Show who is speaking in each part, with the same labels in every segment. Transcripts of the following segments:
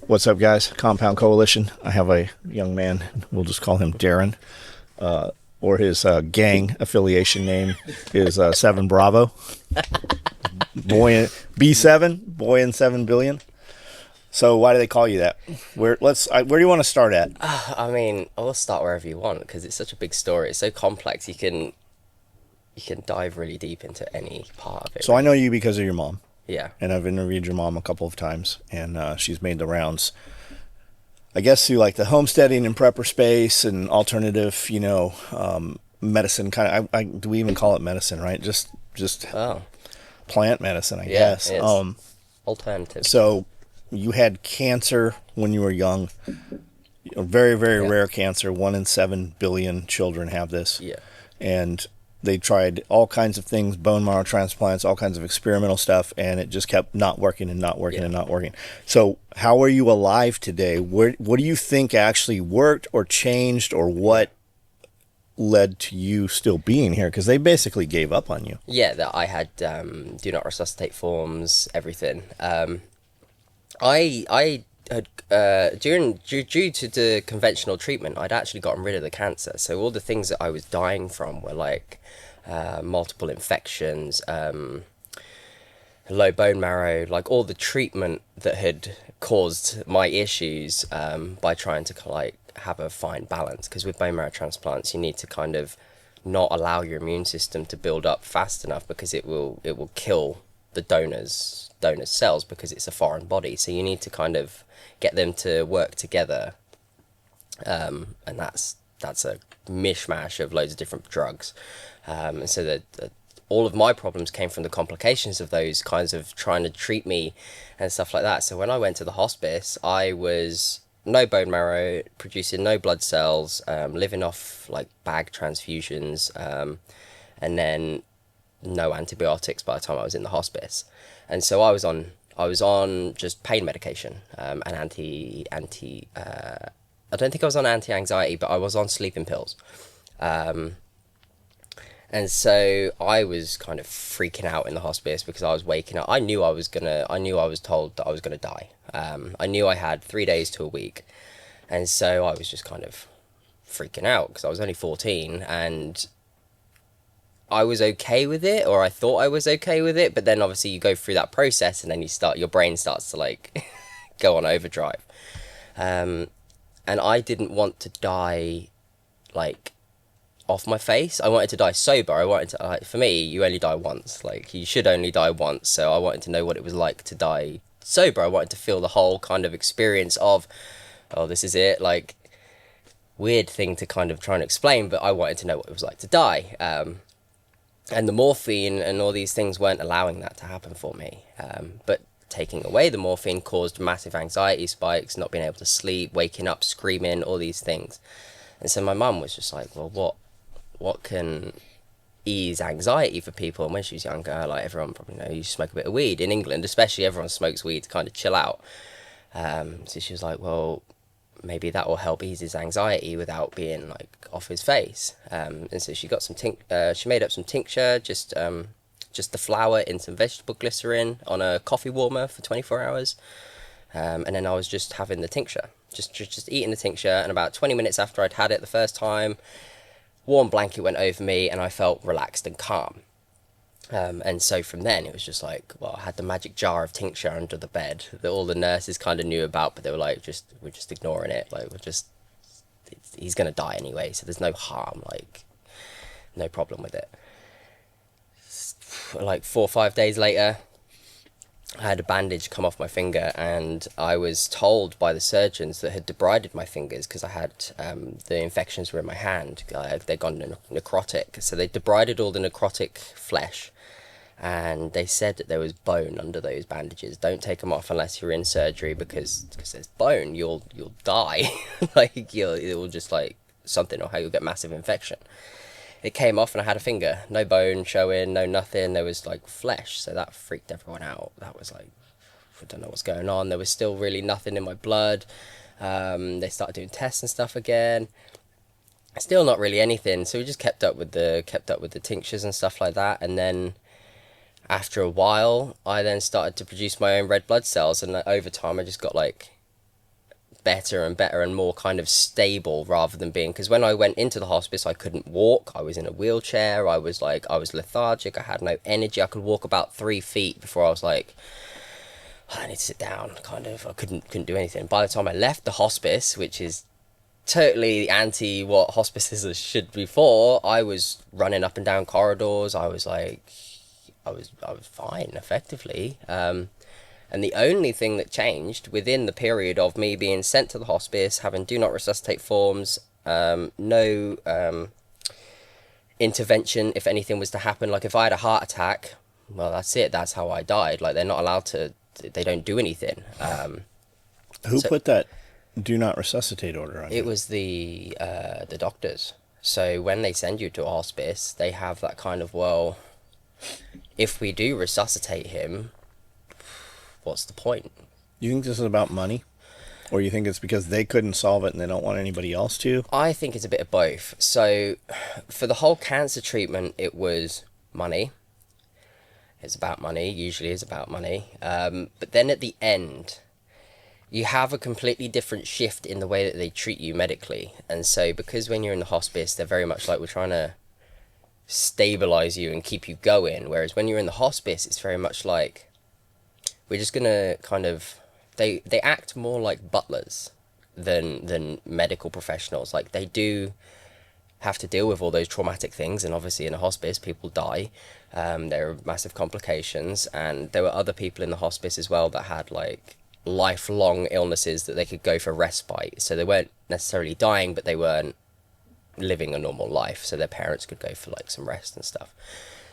Speaker 1: What's up, guys? Compound Coalition. I have a young man. We'll just call him Darren, or his gang affiliation name is Seven Bravo. Boy B7, boy in 7 billion. So why do they call you that? Where do you want to start at?
Speaker 2: I mean, I'll start wherever you want because it's such a big story. It's so complex. You can dive really deep into any part of it,
Speaker 1: So I know
Speaker 2: really.
Speaker 1: you because of your mom,
Speaker 2: Yeah,
Speaker 1: and I've interviewed your mom a couple of times, and she's made the rounds. I guess through like the homesteading and prepper space and alternative, medicine kind of. Do we even call it medicine? Right? Just
Speaker 2: oh,
Speaker 1: plant medicine, I
Speaker 2: yeah,
Speaker 1: guess.
Speaker 2: it's alternatives.
Speaker 1: So you had cancer when you were young, a very, very
Speaker 2: Yeah,
Speaker 1: rare cancer. 1 in 7 billion children have this.
Speaker 2: yeah,
Speaker 1: And they tried all kinds of things, bone marrow transplants, all kinds of experimental stuff, and it just kept not working and not working
Speaker 2: yeah.
Speaker 1: and not working. So, how are you alive today? What do you think actually worked or changed, or
Speaker 2: Yeah.
Speaker 1: what led to you still being here? Because they basically gave up on you.
Speaker 2: Yeah, that I had do not resuscitate forms, everything. I had due to the conventional treatment, I'd actually gotten rid of the cancer. So all the things that I was dying from were like multiple infections, low bone marrow, like all the treatment that had caused my issues by trying to like have a fine balance. Because with bone marrow transplants, you need to kind of not allow your immune system to build up fast enough because it will kill the donors cells because it's a foreign body. So you need to kind of get them to work together, and that's a mishmash of loads of different drugs, and so that all of my problems came from the complications of those kinds of trying to treat me and stuff like that. So when I went to the hospice, I was no bone marrow, producing no blood cells, living off like bag transfusions, and then no antibiotics by the time I was in the hospice. And so I was on just pain medication, and I don't think I was on anti anxiety, but I was on sleeping pills. And so I was kind of freaking out in the hospice because I was waking up. I knew I was told that I was gonna die. I knew I had 3 days to a week, and so I was just kind of freaking out because I was only 14 and I was okay with it, or I thought I was okay with it. But then obviously you go through that process, and then your brain starts to like go on overdrive. And I didn't want to die like off my face. I wanted to die sober. I wanted to, like, for me, you only die once. Like, you should only die once. So I wanted to know what it was like to die sober. I wanted to feel the whole kind of experience of, oh, this is it. Like, weird thing to kind of try and explain, but I wanted to know what it was like to die. And the morphine and all these things weren't allowing that to happen for me. But taking away the morphine caused massive anxiety spikes, not being able to sleep, waking up screaming, all these things. And so my mum was just like, well, what can ease anxiety for people? And when she was younger, like everyone probably knows, you smoke a bit of weed in England, especially everyone smokes weed to kind of chill out. So she was like, well, maybe that will help ease his anxiety without being like off his face. And so she got she made up some tincture, just the flour in some vegetable glycerin on a coffee warmer for 24 hours. And then I was just having the tincture, just eating the tincture. And about 20 minutes after I'd had it the first time, warm blanket went over me and I felt relaxed and calm. And so from then it was just like, well, I had the magic jar of tincture under the bed that all the nurses kind of knew about, but they were like, we're just ignoring it. Like, he's going to die anyway. So there's no harm, like no problem with it. Like 4 or 5 days later, I had a bandage come off my finger, and I was told by the surgeons that had debrided my fingers because I had the infections were in my hand. They'd gone necrotic, so they debrided all the necrotic flesh, and they said that there was bone under those bandages. Don't take them off unless you're in surgery because there's bone. You'll die, like it will just like something, or how you'll get massive infection. It came off and I had a finger, no bone showing, no nothing. There was like flesh, so that freaked everyone out. That was like, I don't know what's going on. There was still really nothing in my blood. They started doing tests and stuff again. Still not really anything. So we just kept up with the tinctures and stuff like that. And then after a while, I then started to produce my own red blood cells, and over time, I just got like better and better and more kind of stable rather than being, because when I went into the hospice I couldn't walk, I was in a wheelchair, I was lethargic, I had no energy, I could walk about 3 feet before I was like, I need to sit down, kind of. I couldn't do anything. By the time I left the hospice, which is totally anti what hospices should be for, I was running up and down corridors. I was like, I was fine, effectively. And the only thing that changed within the period of me being sent to the hospice, having do not resuscitate forms, no intervention if anything was to happen. Like if I had a heart attack, well, that's it. That's how I died. Like they're not allowed to. They don't do anything.
Speaker 1: Who put that do not resuscitate order on you?
Speaker 2: It was the doctors. So when they send you to a hospice, they have that kind of, well, if we do resuscitate him, what's the point?
Speaker 1: You think this is about money? Or you think it's because they couldn't solve it and they don't want anybody else to?
Speaker 2: I think it's a bit of both. So for the whole cancer treatment, it was money. It's about money, usually is about money. But then at the end, you have a completely different shift in the way that they treat you medically. And so because when you're in the hospice, they're very much like, we're trying to stabilize you and keep you going. Whereas when you're in the hospice, it's very much like, we're just going to kind of, they act more like butlers than medical professionals. Like they do have to deal with all those traumatic things, and obviously in a hospice people die. There are massive complications, and there were other people in the hospice as well that had like lifelong illnesses that they could go for respite, so they weren't necessarily dying, but they weren't living a normal life, so their parents could go for like some rest and stuff.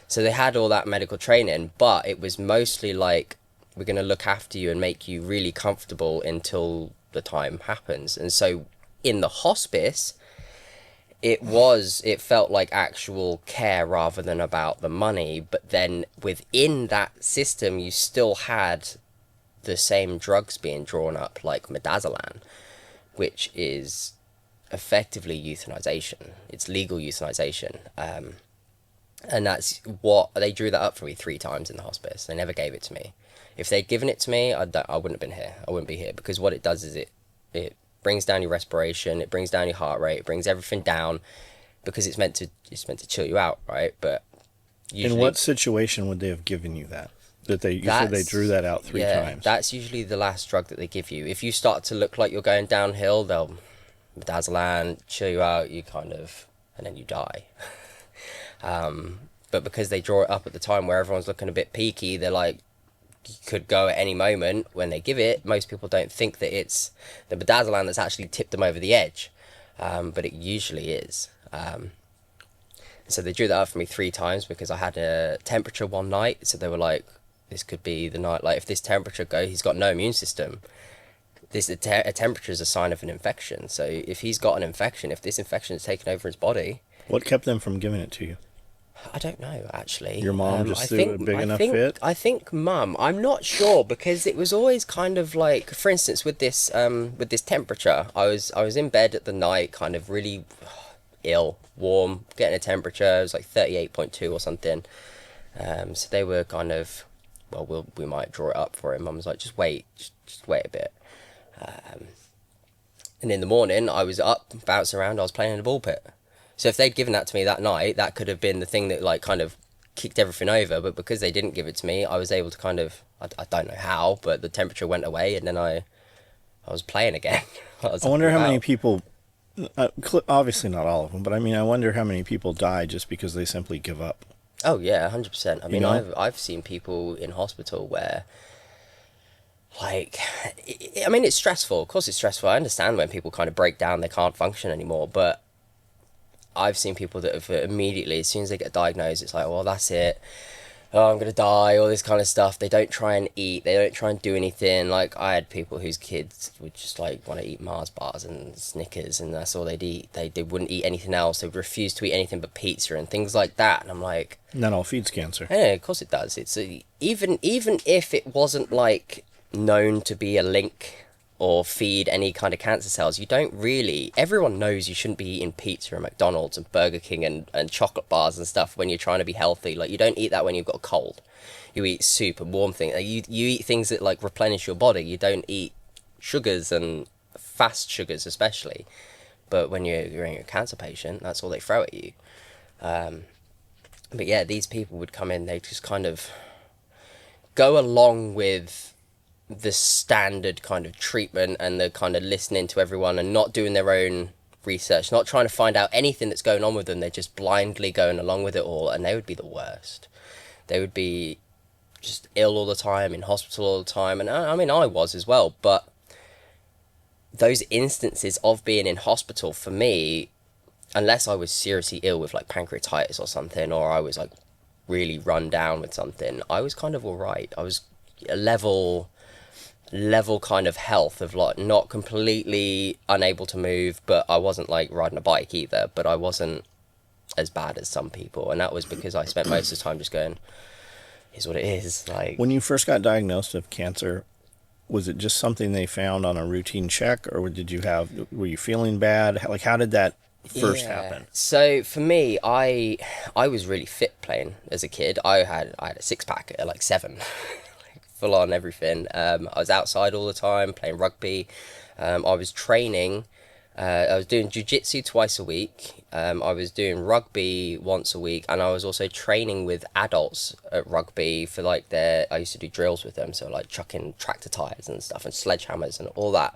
Speaker 2: So they had all that medical training, but it was mostly like, we're going to look after you and make you really comfortable until the time happens. And so in the hospice, it felt like actual care rather than about the money. But then within that system, you still had the same drugs being drawn up, like midazolam, which is effectively euthanization. It's legal euthanization. And that's what they drew that up for me 3 times in the hospice. They never gave it to me. If they'd given it to me, I wouldn't have been here. I wouldn't be here, because what it does is it brings down your respiration, it brings down your heart rate, it brings everything down, because it's meant to chill you out, right? But usually,
Speaker 1: in what situation would they have given you that? You said they drew that out 3 times.
Speaker 2: That's usually the last drug that they give you. If you start to look like you're going downhill, they'll midazolam, chill you out, you kind of, and then you die. But because they draw it up at the time where everyone's looking a bit peaky, they're like, you could go at any moment. When they give it, most people don't think that it's the midazolam that's actually tipped them over the edge, but it usually is. So they drew that up for me 3 times because I had a temperature one night, so they were like, this could be the night, like if this temperature goes, he's got no immune system. A temperature is a sign of an infection, so if he's got an infection, if this infection is taken over his body.
Speaker 1: What kept them from giving it to you?
Speaker 2: I don't know, actually.
Speaker 1: Your mom just threw a big enough fit?
Speaker 2: I think mum. I'm not sure, because it was always kind of like, for instance, with this temperature, I was in bed at the night, kind of really ill, warm, getting a temperature. It was like 38.2 or something. So they were kind of, well, we might draw it up for him. Mum was like, just wait a bit. And in the morning, I was up, bouncing around. I was playing in a ball pit. So if they'd given that to me that night, that could have been the thing that like kind of kicked everything over. But because they didn't give it to me, I was able to kind of, I don't know how, but the temperature went away, and then I was playing again. I
Speaker 1: wonder how many people, obviously not all of them, but I mean, I wonder how many people die just because they simply give up.
Speaker 2: Oh yeah, 100%. I mean,
Speaker 1: You know?
Speaker 2: I've seen people in hospital where, like, I mean, it's stressful. Of course it's stressful. I understand when people kind of break down, they can't function anymore, but I've seen people that have immediately, as soon as they get diagnosed, it's like, well, that's it. Oh, I'm going to die, all this kind of stuff. They don't try and eat. They don't try and do anything. Like, I had people whose kids would just, like, want to eat Mars bars and Snickers, and that's all they'd eat. They wouldn't eat anything else. They would refuse to eat anything but pizza and things like that. And I'm like...
Speaker 1: That all feeds cancer.
Speaker 2: Yeah, of course it does. It's even if it wasn't, like, known to be a link or feed any kind of cancer cells, you don't really... Everyone knows you shouldn't be eating pizza and McDonald's and Burger King and chocolate bars and stuff when you're trying to be healthy. Like, you don't eat that when you've got a cold. You eat soup and warm things. Like, you eat things that, like, replenish your body. You don't eat sugars and fast sugars especially. But when you're a cancer patient, that's all they throw at you. But yeah, these people would come in, they just kind of go along with the standard kind of treatment and the kind of listening to everyone and not doing their own research, not trying to find out anything that's going on with them. They're just blindly going along with it all, and they would be the worst. They would be just ill all the time, in hospital all the time, and I mean, I was as well, but those instances of being in hospital for me, unless I was seriously ill with like pancreatitis or something, or I was like really run down with something, I was kind of all right. I was a level kind of health of like not completely unable to move, but I wasn't like riding a bike either, but I wasn't as bad as some people, and that was because I spent most of the time just going, here's what it is. Like,
Speaker 1: When you first got diagnosed with cancer, was it just something they found on a routine check, or were you feeling bad? Like, how did that first happen?
Speaker 2: So for me, I was really fit playing as a kid. I had a six pack at like 7, like full on everything. I was outside all the time playing rugby. I was training. I was doing jiu-jitsu twice a week. I was doing rugby once a week, and I was also training with adults at rugby for like I used to do drills with them, so like chucking tractor tires and stuff and sledgehammers and all that.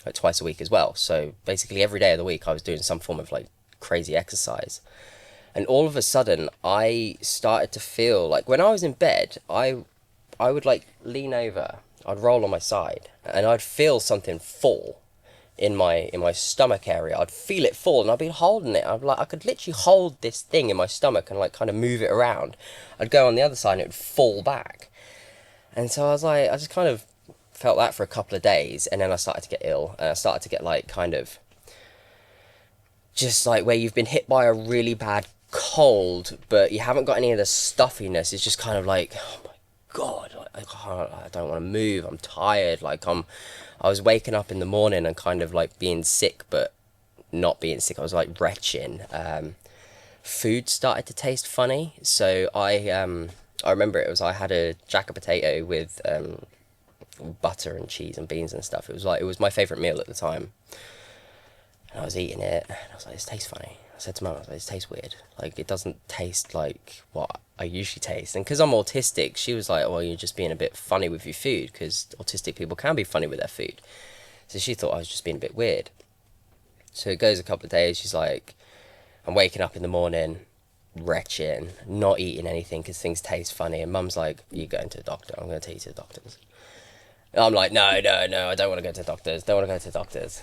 Speaker 2: Like twice a week as well. So basically every day of the week I was doing some form of like crazy exercise. And all of a sudden I started to feel like when I was in bed, I would like lean over, I'd roll on my side, and I'd feel something fall in my stomach area. I'd feel it fall, and I'd be holding it. I could literally hold this thing in my stomach and like kind of move it around. I'd go on the other side and it would fall back. And so I was like, I just kind of felt that for a couple of days, and then I started to get ill, and I started to get like kind of just like where you've been hit by a really bad cold, but you haven't got any of the stuffiness. It's just kind of like, oh my God, I don't want to move. I'm tired. I was waking up in the morning and kind of like being sick, but not being sick. I was like retching. Food started to taste funny. So I remember I had a jack of potato with butter and cheese and beans and stuff. It was my favourite meal at the time. And I was eating it, and I was like, this tastes funny. I said to Mum, I was like, this tastes weird. Like, it doesn't taste like what I usually taste. And because I'm autistic, she was like, well, you're just being a bit funny with your food, because autistic people can be funny with their food. So she thought I was just being a bit weird. So it goes a couple of days, she's like, I'm waking up in the morning, retching, not eating anything because things taste funny. And Mum's like, you're going to the doctor. I'm going to take you to the doctors. And I'm like, no, I don't want to go to doctors. Don't like doctors.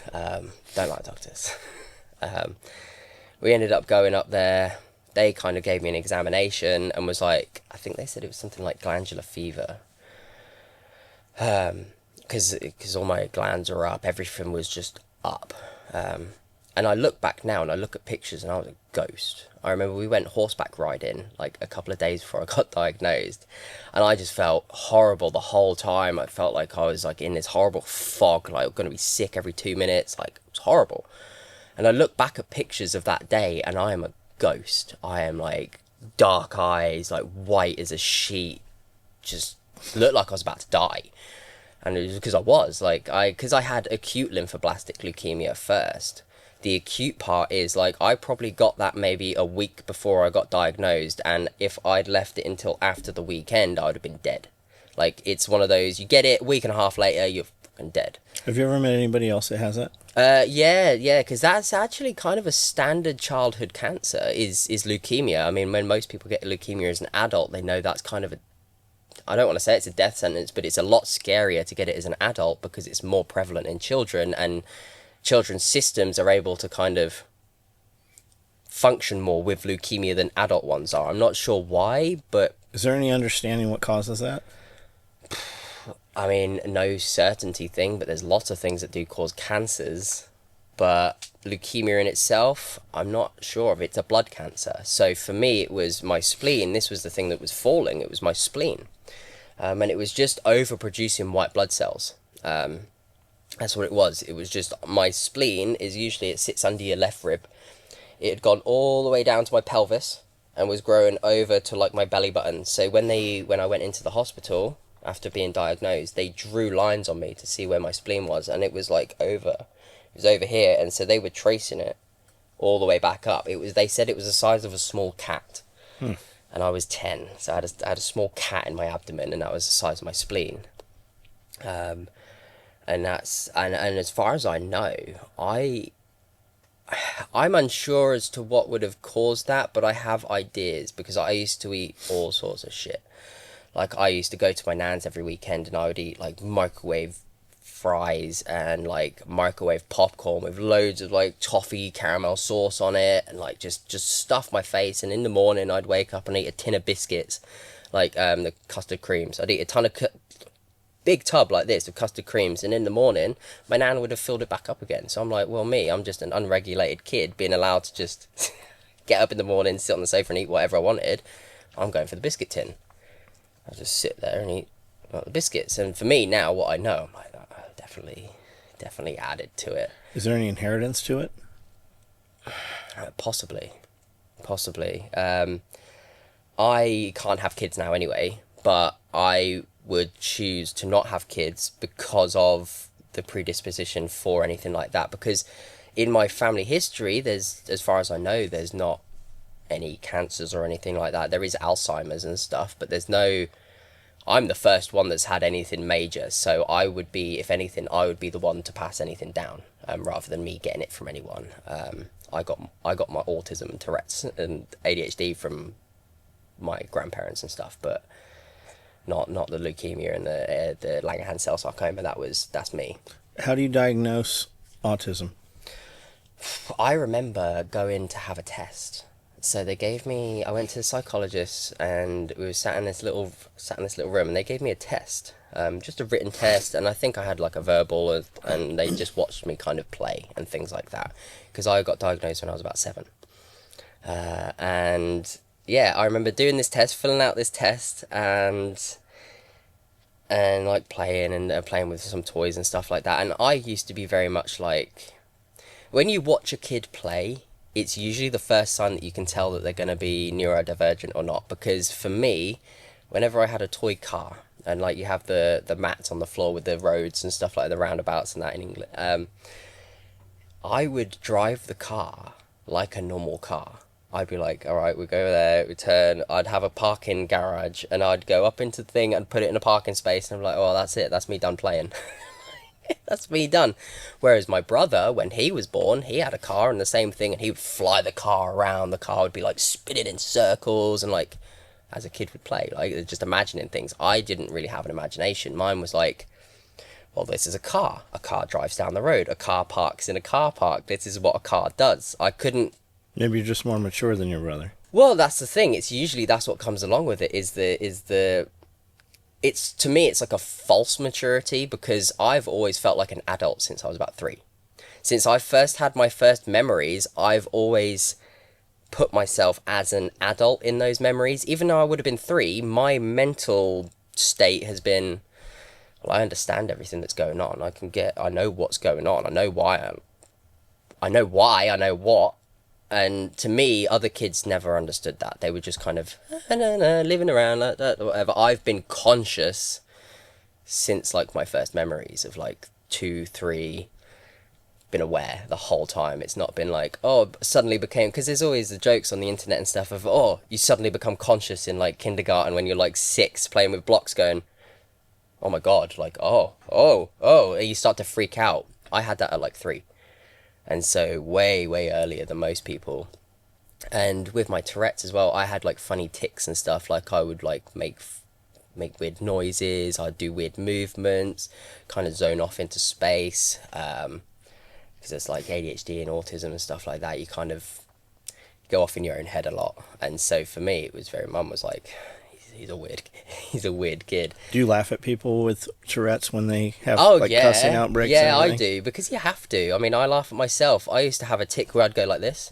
Speaker 2: We ended up going up there. They kind of gave me an examination and was like, I think they said it was something like glandular fever. Because all my glands are up. Everything was just up. And I look back now and I look at pictures and I was a ghost. I remember we went horseback riding like a couple of days before I got diagnosed, and I just felt horrible the whole time. I felt like I was like in this horrible fog, like going to be sick every 2 minutes. Like, it was horrible. And I look back at pictures of that day and I am a ghost. I am like dark eyes, like white as a sheet, just looked like I was about to die. And it was because I had acute lymphoblastic leukemia first. The acute part is like I probably got that maybe a week before I got diagnosed, and if I'd left it until after the weekend, I would have been dead. Like, it's one of those, you get it a week and a half later, you're fucking dead.
Speaker 1: Have you ever met anybody else that has that?
Speaker 2: Yeah, because that's actually kind of a standard childhood cancer is leukemia. I mean, when most people get leukemia as an adult, they know that's kind of I don't want to say it's a death sentence, but it's a lot scarier to get it as an adult because it's more prevalent in children, and children's systems are able to kind of function more with leukemia than adult ones are. I'm not sure why, but...
Speaker 1: Is there any understanding what causes that?
Speaker 2: I mean, no certainty thing, but there's lots of things that do cause cancers. But leukemia in itself, I'm not sure of. It's a blood cancer. So for me, it was my spleen. This was the thing that was falling. It was my spleen. And it was just overproducing white blood cells. That's what it was. It was just my spleen it sits under your left rib. It had gone all the way down to my pelvis and was growing over to like my belly button. So when I went into the hospital, after being diagnosed, they drew lines on me to see where my spleen was, and it was like over here, and so they were tracing it all the way back up. They said it was the size of a small cat. And I was 10, so I had a small cat in my abdomen, and that was the size of my spleen. And as far as I know, I'm unsure as to what would have caused that, but I have ideas because I used to eat all sorts of shit. Like, I used to go to my nan's every weekend, and I would eat like microwave fries and like microwave popcorn with loads of like toffee caramel sauce on it, and like just stuff my face. And in the morning I'd wake up and eat a tin of biscuits, like the custard creams. I'd eat a ton of big tub like this of custard creams, and in the morning my nan would have filled it back up again. So I'm like, well, I'm just an unregulated kid being allowed to just get up in the morning, sit on the sofa and eat whatever I wanted. I'm going for the biscuit tin. I just sit there and eat the biscuits. And for me now, what I know, I'm like, definitely added to it.
Speaker 1: Is there any inheritance to it?
Speaker 2: Possibly. I can't have kids now anyway, but I would choose to not have kids because of the predisposition for anything like that. Because in my family history, there's, as far as I know, there's not any cancers or anything like that. There is Alzheimer's and stuff, but there's no... I'm the first one that's had anything major, so I would be, if anything, I would be the one to pass anything down, rather than me getting it from anyone. I got my autism and Tourette's and ADHD from my grandparents and stuff, but not the leukemia and the Langerhans cell sarcoma. That's me.
Speaker 1: How do you diagnose autism?
Speaker 2: I remember going to have a test. So I went to the psychologist, and we were sat in this little room, and they gave me a test, just a written test, and I think I had like a verbal, and they just watched me kind of play and things like that, because I got diagnosed when I was about 7. And yeah, I remember doing this test, filling out this test, and like playing with some toys and stuff like that. And I used to be very much like, when you watch a kid play, it's usually the first sign that you can tell that they're going to be neurodivergent or not. Because for me, whenever I had a toy car, and like you have the mats on the floor with the roads and stuff like the roundabouts and that in England, I would drive the car like a normal car. I'd be like, all right, we go there, we turn. I'd have a parking garage, and I'd go up into the thing and put it in a parking space, and I'm like, oh, that's it, that's me done playing. That's me done. Whereas my brother, when he was born, he had a car and the same thing, and he would fly the car around. The car would be like spinning in circles, and like, as a kid would play, like just imagining things. I didn't really have an imagination. Mine was like, well, this is a car. A car drives down the road. A car parks in a car park. This is what a car does. I couldn't...
Speaker 1: Maybe you're just more mature than your brother.
Speaker 2: Well, that's the thing. It's usually, that's what comes along with it, it's, to me, it's like a false maturity, because I've always felt like an adult since I was about 3. Since I first had my first memories, I've always put myself as an adult in those memories. Even though I would have been 3, my mental state has been, well, I understand everything that's going on. I know what's going on. I know why, I know what. And to me, other kids never understood that. They were just kind of living around like that, whatever. I've been conscious since like my first memories of like 2, 3. Been aware the whole time. It's not been like, oh, suddenly became, because there's always the jokes on the internet and stuff of, oh, you suddenly become conscious in like kindergarten when you're like 6 playing with blocks, going, oh my god, like, oh, and you start to freak out. I had that at like 3. And so way earlier than most people. And with my Tourette's as well, I had like funny tics and stuff. Like I would like make weird noises. I'd do weird movements, kind of zone off into space. Because it's like ADHD and autism and stuff like that. You kind of go off in your own head a lot. And so for me, it was very, Mum was like, he's a weird kid.
Speaker 1: Do you laugh at people with Tourette's when they have
Speaker 2: yeah,
Speaker 1: cussing outbreaks?
Speaker 2: Yeah, I do, because you have to. I mean, I laugh at myself. I used to have a tic where I'd go like this,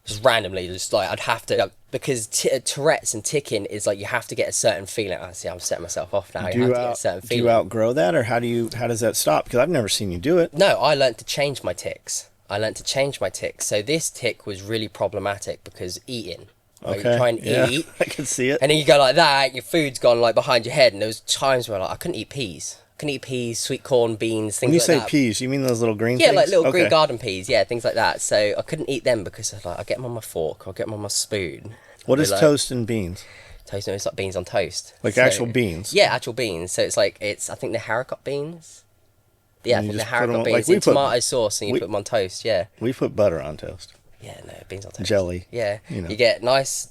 Speaker 2: just randomly, just like I'd have to, because Tourette's and ticking is like you have to get a certain feeling. I see, I'm setting myself off now. You have to get a certain feeling.
Speaker 1: Do you outgrow that, or how does that stop? Because I've never seen you do it.
Speaker 2: No, I learned to change my tics. So this tic was really problematic because eating. Like you
Speaker 1: Okay.
Speaker 2: try and
Speaker 1: Yeah,
Speaker 2: eat,
Speaker 1: I can see it.
Speaker 2: and then you go like that, your food's gone like behind your head. And there was times where like I couldn't eat peas. Couldn't eat peas, sweet corn, beans, things
Speaker 1: When you
Speaker 2: like
Speaker 1: say
Speaker 2: that.
Speaker 1: peas, you mean those little green
Speaker 2: Yeah,
Speaker 1: things?
Speaker 2: like little
Speaker 1: Okay.
Speaker 2: green garden peas, yeah, things like that. So I couldn't eat them because I get them on my fork, I'll get them on my spoon.
Speaker 1: What
Speaker 2: They're
Speaker 1: is
Speaker 2: like,
Speaker 1: toast and beans?
Speaker 2: toast? No, it's like beans on toast.
Speaker 1: Like
Speaker 2: So-
Speaker 1: actual beans?
Speaker 2: Yeah, actual beans. So it's like I think they're haricot beans. Yeah, I
Speaker 1: And you
Speaker 2: think they're
Speaker 1: just put 'em
Speaker 2: haricot
Speaker 1: on-
Speaker 2: beans
Speaker 1: like we
Speaker 2: in
Speaker 1: put-
Speaker 2: tomato sauce, and you
Speaker 1: we-
Speaker 2: put them on toast. Yeah,
Speaker 1: We put butter on toast.
Speaker 2: yeah, no, beans on toast.
Speaker 1: Jelly.
Speaker 2: Yeah,
Speaker 1: You know.
Speaker 2: you get nice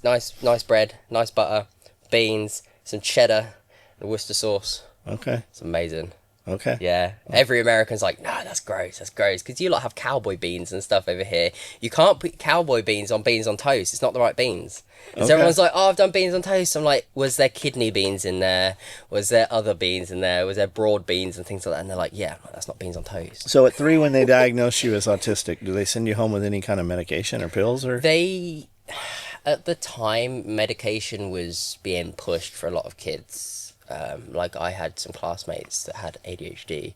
Speaker 2: bread, nice butter, beans, some cheddar, and Worcester sauce.
Speaker 1: Okay.
Speaker 2: It's amazing.
Speaker 1: Okay.
Speaker 2: Yeah, every American's like, no, that's gross, because you lot have cowboy beans and stuff over here. You can't put cowboy beans on toast. It's not the right beans. And so
Speaker 1: Okay.
Speaker 2: everyone's like, oh, I've done beans on toast. I'm like, was there kidney beans in there? Was there other beans in there? Was there broad beans and things like that? And they're like, yeah, that's not beans on toast.
Speaker 1: So at 3, when they diagnose you as autistic, do they send you home with any kind of medication or pills or?
Speaker 2: They, at the time, medication was being pushed for a lot of kids. Like I had some classmates that had ADHD,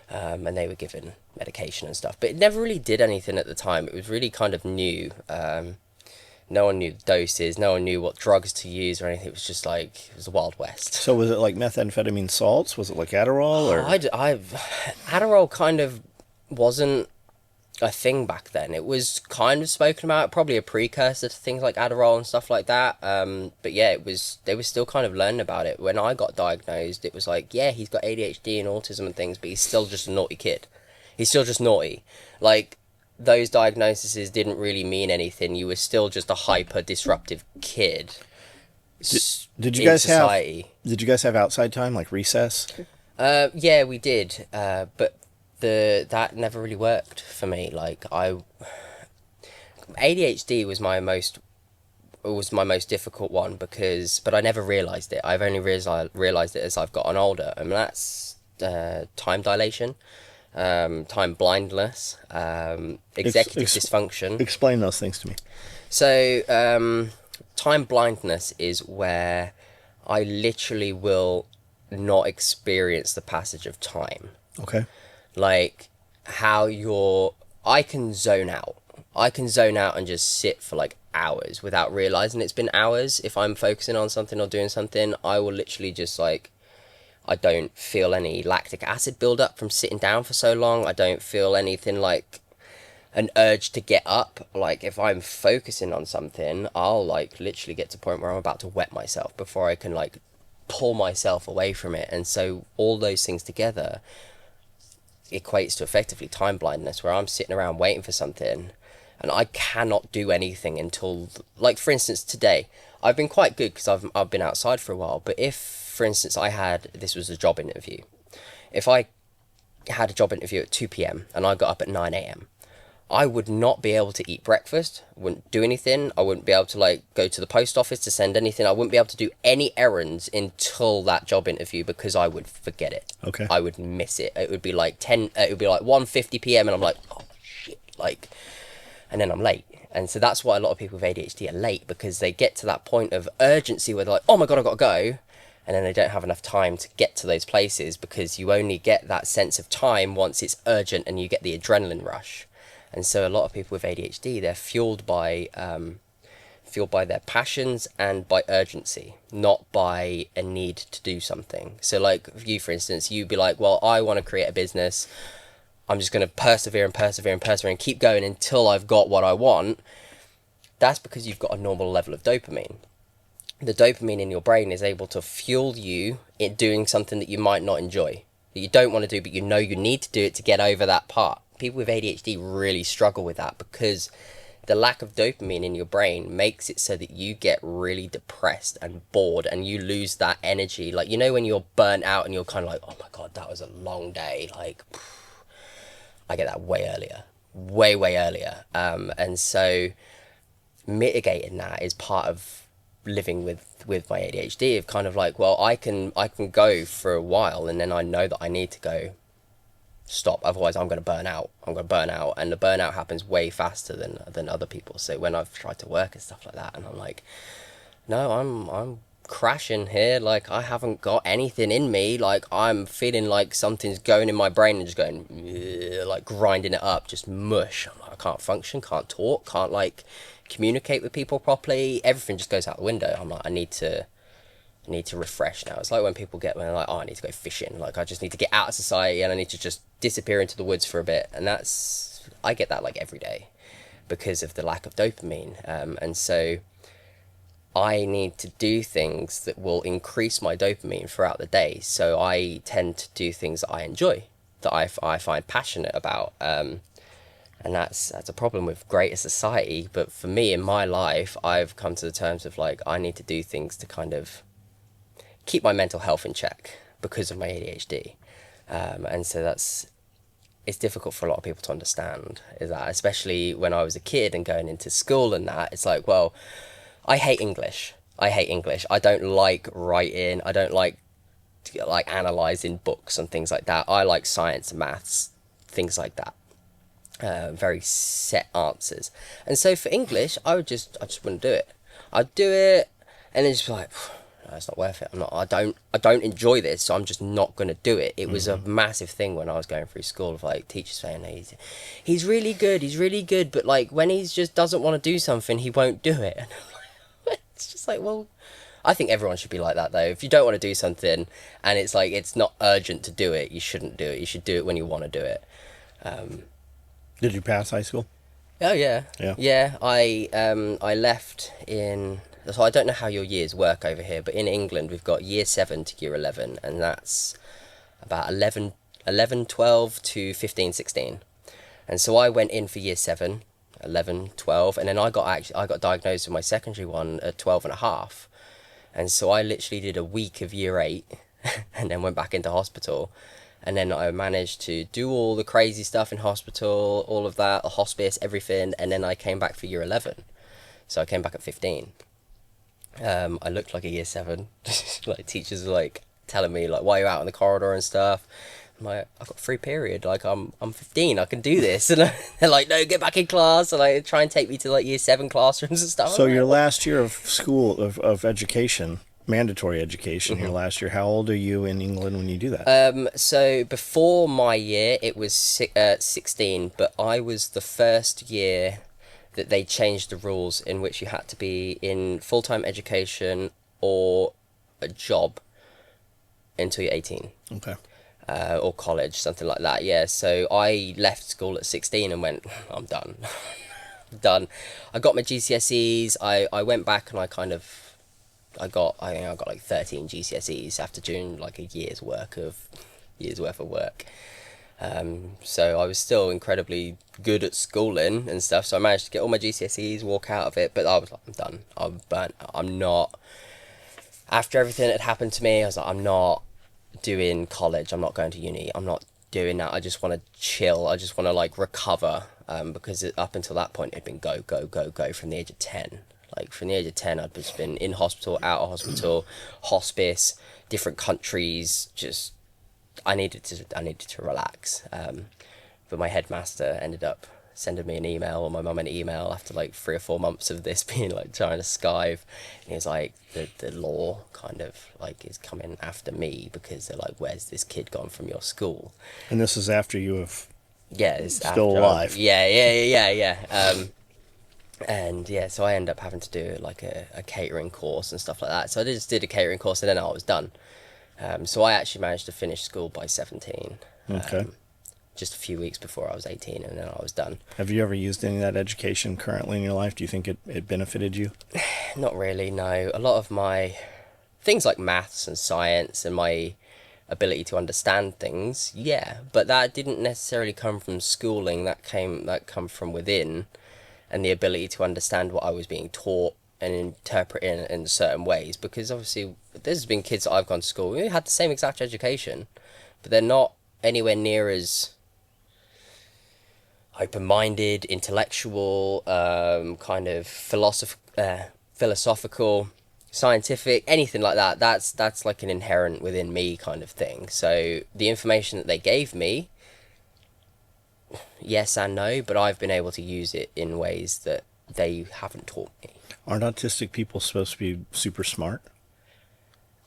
Speaker 2: and they were given medication and stuff, but it never really did anything at the time. It was really kind of new. No one knew the doses, no one knew what drugs to use or anything. It was just like, it was the Wild West.
Speaker 1: So was it like methamphetamine salts? Was it like Adderall or?
Speaker 2: Adderall kind of wasn't a thing back then. It was kind of spoken about, probably a precursor to things like Adderall and stuff like that. But yeah, they were still kind of learning about it. When I got diagnosed, it was like, yeah, he's got ADHD and autism and things, but he's still just a naughty kid. He's still just naughty. Like, those diagnoses didn't really mean anything. You were still just a hyper disruptive kid.
Speaker 1: Did you
Speaker 2: in
Speaker 1: guys
Speaker 2: society.
Speaker 1: Did you guys have outside time like recess?
Speaker 2: Yeah, we did. But that never really worked for me. Like ADHD was my most difficult one but I never realized it. I've only realized it as I've gotten older, and that's time dilation, time blindness, executive dysfunction.
Speaker 1: Explain those things to me.
Speaker 2: So time blindness is where I literally will not experience the passage of time.
Speaker 1: Okay.
Speaker 2: Like I can zone out. I can zone out and just sit for like hours without realizing it's been hours. If I'm focusing on something or doing something, I will literally just like, I don't feel any lactic acid build up from sitting down for so long. I don't feel anything like an urge to get up. Like if I'm focusing on something, I'll like literally get to a point where I'm about to wet myself before I can like pull myself away from it. And so all those things together equates to effectively time blindness, where I'm sitting around waiting for something and I cannot do anything until, like for instance today, I've been quite good because I've been outside for a while, but if for instance this was a job interview, if I had a job interview at 2 p.m. and I got up at 9 a.m, I would not be able to eat breakfast, wouldn't do anything. I wouldn't be able to like go to the post office to send anything. I wouldn't be able to do any errands until that job interview, because I would forget it.
Speaker 1: Okay.
Speaker 2: I would miss it. It would be like 1:50 p.m. and I'm like, oh shit, like, and then I'm late. And so that's why a lot of people with ADHD are late, because they get to that point of urgency where they're like, oh my God, I've got to go. And then they don't have enough time to get to those places, because you only get that sense of time once it's urgent and you get the adrenaline rush. And so a lot of people with ADHD, they're fueled by their passions and by urgency, not by a need to do something. So like you, for instance, you'd be like, well, I want to create a business. I'm just going to persevere and keep going until I've got what I want. That's because you've got a normal level of dopamine. The dopamine in your brain is able to fuel you in doing something that you might not enjoy, that you don't want to do, but you know you need to do it to get over that part. People with ADHD really struggle with that, because the lack of dopamine in your brain makes it so that you get really depressed and bored and you lose that energy. Like, you know, when you're burnt out and you're kind of like, oh my God, that was a long day. Like, I get that way earlier, way earlier. And so mitigating that is part of living with my ADHD, of kind of like, well, I can go for a while and then I know that I need to go stop, otherwise I'm going to burn out. And the burnout happens way faster than other people. So when I've tried to work and stuff like that, and I'm like, no, I'm crashing here, like I haven't got anything in me, like I'm feeling like something's going in my brain and just going like grinding it up, just mush. I'm like, I can't function, can't talk, can't like communicate with people properly. Everything just goes out the window. I'm like, I need to refresh now. It's like when people when they're like, oh, I need to go fishing. Like, I just need to get out of society and I need to just disappear into the woods for a bit. And I get that like every day because of the lack of dopamine. And so I need to do things that will increase my dopamine throughout the day. So I tend to do things that I enjoy, that I find passionate about. And that's a problem with greater society. But for me, in my life, I've come to the terms of like, I need to do things to kind of keep my mental health in check because of my ADHD. And so it's difficult for a lot of people to understand, is that, especially when I was a kid and going into school and that, it's like, well, I hate English. I don't like writing. I don't like analysing books and things like that. I like science and maths, things like that. Very set answers. And so for English, I just wouldn't do it. I'd do it and then just be like, no, it's not worth it. I don't enjoy this, so I'm just not going to do it. It was a massive thing when I was going through school of like teachers saying, he's really good, but like when he just doesn't want to do something, he won't do it. And it's just like, well, I think everyone should be like that though. If you don't want to do something and it's like it's not urgent to do it, you shouldn't do it. You should do it when you want to do it.
Speaker 1: Did you pass high school?
Speaker 2: Oh yeah.
Speaker 1: Yeah.
Speaker 2: Yeah. I left in. So I don't know how your years work over here, but in England we've got year 7 to year 11, and that's about 11, 12 to 15, 16. And so I went in for year 7, 11, 12, and then I got diagnosed with my secondary one at 12 and a half. And so I literally did a week of year 8 and then went back into hospital. And then I managed to do all the crazy stuff in hospital, all of that, the hospice, everything. And then I came back for year 11. So I came back at 15. I looked like a year 7. Like teachers were like telling me like, why are you out in the corridor and stuff? I'm like, I've got free period. Like I'm 15. I can do this. And they're like, no, get back in class. And like try and take me to like year 7 classrooms and stuff.
Speaker 1: So your last year of school of education, mandatory education, your last year, how old are you in England when you do that?
Speaker 2: So before my year, it was 16, but I was the first year that they changed the rules in which you had to be in full-time education or a job until you're 18.
Speaker 1: Okay.
Speaker 2: Or college, something like that. Yeah, so I left school at 16 and went, I'm done. Done. I got my GCSEs. I went back and I think I got like 13 GCSEs after doing like a year's worth of work. So I was still incredibly good at schooling and stuff. So I managed to get all my GCSEs, walk out of it. But I was like, I'm done. I'm burnt. I'm not. After everything that had happened to me, I was like, I'm not doing college. I'm not going to uni. I'm not doing that. I just want to chill. I just want to like recover. Because up until that point, it'd been go from the age of 10. Like from the age of 10, I'd just been in hospital, out of hospital, hospice, different countries. Just I needed to relax. But my headmaster ended up sending me an email, or my mum an email after like 3 or 4 months of this being like trying to skive. And he was like, the law kind of like is coming after me because they're like, where's this kid gone from your school?
Speaker 1: And this is after you have
Speaker 2: it's
Speaker 1: still alive.
Speaker 2: Yeah. And yeah, so I ended up having to do like a catering course and stuff like that. So I just did a catering course and then I was done. So I actually managed to finish school by 17.
Speaker 1: Okay.
Speaker 2: Just a few weeks before I was 18, and then I was done.
Speaker 1: Have you ever used any of that education currently in your life? Do you think it benefited you?
Speaker 2: Not really, no. A lot of my things like maths and science and my ability to understand things, yeah, but that didn't necessarily come from schooling. That come from within, and the ability to understand what I was being taught and interpret in certain ways. Because obviously, there's been kids that I've gone to school who had the same exact education, but they're not anywhere near as open-minded, intellectual, kind of philosophical, scientific, anything like that. That's like an inherent within me kind of thing. So the information that they gave me, yes and no, but I've been able to use it in ways that they haven't taught me.
Speaker 1: Aren't autistic people supposed to be super smart?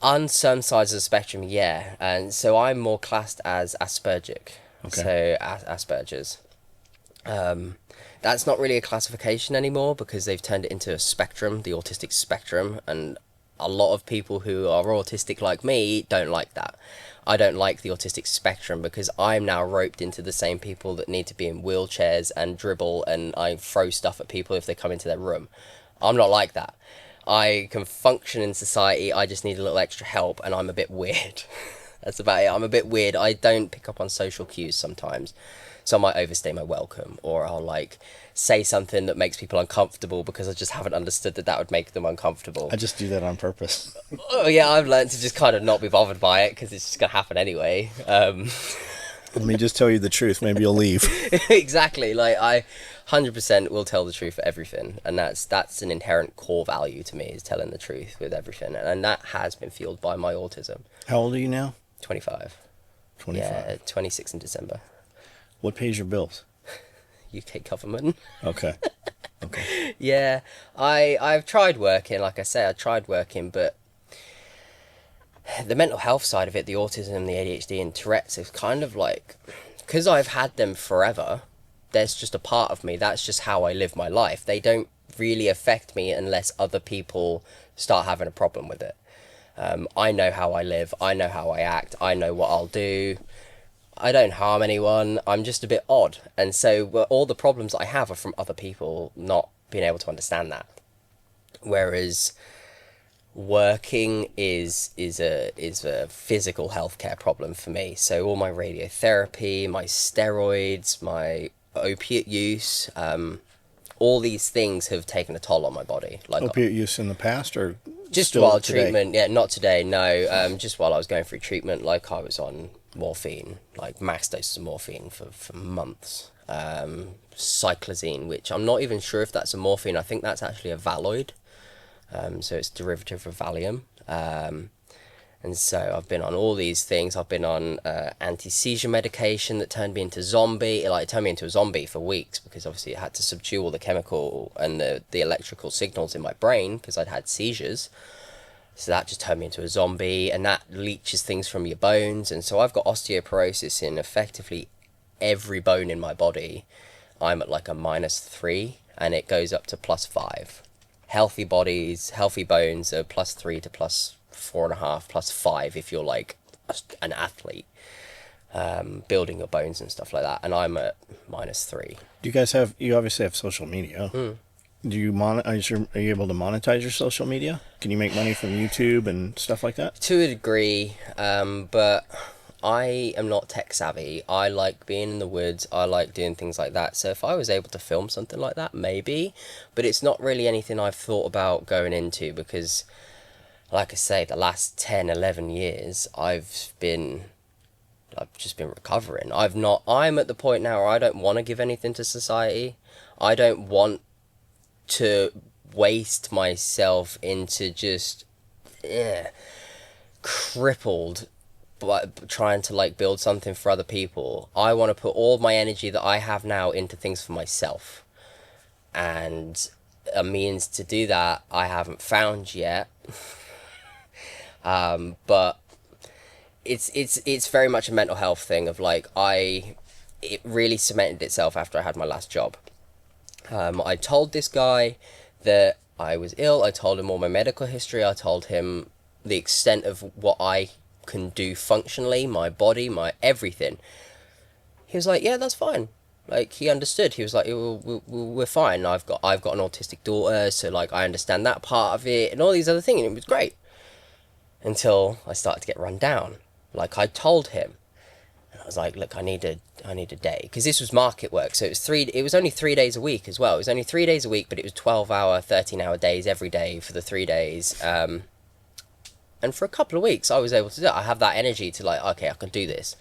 Speaker 2: On some sides of the spectrum, yeah. And so I'm more classed as Aspergic.
Speaker 1: Okay.
Speaker 2: So Asperger's. That's not really a classification anymore because they've turned it into a spectrum, the autistic spectrum, and a lot of people who are autistic like me don't like that. I don't like the autistic spectrum because I'm now roped into the same people that need to be in wheelchairs and dribble, and I throw stuff at people if they come into their room. I'm not like that. I can function in society, I just need a little extra help, and I'm a bit weird. That's about it. I'm a bit weird. I don't pick up on social cues sometimes. So I might overstay my welcome, or I'll like say something that makes people uncomfortable because I just haven't understood that that would make them uncomfortable.
Speaker 1: I just do that on purpose.
Speaker 2: Oh yeah, I've learned to just kind of not be bothered by it because it's just gonna happen anyway.
Speaker 1: Let me just tell you the truth. Maybe you'll leave.
Speaker 2: Exactly. Like I 100% will tell the truth for everything, and that's an inherent core value to me, is telling the truth with everything, and that has been fueled by my autism.
Speaker 1: How old are you now?
Speaker 2: 25.
Speaker 1: 25.
Speaker 2: Yeah, 26 in December.
Speaker 1: What pays your bills?
Speaker 2: UK government.
Speaker 1: Okay. Okay.
Speaker 2: Yeah, I've tried working. Like I say, I tried working, but the mental health side of it, the autism, the ADHD, and Tourette's, is kind of like, because I've had them forever. There's just a part of me. That's just how I live my life. They don't really affect me unless other people start having a problem with it. I know how I live. I know how I act. I know what I'll do. I don't harm anyone. I'm just a bit odd. And so all the problems I have are from other people not being able to understand that. Whereas working is a physical healthcare problem for me. So all my radiotherapy, my steroids, my opiate use, all these things have taken a toll on my body. Like
Speaker 1: Opiate use in the past, or
Speaker 2: just
Speaker 1: still
Speaker 2: while
Speaker 1: today?
Speaker 2: treatment, yeah, not today, no. Just while I was going through treatment, like I was on morphine, like max doses of morphine for months. Cyclazine, which I'm not even sure if that's a morphine. I think that's actually a Valoid. So it's derivative of Valium. And so I've been on all these things. I've been on anti-seizure medication that turned me into zombie. It turned me into a zombie for weeks because obviously it had to subdue all the chemical and the electrical signals in my brain because I'd had seizures. So that just turned me into a zombie, and that leaches things from your bones. And so I've got osteoporosis in effectively every bone in my body. I'm at like a -3, and it goes up to +5. Healthy bodies, healthy bones are +3 to +4.5, +5 if you're like an athlete, building your bones and stuff like that. And I'm at -3.
Speaker 1: Do you guys have? You obviously have social media. Do you are you able to monetize your social media? Can you make money from YouTube and stuff like that?
Speaker 2: To a degree, but I am not tech savvy. I like being in the woods. I like doing things like that. So if I was able to film something like that, maybe. But it's not really anything I've thought about going into because, like I say, the last 10, 11 years, I've just been recovering. I'm at the point now where I don't want to give anything to society. I don't want to waste myself into just crippled but trying to like build something for other people. I want to put all my energy that I have now into things for myself, and a means to do that I haven't found yet. But it's very much a mental health thing of like it really cemented itself after I had my last job. I told this guy that I was ill. I told him all my medical history. I told him the extent of what I can do functionally, my body, my everything. He was like, yeah, that's fine. Like, he understood. He was like, we're fine. I've got an autistic daughter, so like I understand that part of it and all these other things. And it was great until I started to get run down. Like I told him, and I was like, look, I need a day, because this was market work. So it was only 3 days a week as well. It was only 3 days a week, but it was 12-hour, 13-hour days every day for the 3 days. And for a couple of weeks, I was able to do it. I have that energy to like, okay, I can do this.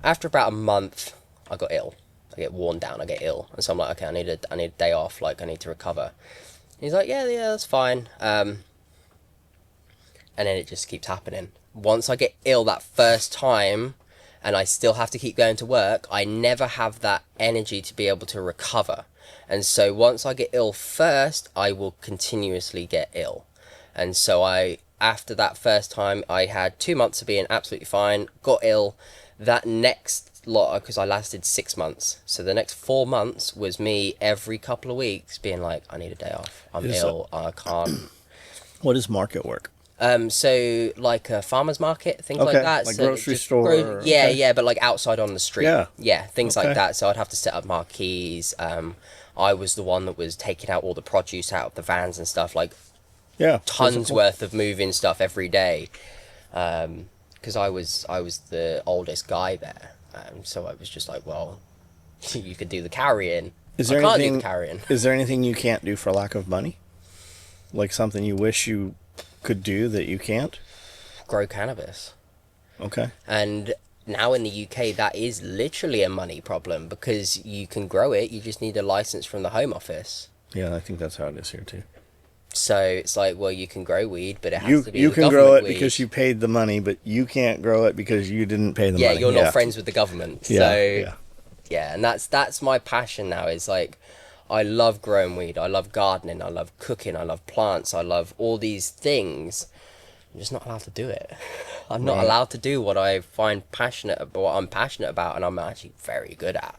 Speaker 2: After about a month, I got ill. I get worn down. I get ill, and so I'm like, okay, I need a day off. Like, I need to recover. He's like, yeah, that's fine. And then it just keeps happening. Once I get ill that first time, and I still have to keep going to work, I never have that energy to be able to recover. And so once I get ill first, I will continuously get ill. And so after that first time, I had 2 months of being absolutely fine, got ill. That next next lot, because I lasted 6 months, so the next 4 months was me every couple of weeks being like, I need a day off. I'm
Speaker 1: Is
Speaker 2: ill. I can't.
Speaker 1: What is market work?
Speaker 2: So like a farmer's market, things like
Speaker 1: Okay,
Speaker 2: that.
Speaker 1: like
Speaker 2: So
Speaker 1: grocery
Speaker 2: just
Speaker 1: store,
Speaker 2: yeah,
Speaker 1: okay.
Speaker 2: yeah, but like outside on the street.
Speaker 1: Yeah.
Speaker 2: Yeah, things
Speaker 1: Okay.
Speaker 2: like that. So I'd have to set up marquees. I was the one that was taking out all the produce out of the vans and stuff, like
Speaker 1: Yeah.
Speaker 2: tons
Speaker 1: Physical.
Speaker 2: worth of moving stuff every day. Because I was the oldest guy there. So I was just like, well, you could do the carrying.
Speaker 1: Is
Speaker 2: I
Speaker 1: there
Speaker 2: can't do the
Speaker 1: anything?
Speaker 2: carrying.
Speaker 1: Is there anything you can't do for lack of money? Like something you wish you could do that you can't?
Speaker 2: Grow cannabis.
Speaker 1: Okay.
Speaker 2: And now in the UK, that is literally a money problem because you can grow it, you just need a license from the Home Office.
Speaker 1: Yeah, I think that's how it is here too.
Speaker 2: So it's like, well, you can grow weed, but it has
Speaker 1: You
Speaker 2: to be
Speaker 1: you
Speaker 2: the
Speaker 1: can grow
Speaker 2: government
Speaker 1: it
Speaker 2: weed.
Speaker 1: because you paid the money, but you can't grow it because you didn't pay the
Speaker 2: Yeah,
Speaker 1: money.
Speaker 2: you're not friends with the government.
Speaker 1: Yeah,
Speaker 2: So
Speaker 1: yeah.
Speaker 2: yeah, and that's my passion now. Is like, I love growing weed. I love gardening. I love cooking. I love plants. I love all these things. I'm just not allowed to do it. I'm not
Speaker 1: Right.
Speaker 2: allowed to do what I find passionate about, what I'm passionate about, and I'm actually very good at.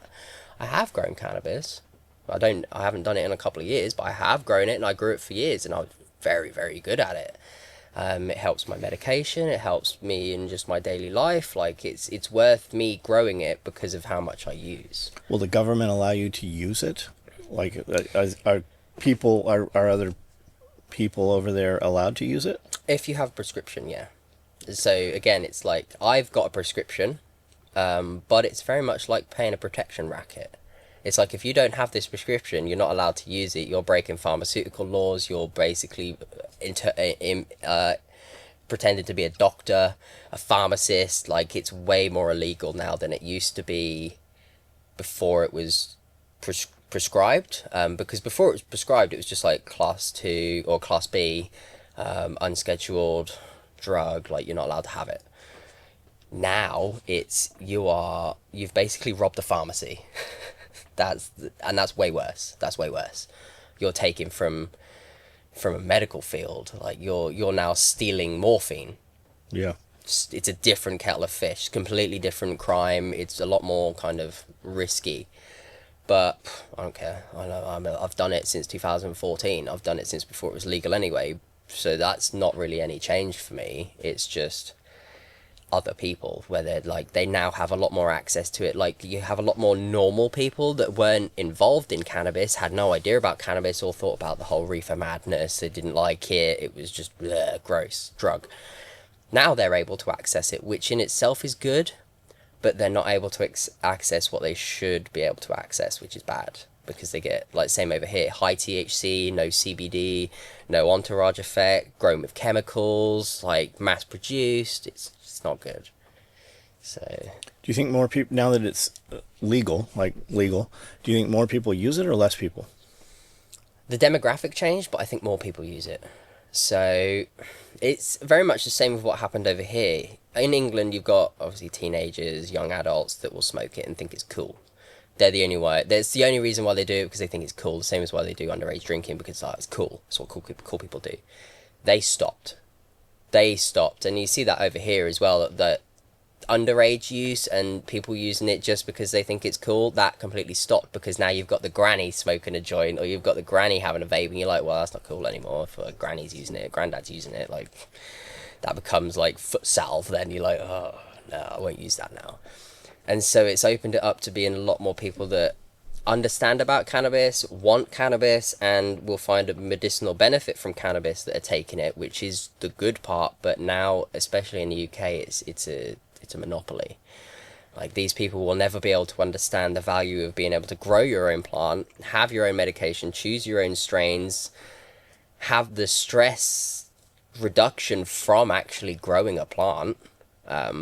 Speaker 2: I have grown cannabis. I haven't done it in a couple of years, but I have grown it, and I grew it for years, and I was very, very good at it. It helps my medication. It helps me in just my daily life. Like it's worth me growing it because of how much I use.
Speaker 1: Will the government allow you to use it? Like, are other people over there allowed to use it?
Speaker 2: If you have a prescription, yeah. So again, it's like I've got a prescription, but it's very much like paying a protection racket. It's like if you don't have this prescription, you're not allowed to use it. You're breaking pharmaceutical laws. You're basically pretending to be a doctor, a pharmacist. Like it's way more illegal now than it used to be before it was prescribed. Because before it was prescribed, it was just like class 2 or class B, unscheduled drug. Like you're not allowed to have it. Now you've basically robbed a pharmacy. That's way worse. That's way worse. You're taking from a medical field. Like you're now stealing morphine.
Speaker 1: Yeah.
Speaker 2: It's a different kettle of fish. Completely different crime. It's a lot more kind of risky. But I don't care. I know I've done it since 2014. I've done it since before it was legal anyway. So that's not really any change for me. It's just other people where they're like they now have a lot more access to it. Like you have a lot more normal people that weren't involved in cannabis, had no idea about cannabis or thought about the whole reefer madness. They didn't like it was just bleh, gross drug. Now they're able to access it, which in itself is good, but they're not able to access what they should be able to access, which is bad because they get like same over here, high THC, no CBD, no entourage effect, grown with chemicals, like mass produced. It's not good. So
Speaker 1: Do you think more people, now that it's legal, do you think more people use it or less people?
Speaker 2: the demographic changed, but I think more people use it. So it's very much the same with what happened over here. In England, you've got obviously teenagers, young adults that will smoke it and think it's cool. They're the only way. That's the only reason why they do it, because they think it's cool. The same as why they do underage drinking, because it's cool. It's what cool people do. They stopped. And you see that over here as well. That underage use and people using it just because they think it's cool, that completely stopped, because now you've got the granny smoking a joint, or you've got the granny having a vape, and you're like, well, that's not cool anymore. If a granny's using it, granddad's using it, like that becomes like foot salve. Then you're like, oh no, I won't use that now. And so it's opened it up to being a lot more people that understand about cannabis, want cannabis, and will find a medicinal benefit from cannabis that are taking it, which is the good part. But now, especially in the UK, it's a monopoly. Like these people will never be able to understand the value of being able to grow your own plant, have your own medication, choose your own strains, have the stress reduction from actually growing a plant.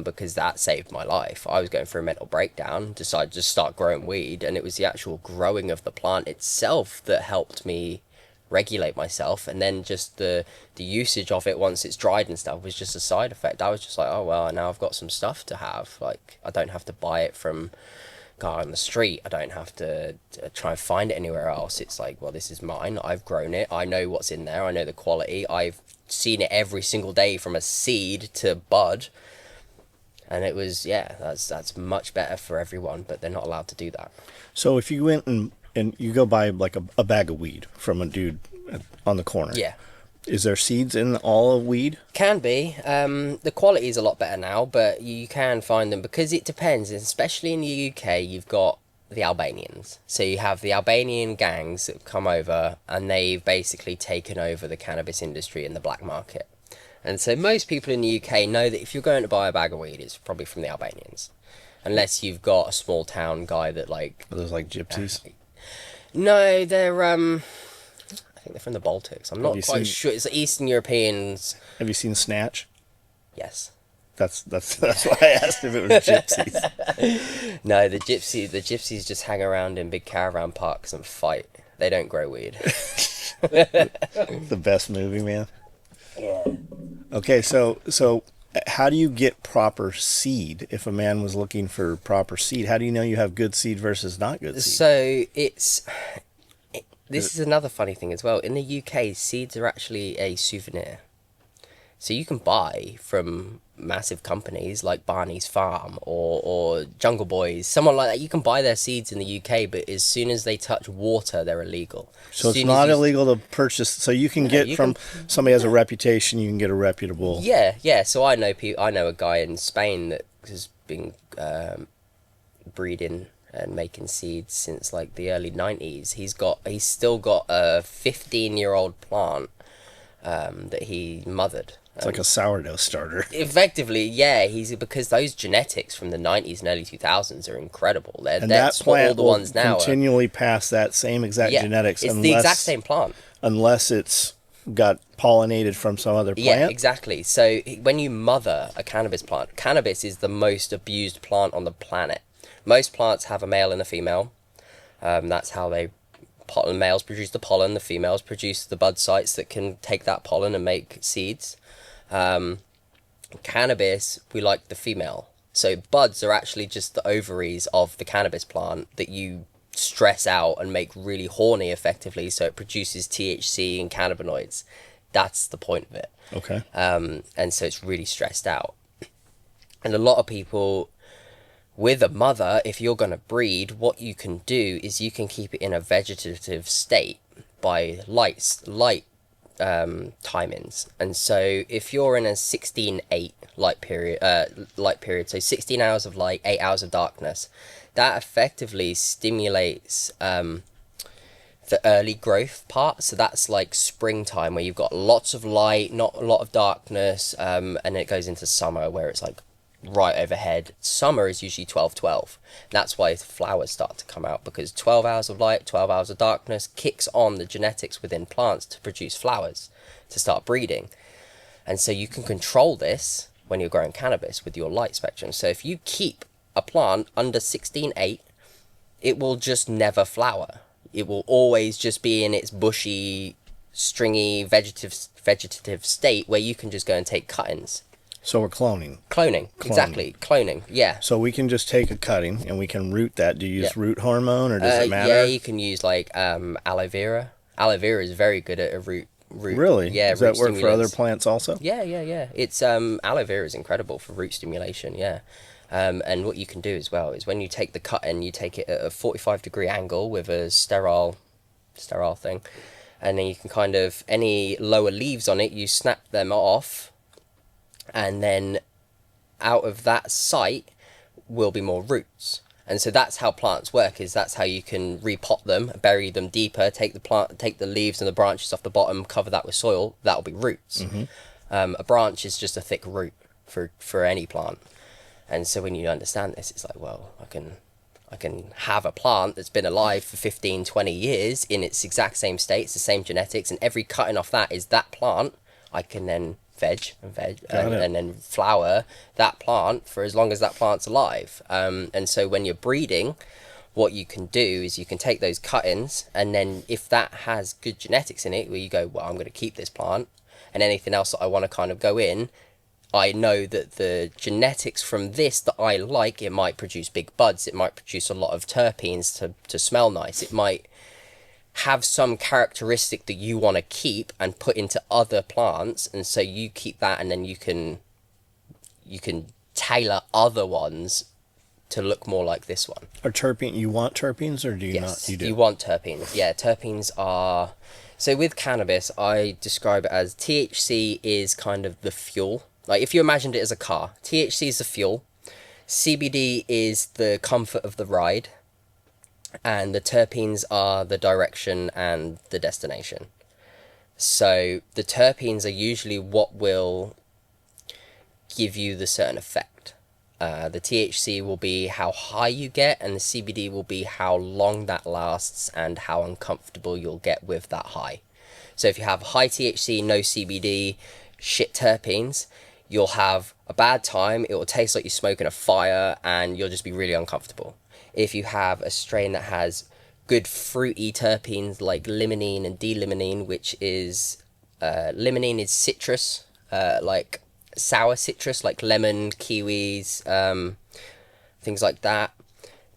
Speaker 2: Because that saved my life. I was going through a mental breakdown, decided to start growing weed, and it was the actual growing of the plant itself that helped me regulate myself. And then just the usage of it once it's dried and stuff was just a side effect. I was just like, oh well, now I've got some stuff to have. Like I don't have to buy it from guy on the street. I don't have to try and find it anywhere else. It's like, well, this is mine. I've grown it. I know what's in there. I know the quality. I've seen it every single day from a seed to bud. And it was, yeah, that's much better for everyone, but they're not allowed to do that.
Speaker 1: So if you went and you go buy like a bag of weed from a dude on the corner,
Speaker 2: Yeah.
Speaker 1: is there seeds in all of weed?
Speaker 2: Can be. The quality is a lot better now, but you can find them because it depends. Especially in the UK, you've got the Albanians. So you have the Albanian gangs that have come over and they've basically taken over the cannabis industry in the black market. And so most people in the UK know that if you're going to buy a bag of weed, it's probably from the Albanians. Unless you've got a small town guy that like...
Speaker 1: Are those like gypsies?
Speaker 2: No, they're... I think they're from the Baltics. I'm not
Speaker 1: you
Speaker 2: quite
Speaker 1: seen-
Speaker 2: sure. It's Eastern Europeans.
Speaker 1: Have you seen Snatch?
Speaker 2: Yes.
Speaker 1: That's why I asked if it was gypsies.
Speaker 2: No, the gypsies just hang around in big caravan parks and fight. They don't grow weed.
Speaker 1: The best movie, man.
Speaker 2: Yeah.
Speaker 1: Okay, so how do you get proper seed? If a man was looking for proper seed, how do you know you have good seed versus not good seed?
Speaker 2: So this is another funny thing as well. In the UK, seeds are actually a souvenir. So you can buy from massive companies like Barney's Farm or Jungle Boys, someone like that. You can buy their seeds in the UK, but as soon as they touch water, they're illegal.
Speaker 1: So
Speaker 2: As
Speaker 1: it's
Speaker 2: soon as
Speaker 1: not
Speaker 2: you-
Speaker 1: illegal to purchase. So you can get
Speaker 2: you
Speaker 1: from somebody has a reputation. You can get a reputable.
Speaker 2: Yeah. So I know a guy in Spain that has been breeding and making seeds since like the early 90s. He's still got a 15-year-old plant that he mothered.
Speaker 1: It's like a sourdough starter.
Speaker 2: Effectively, yeah, because those genetics from the 90s and early 2000s are incredible.
Speaker 1: And
Speaker 2: That's
Speaker 1: that
Speaker 2: what
Speaker 1: plant
Speaker 2: all the
Speaker 1: will
Speaker 2: ones now are.
Speaker 1: continually pass that same exact
Speaker 2: Yeah,
Speaker 1: genetics
Speaker 2: it's the exact same plant.
Speaker 1: unless it's got pollinated from some other plant.
Speaker 2: Yeah, exactly. So when you mother a cannabis plant, cannabis is the most abused plant on the planet. Most plants have a male and a female. That's how the males produce the pollen, the females produce the bud sites that can take that pollen and make seeds. Cannabis, we like the female. So buds are actually just the ovaries of the cannabis plant that you stress out and make really horny effectively, so it produces THC and cannabinoids. That's the point of it.
Speaker 1: Okay.
Speaker 2: And so it's really stressed out. And a lot of people, with a mother, if you're going to breed, what you can do is you can keep it in a vegetative state by light timings. And so if you're in a 16-8 light period, so 16 hours of light, 8 hours of darkness, that effectively stimulates the early growth part. So that's like springtime where you've got lots of light, not a lot of darkness, and it goes into summer where it's like right overhead. Summer is usually 12-12. That's why flowers start to come out, because 12 hours of light, 12 hours of darkness kicks on the genetics within plants to produce flowers, to start breeding. And so you can control this when you're growing cannabis with your light spectrum. So if you keep a plant under 16-8, it will just never flower. It will always just be in its bushy, stringy, vegetative state where you can just go and take cuttings.
Speaker 1: So we're cloning.
Speaker 2: Cloning. Exactly. Cloning. Yeah.
Speaker 1: So we can just take a cutting and we can root that. Do you use
Speaker 2: Yeah.
Speaker 1: root hormone or does it matter?
Speaker 2: Yeah, you can use like aloe vera. Aloe vera is very good at a root.
Speaker 1: Really?
Speaker 2: Yeah.
Speaker 1: Does that
Speaker 2: root
Speaker 1: work for other
Speaker 2: stimulants.
Speaker 1: plants also?
Speaker 2: Yeah. It's aloe vera is incredible for root stimulation. Yeah. And what you can do as well is when you take the cutting, you take it at a 45-degree angle with a sterile thing, and then you can kind of, any lower leaves on it, you snap them off, and then out of that site will be more roots. And so that's how plants work, is that's how you can repot them, bury them deeper, take the leaves and the branches off the bottom, cover that with soil, that'll be roots.
Speaker 1: Mm-hmm.
Speaker 2: A branch is just a thick root for any plant. And so when you understand this, it's like, well, I can have a plant that's been alive for 15, 20 years in its exact same state, it's the same genetics, and every cutting off that is that plant. I can then veg and then flower that plant for as long as that plant's alive. And so when you're breeding, what you can do is you can take those cuttings, and then if that has good genetics in it, where you go, well, I'm going to keep this plant, and anything else that I want to kind of go in, I know that the genetics from this that I like, it might produce big buds, it might produce a lot of terpenes to smell nice, it might have some characteristic that you want to keep and put into other plants, and so you keep that, and then you can tailor other ones to look more like this one.
Speaker 1: Are terpene? You want terpenes, or do you
Speaker 2: Yes,
Speaker 1: not? You do.
Speaker 2: you want terpenes. Yeah, terpenes are... So with cannabis, I describe it as THC is kind of the fuel. Like if you imagined it as a car, THC is the fuel, CBD is the comfort of the ride, and the terpenes are the direction and the destination. So the terpenes are usually what will give you the certain effect. The THC will be how high you get, and the CBD will be how long that lasts and how uncomfortable you'll get with that high. So if you have high THC, no CBD, shit terpenes, you'll have a bad time, it will taste like you're smoking a fire, and you'll just be really uncomfortable. If you have a strain that has good fruity terpenes like limonene and d-limonene, which is, limonene is citrus, like sour citrus like lemon, kiwis, things like that.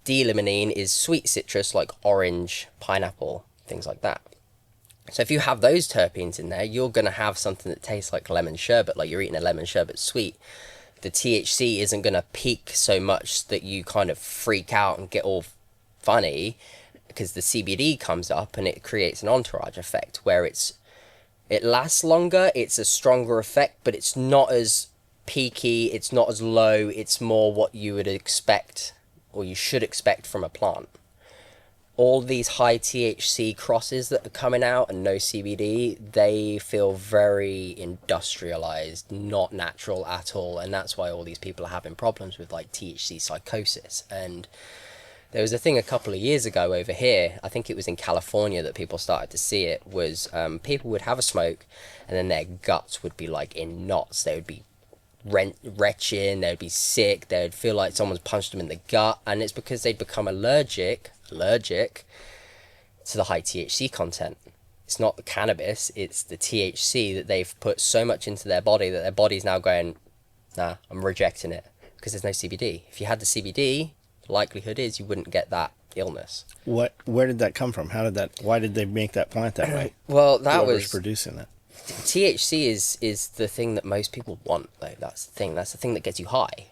Speaker 2: D-limonene is sweet citrus like orange, pineapple, things like that. So if you have those terpenes in there, you're going to have something that tastes like lemon sherbet, like you're eating a lemon sherbet sweet. The THC isn't going to peak so much that you kind of freak out and get all funny, because the CBD comes up and it creates an entourage effect where it lasts longer, it's a stronger effect, but it's not as peaky, it's not as low, it's more what you would expect, or you should expect from a plant. All these high THC crosses that are coming out and no CBD, they feel very industrialized, not natural at all, and that's why all these people are having problems with like THC psychosis. And there was a thing a couple of years ago over here, I think it was in California, that people started to see it, was people would have a smoke and then their guts would be like in knots. They would be retching, they would be sick, they would feel like someone's punched them in the gut, and it's because they'd become allergic to the high THC content. It's not the cannabis, it's the THC that they've put so much into their body that their body's now going, nah, I'm rejecting it, because there's no CBD. If you had the CBD, the likelihood is you wouldn't get that illness.
Speaker 1: Where did that come from? Why did they make that plant that way?
Speaker 2: Well, that
Speaker 1: Whoever's
Speaker 2: was
Speaker 1: producing that.
Speaker 2: THC is the thing that most people want, though. That's the thing that gets you high.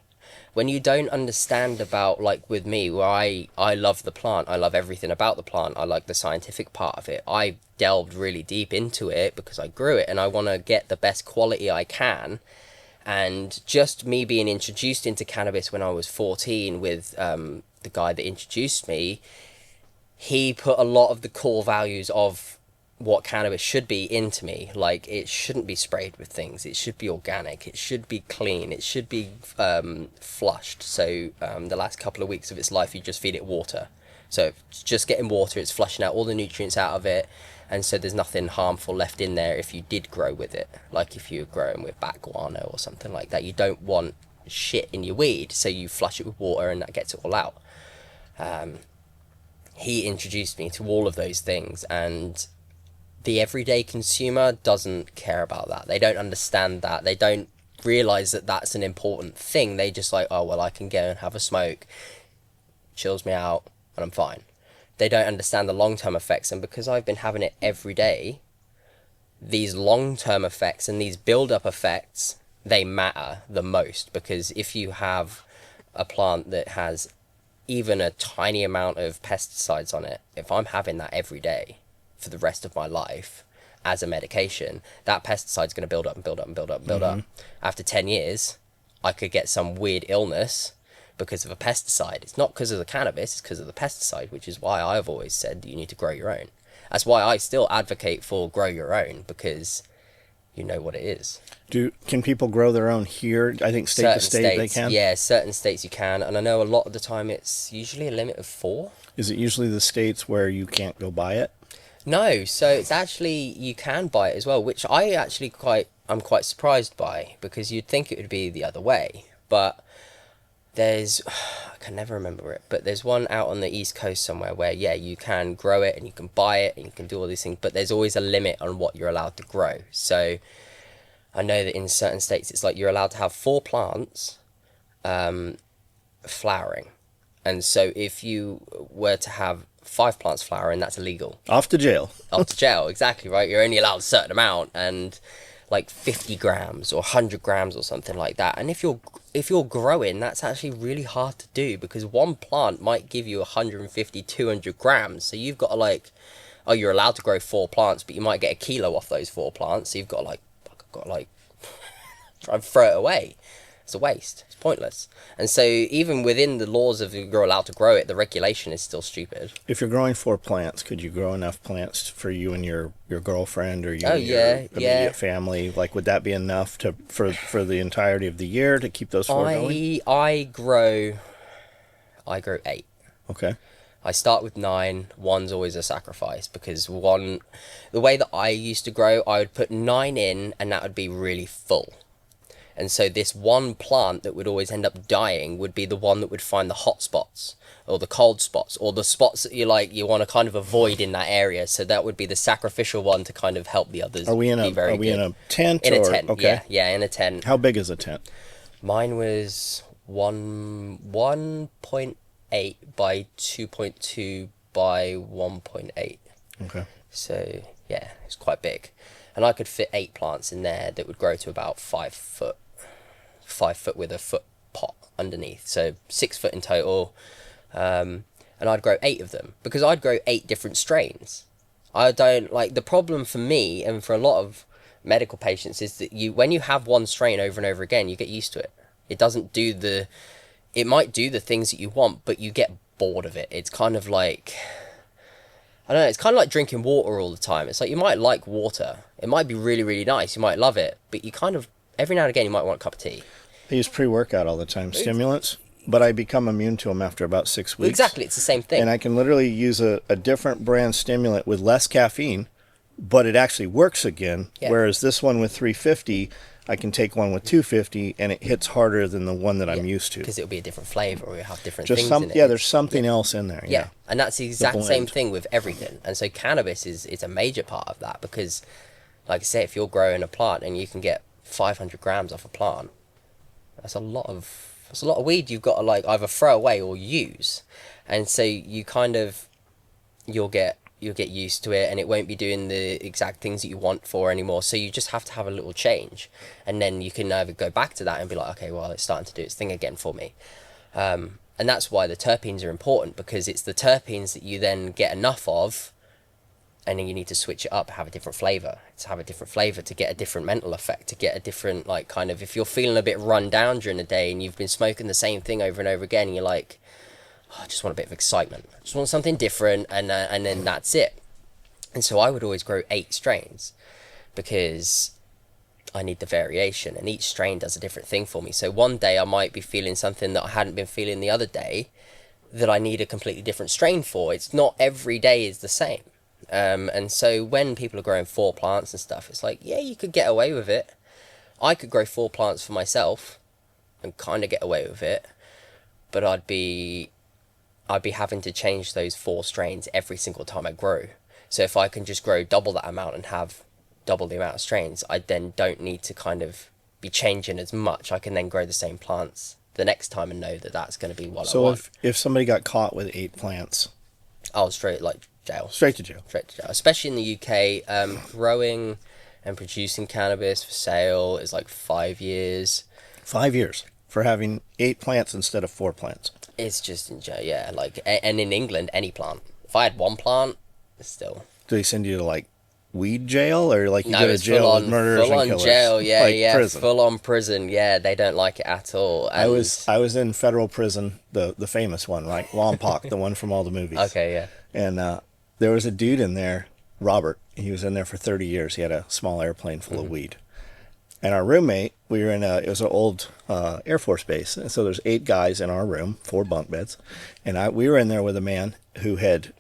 Speaker 2: When you don't understand about, like with me, where I love the plant, I love everything about the plant, I like the scientific part of it, I delved really deep into it because I grew it and I want to get the best quality I can. And just me being introduced into cannabis when I was 14 with the guy that introduced me, he put a lot of the core values of what cannabis should be into me. Like, it shouldn't be sprayed with things, it should be organic, it should be clean, it should be flushed. So the last couple of weeks of its life you just feed it water, so it's just getting water, it's flushing out all the nutrients out of it, and so there's nothing harmful left in there if you did grow with it. Like if you're growing with bat guano or something like that, you don't want shit in your weed, so you flush it with water and that gets it all out. He introduced me to all of those things, and the everyday consumer doesn't care about that. They don't understand that. They don't realize that that's an important thing. They just like, oh, well, I can go and have a smoke, chills me out, and I'm fine. They don't understand the long-term effects. And because I've been having it every day, these long-term effects and these build-up effects, they matter the most. Because if you have a plant that has even a tiny amount of pesticides on it, if I'm having that every day for the rest of my life as a medication, that pesticide's going to build up and build up and build up and build up. After 10 years, I could get some weird illness because of a pesticide. It's not because of the cannabis, it's because of the pesticide, which is why I've always said you need to grow your own. That's why I still advocate for grow your own, because you know what it is.
Speaker 1: Can people grow their own here? I think state
Speaker 2: Certain
Speaker 1: to state
Speaker 2: states,
Speaker 1: they can.
Speaker 2: yeah, certain states you can, and I know a lot of the time it's usually a limit of 4.
Speaker 1: Is it usually the states where you can't go buy it?
Speaker 2: No, so it's actually, you can buy it as well, which I'm quite surprised by, because you'd think it would be the other way. But there's, I can never remember it, but there's one out on the East Coast somewhere where, yeah, you can grow it and you can buy it and you can do all these things, but there's always a limit on what you're allowed to grow. So I know that in certain states it's like you're allowed to have 4 plants flowering. And so if you were to have 5 plants flowering, that's illegal.
Speaker 1: Off to jail.
Speaker 2: Off to jail, exactly, right? You're only allowed a certain amount, and like 50 grams or 100 grams or something like that. And if you're if you're growing, that's actually really hard to do, because one plant might give you 150, 200 grams. So you've got to like, oh, you're allowed to grow 4 plants, but you might get a kilo off those 4 plants. So you've got to like, I've got to like try and throw it away. It's a waste. It's pointless. And so even within the laws of you're allowed to grow it, the regulation is still stupid.
Speaker 1: If you're growing 4 plants, could you grow enough plants for you and your girlfriend or you
Speaker 2: Oh,
Speaker 1: and your
Speaker 2: yeah,
Speaker 1: immediate
Speaker 2: yeah.
Speaker 1: family? Like, would that be enough to for the entirety of the year to keep those four going?
Speaker 2: I grow 8.
Speaker 1: Okay.
Speaker 2: I start with 9. One's always a sacrifice, because the way that I used to grow, I would put 9 in and that would be really full. And so this one plant that would always end up dying would be the one that would find the hot spots or the cold spots or the spots that you want to kind of avoid in that area. So that would be the sacrificial one to kind of help the others.
Speaker 1: Are we in a tent?
Speaker 2: In a
Speaker 1: or,
Speaker 2: tent,
Speaker 1: okay.
Speaker 2: yeah, in a tent.
Speaker 1: How big is a tent?
Speaker 2: Mine was 1.8 by 2.2 by 1.8.
Speaker 1: Okay.
Speaker 2: So yeah, it's quite big, and I could fit 8 plants in there that would grow to about 5 foot. 5 foot with a foot pot underneath, so 6 foot in total. And I'd grow 8 of them, because I'd grow 8 different strains. I don't like, the problem for me and for a lot of medical patients is that when you have one strain over and over again, you get used to it. It might do the things that you want, but you get bored of it. It's kind of like, I don't know, it's kind of like drinking water all the time. It's like, you might like water, it might be really, really nice, you might love it, but you kind of, every now and again, you might want a cup of tea.
Speaker 1: I use pre-workout all the time, stimulants, but I become immune to them after about 6 weeks.
Speaker 2: Exactly, it's the same thing.
Speaker 1: And I can literally use a different brand stimulant with less caffeine, but it actually works again.
Speaker 2: Yeah.
Speaker 1: Whereas this one with 350, I can take one with 250, and it hits harder than the one that I'm used to.
Speaker 2: Because it'll be a different flavour, or you'll have different
Speaker 1: Just
Speaker 2: things
Speaker 1: some,
Speaker 2: in it.
Speaker 1: yeah. There's something else in there.
Speaker 2: Yeah, and that's the exact
Speaker 1: blend.
Speaker 2: same thing with everything. And so cannabis is a major part of that, because, like I say, if you're growing a plant and you can get 500 grams off a plant, that's a lot of weed you've got to like either throw away or use. And so you kind of, you'll get used to it, and it won't be doing the exact things that you want for anymore. So you just have to have a little change, and then you can either go back to that and be like, okay, well, it's starting to do its thing again for me. And that's why the terpenes are important, because it's the terpenes that you then get enough of, and then you need to switch it up, have a different flavour, to get a different mental effect, to get a different, like, kind of, if you're feeling a bit run down during the day and you've been smoking the same thing over and over again, and you're like, oh, I just want a bit of excitement, I just want something different, and then that's it. And so I would always grow 8 strains, because I need the variation, and each strain does a different thing for me. So one day I might be feeling something that I hadn't been feeling the other day, that I need a completely different strain for. It's not every day is the same. And so when people are growing 4 plants and stuff, it's like, yeah, you could get away with it. I could grow 4 plants for myself and kind of get away with it, but I'd be having to change those 4 strains every single time I grow. So if I can just grow double that amount and have double the amount of strains, I then don't need to kind of be changing as much. I can then grow the same plants the next time and know that that's going to be what I want.
Speaker 1: So if somebody got caught with 8 plants,
Speaker 2: I'll straight like jail.
Speaker 1: straight to jail.
Speaker 2: Straight to jail. Especially in the UK, growing and producing cannabis for sale is like 5 years.
Speaker 1: 5 years for having 8 plants instead of 4 plants.
Speaker 2: It's just in jail, yeah. Like, and in England, any plant. If I had 1 plant, still.
Speaker 1: Do they send you to like weed jail, or like you
Speaker 2: No,
Speaker 1: go to
Speaker 2: it's
Speaker 1: jail
Speaker 2: full
Speaker 1: with
Speaker 2: on,
Speaker 1: murderers
Speaker 2: full
Speaker 1: and
Speaker 2: on
Speaker 1: killers?
Speaker 2: jail, yeah,
Speaker 1: Like
Speaker 2: yeah,
Speaker 1: prison.
Speaker 2: full on prison, yeah. They don't like it at all. And
Speaker 1: I was in federal prison, the famous one, right? Lompoc, the one from all the movies.
Speaker 2: Okay, yeah.
Speaker 1: And there was a dude in there, Robert. He was in there for 30 years. He had a small airplane full of weed. And our roommate, we were it was an old Air Force base. And so there's 8 guys in our room, 4 bunk beds. And we were in there with a man who had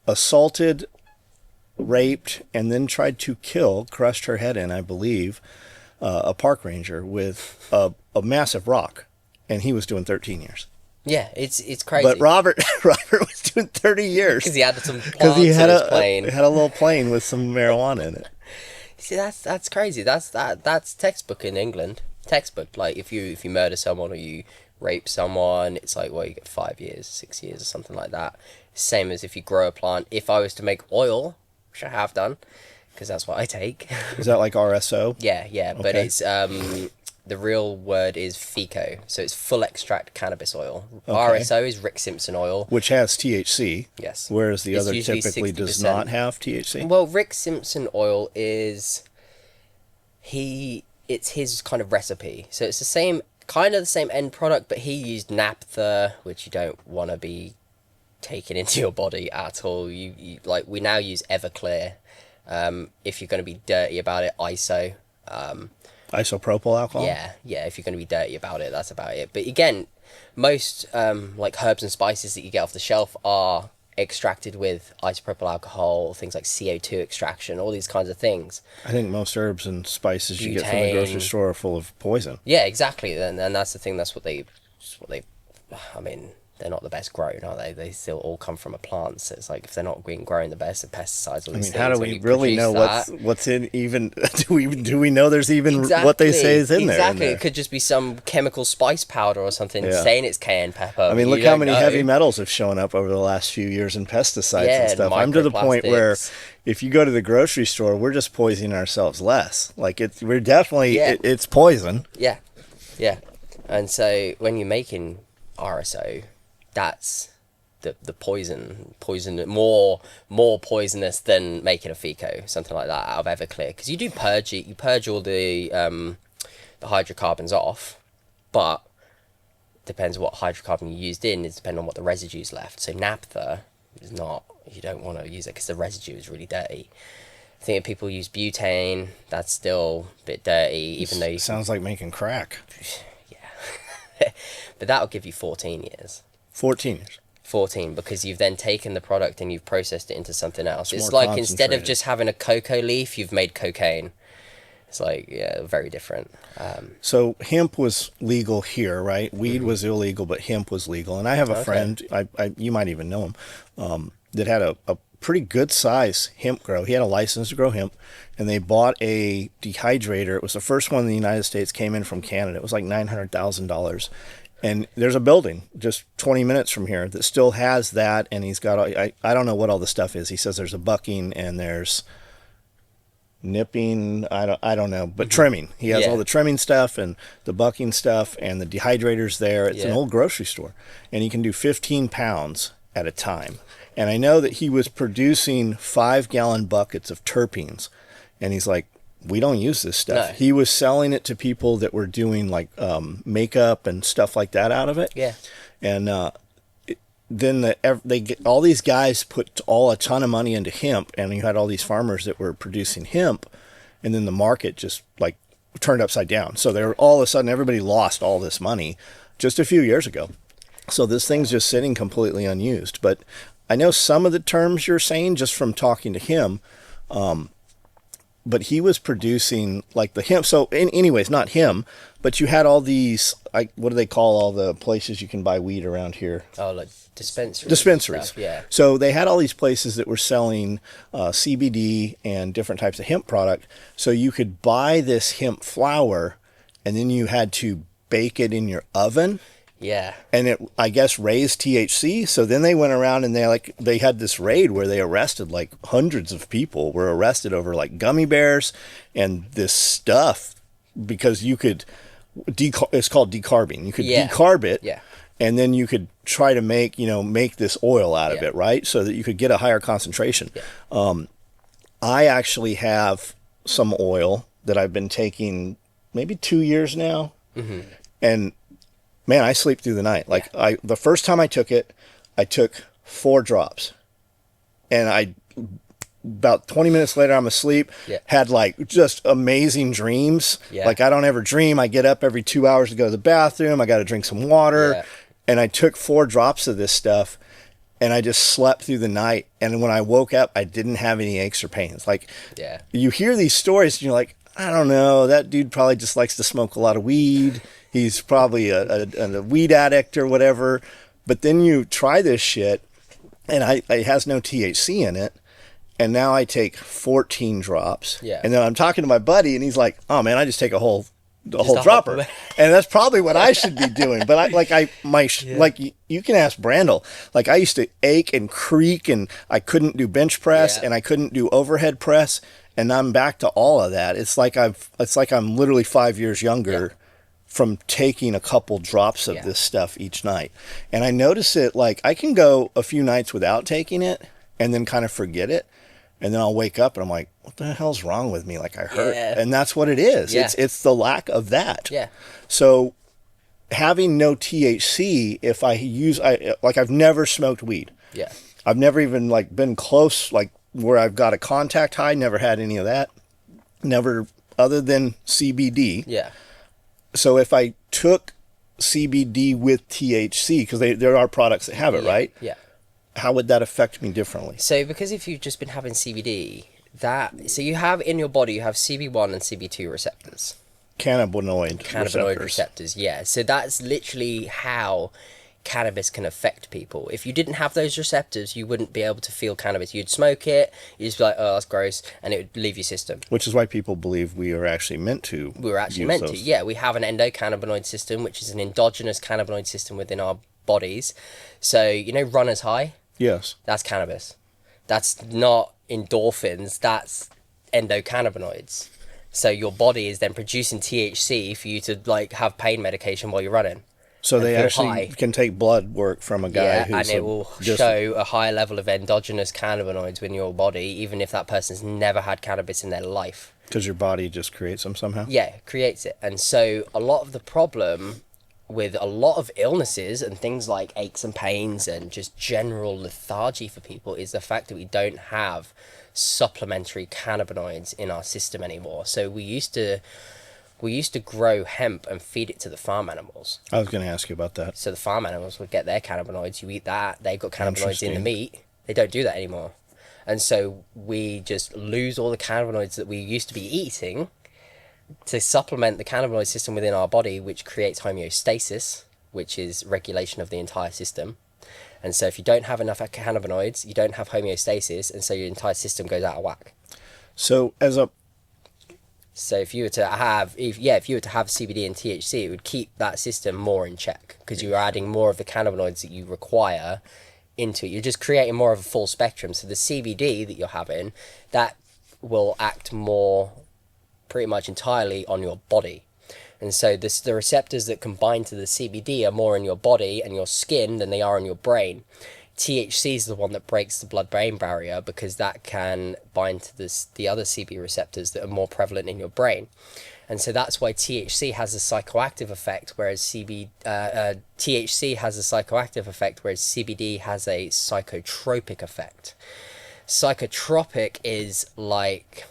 Speaker 1: assaulted, raped, and then tried to kill, crushed her head in, I believe, a park ranger with a massive rock. And he was doing 13 years.
Speaker 2: Yeah, it's crazy.
Speaker 1: But Robert was doing 30 years.
Speaker 2: Because he had some plants
Speaker 1: Because he had
Speaker 2: in his plane.
Speaker 1: had a little plane with some marijuana in it.
Speaker 2: See, that's crazy. That's textbook in England. Textbook. Like, if you murder someone or you rape someone, it's like, well, you get 5 years, 6 years, or something like that. Same as if you grow a plant. If I was to make oil, which I have done, because that's what I take.
Speaker 1: Is that like RSO?
Speaker 2: Yeah, but
Speaker 1: Okay.
Speaker 2: it's The real word is FICO, so it's full extract cannabis oil.
Speaker 1: Okay.
Speaker 2: RSO is Rick Simpson oil.
Speaker 1: Which has THC.
Speaker 2: Yes.
Speaker 1: Whereas the
Speaker 2: It's
Speaker 1: other
Speaker 2: usually
Speaker 1: typically does
Speaker 2: 60%.
Speaker 1: not have THC.
Speaker 2: Well, Rick Simpson oil is it's his kind of recipe. So it's the same kind of the same end product, but he used naphtha, which you don't want to be taken into your body at all. You like we now use Everclear. If you're going to be dirty about it, ISO.
Speaker 1: Isopropyl alcohol.
Speaker 2: Yeah. If you're going to be dirty about it, that's about it. But again, most like herbs and spices that you get off the shelf are extracted with isopropyl alcohol, things like CO2 extraction, all these kinds of things.
Speaker 1: I think most herbs and spices you get from the
Speaker 2: Butane.
Speaker 1: grocery store are full of poison.
Speaker 2: Yeah, exactly. And that's the thing. That's what they. I mean, they're not the best grown, are they? They still all come from a plant. So it's like if they're not being grown the best, of pesticides. All
Speaker 1: I
Speaker 2: these
Speaker 1: mean, how
Speaker 2: things,
Speaker 1: do
Speaker 2: when
Speaker 1: we
Speaker 2: you
Speaker 1: really know
Speaker 2: produce
Speaker 1: what's in even? Do we know there's even what they say is in there?
Speaker 2: Exactly.
Speaker 1: In
Speaker 2: It could just be some chemical spice powder or something
Speaker 1: Yeah.
Speaker 2: saying it's cayenne pepper.
Speaker 1: I mean,
Speaker 2: but
Speaker 1: look
Speaker 2: you
Speaker 1: how
Speaker 2: don't
Speaker 1: many
Speaker 2: know.
Speaker 1: heavy metals have shown up over the last few years in pesticides
Speaker 2: Yeah,
Speaker 1: and stuff. I'm to the point where
Speaker 2: microplastics.
Speaker 1: if you go to the grocery store, we're just poisoning ourselves less. Like we're definitely
Speaker 2: Yeah.
Speaker 1: it's poison.
Speaker 2: Yeah. And so when you're making RSO, that's the poison more poisonous than making a FICO, something like that, out of Everclear, because you do purge it. You purge all the hydrocarbons off, but depends what hydrocarbon you used in. It depends on what the residue's left. So naphtha is not. You don't want to use it because the residue is really dirty. I think if people use butane, that's still a bit dirty, even though you
Speaker 1: Sounds like making crack.
Speaker 2: but that'll give you 14 years.
Speaker 1: 14 years.
Speaker 2: 14, because you've then taken the product and you've processed it into something else. It's
Speaker 1: more
Speaker 2: like instead of
Speaker 1: concentrated.
Speaker 2: just having a cocoa leaf, you've made cocaine. It's like, yeah, very different.
Speaker 1: So hemp was legal here, right? Weed was illegal, but hemp was legal. And I have a friend, you might even know him, that had a pretty good size hemp grow. He had a license to grow hemp, and they bought a dehydrator. It was the first one in the United States, came in from Canada. It was like $900,000. And there's a building just 20 minutes from here that still has that, and he's got, I don't know what all the stuff is. He says there's a bucking and there's nipping, I don't know, but trimming. He has
Speaker 2: Yeah.
Speaker 1: all the trimming stuff and the bucking stuff and the dehydrator's there. It's an
Speaker 2: Yeah.
Speaker 1: old grocery store, and he can do 15 pounds at a time. And I know that he was producing 5-gallon buckets of terpenes, and he's like, we don't use this stuff.
Speaker 2: No.
Speaker 1: He was selling it to people that were doing like makeup and stuff like that out of it.
Speaker 2: Yeah.
Speaker 1: And then they get all these guys put a ton of money into hemp, and you had all these farmers that were producing hemp, and then the market just like turned upside down. So they were all of a sudden everybody lost all this money just a few years ago. So this thing's just sitting completely unused. But I know some of the terms you're saying just from talking to him. But he was producing like the hemp. So anyways, not him, but you had all these, what do they call all the places you can buy weed around here?
Speaker 2: Oh, like dispensaries.
Speaker 1: Dispensaries.
Speaker 2: Stuff, yeah.
Speaker 1: So they had all these places that were selling CBD and different types of hemp product. So you could buy this hemp flower, and then you had to bake it in your oven.
Speaker 2: Yeah.
Speaker 1: And it, I guess, raised THC. So then they went around and they had this raid where they arrested like hundreds of people were arrested over like gummy bears and this stuff, because you could it's called decarbing. You could decarb it.
Speaker 2: Yeah.
Speaker 1: And then you could try to make this oil out of
Speaker 2: Yeah.
Speaker 1: it, right? So that you could get a higher concentration.
Speaker 2: Yeah.
Speaker 1: I actually have some oil that I've been taking maybe 2 years now.
Speaker 2: Mm-hmm.
Speaker 1: And man, I sleep through the night. Like the first time I took it, I took 4 drops, and about 20 minutes later, I'm asleep.
Speaker 2: Yeah.
Speaker 1: Had like just amazing dreams.
Speaker 2: Yeah.
Speaker 1: Like I don't ever dream. I get up every 2 hours to go to the bathroom. I got to drink some water,
Speaker 2: Yeah.
Speaker 1: and I took 4 drops of this stuff, and I just slept through the night. And when I woke up, I didn't have any aches or pains. Like
Speaker 2: Yeah.
Speaker 1: you hear these stories, and you're like, I don't know, that dude probably just likes to smoke a lot of weed. He's probably a weed addict or whatever. But then you try this shit, and it has no THC in it. And now I take 14 drops.
Speaker 2: Yeah.
Speaker 1: And then I'm talking to my buddy, and he's like, "Oh man, I just take a whole
Speaker 2: a
Speaker 1: dropper."
Speaker 2: whole-
Speaker 1: And that's probably what I should be doing. But you can ask Brandel. Like I used to ache and creak, and I couldn't do bench press,
Speaker 2: Yeah.
Speaker 1: and I couldn't do overhead press. And I'm back to all of that. It's like I'm literally 5 years younger from taking a couple drops of
Speaker 2: Yeah.
Speaker 1: this stuff each night. And I notice it, like, I can go a few nights without taking it and then kind of forget it. And then I'll wake up and I'm like, what the hell's wrong with me? Like, I hurt.
Speaker 2: Yeah.
Speaker 1: And that's what it is.
Speaker 2: Yeah.
Speaker 1: It's the lack of that.
Speaker 2: Yeah.
Speaker 1: So having no THC, if I use, I've never smoked weed.
Speaker 2: Yeah.
Speaker 1: I've never even like been close, like where I've got a contact high, never had any of that. Never, other than CBD.
Speaker 2: Yeah.
Speaker 1: So if I took CBD with THC, because there are products that have it, right?
Speaker 2: Yeah.
Speaker 1: How would that affect me differently?
Speaker 2: So because if you've just been having CBD, so you have in your body, you have CB1 and CB2 receptors.
Speaker 1: Cannabinoid
Speaker 2: receptors, yeah. So that's literally how cannabis can affect people. If you didn't have those receptors, you wouldn't be able to feel cannabis. You'd smoke it, you'd just be like, oh, that's gross, and it would leave your system.
Speaker 1: Which is why people believe we are actually meant to.
Speaker 2: We were actually
Speaker 1: use
Speaker 2: meant
Speaker 1: those.
Speaker 2: to, yeah. We have an endocannabinoid system, which is an endogenous cannabinoid system within our bodies. So, you know, runner's high?
Speaker 1: Yes.
Speaker 2: That's cannabis. That's not endorphins, that's endocannabinoids. So your body is then producing THC for you to like have pain medication while you're running.
Speaker 1: So they
Speaker 2: feel
Speaker 1: actually
Speaker 2: high.
Speaker 1: can take blood work from a guy
Speaker 2: Yeah,
Speaker 1: who's
Speaker 2: and it will
Speaker 1: just
Speaker 2: show a high level of endogenous cannabinoids in your body, even if that person's never had cannabis in their life.
Speaker 1: because your body just creates them somehow.
Speaker 2: Yeah, it creates it. And so a lot of the problem with a lot of illnesses and things like aches and pains and just general lethargy for people is the fact that we don't have supplementary cannabinoids in our system anymore. So we used to grow hemp and feed it to the farm animals.
Speaker 1: I was going to ask you about that.
Speaker 2: So the farm animals would get their cannabinoids. You eat that, they've got cannabinoids in the
Speaker 1: Interesting.
Speaker 2: meat. They don't do that anymore. And so we just lose all the cannabinoids that we used to be eating to supplement the cannabinoid system within our body, which creates homeostasis, which is regulation of the entire system. And so if you don't have enough cannabinoids, you don't have homeostasis, and so your entire system goes out of whack.
Speaker 1: So
Speaker 2: So if you were to have CBD and THC, it would keep that system more in check because you're adding more of the cannabinoids that you require into it. You're just creating more of a full spectrum. So the CBD that you're having, that will act more pretty much entirely on your body. And so the receptors that combine to the CBD are more in your body and your skin than they are in your brain. THC is the one that breaks the blood-brain barrier because that can bind to the other CB receptors that are more prevalent in your brain. And so that's why THC has a psychoactive effect, whereas THC has a psychoactive effect, whereas CBD has a psychotropic effect. Psychotropic is like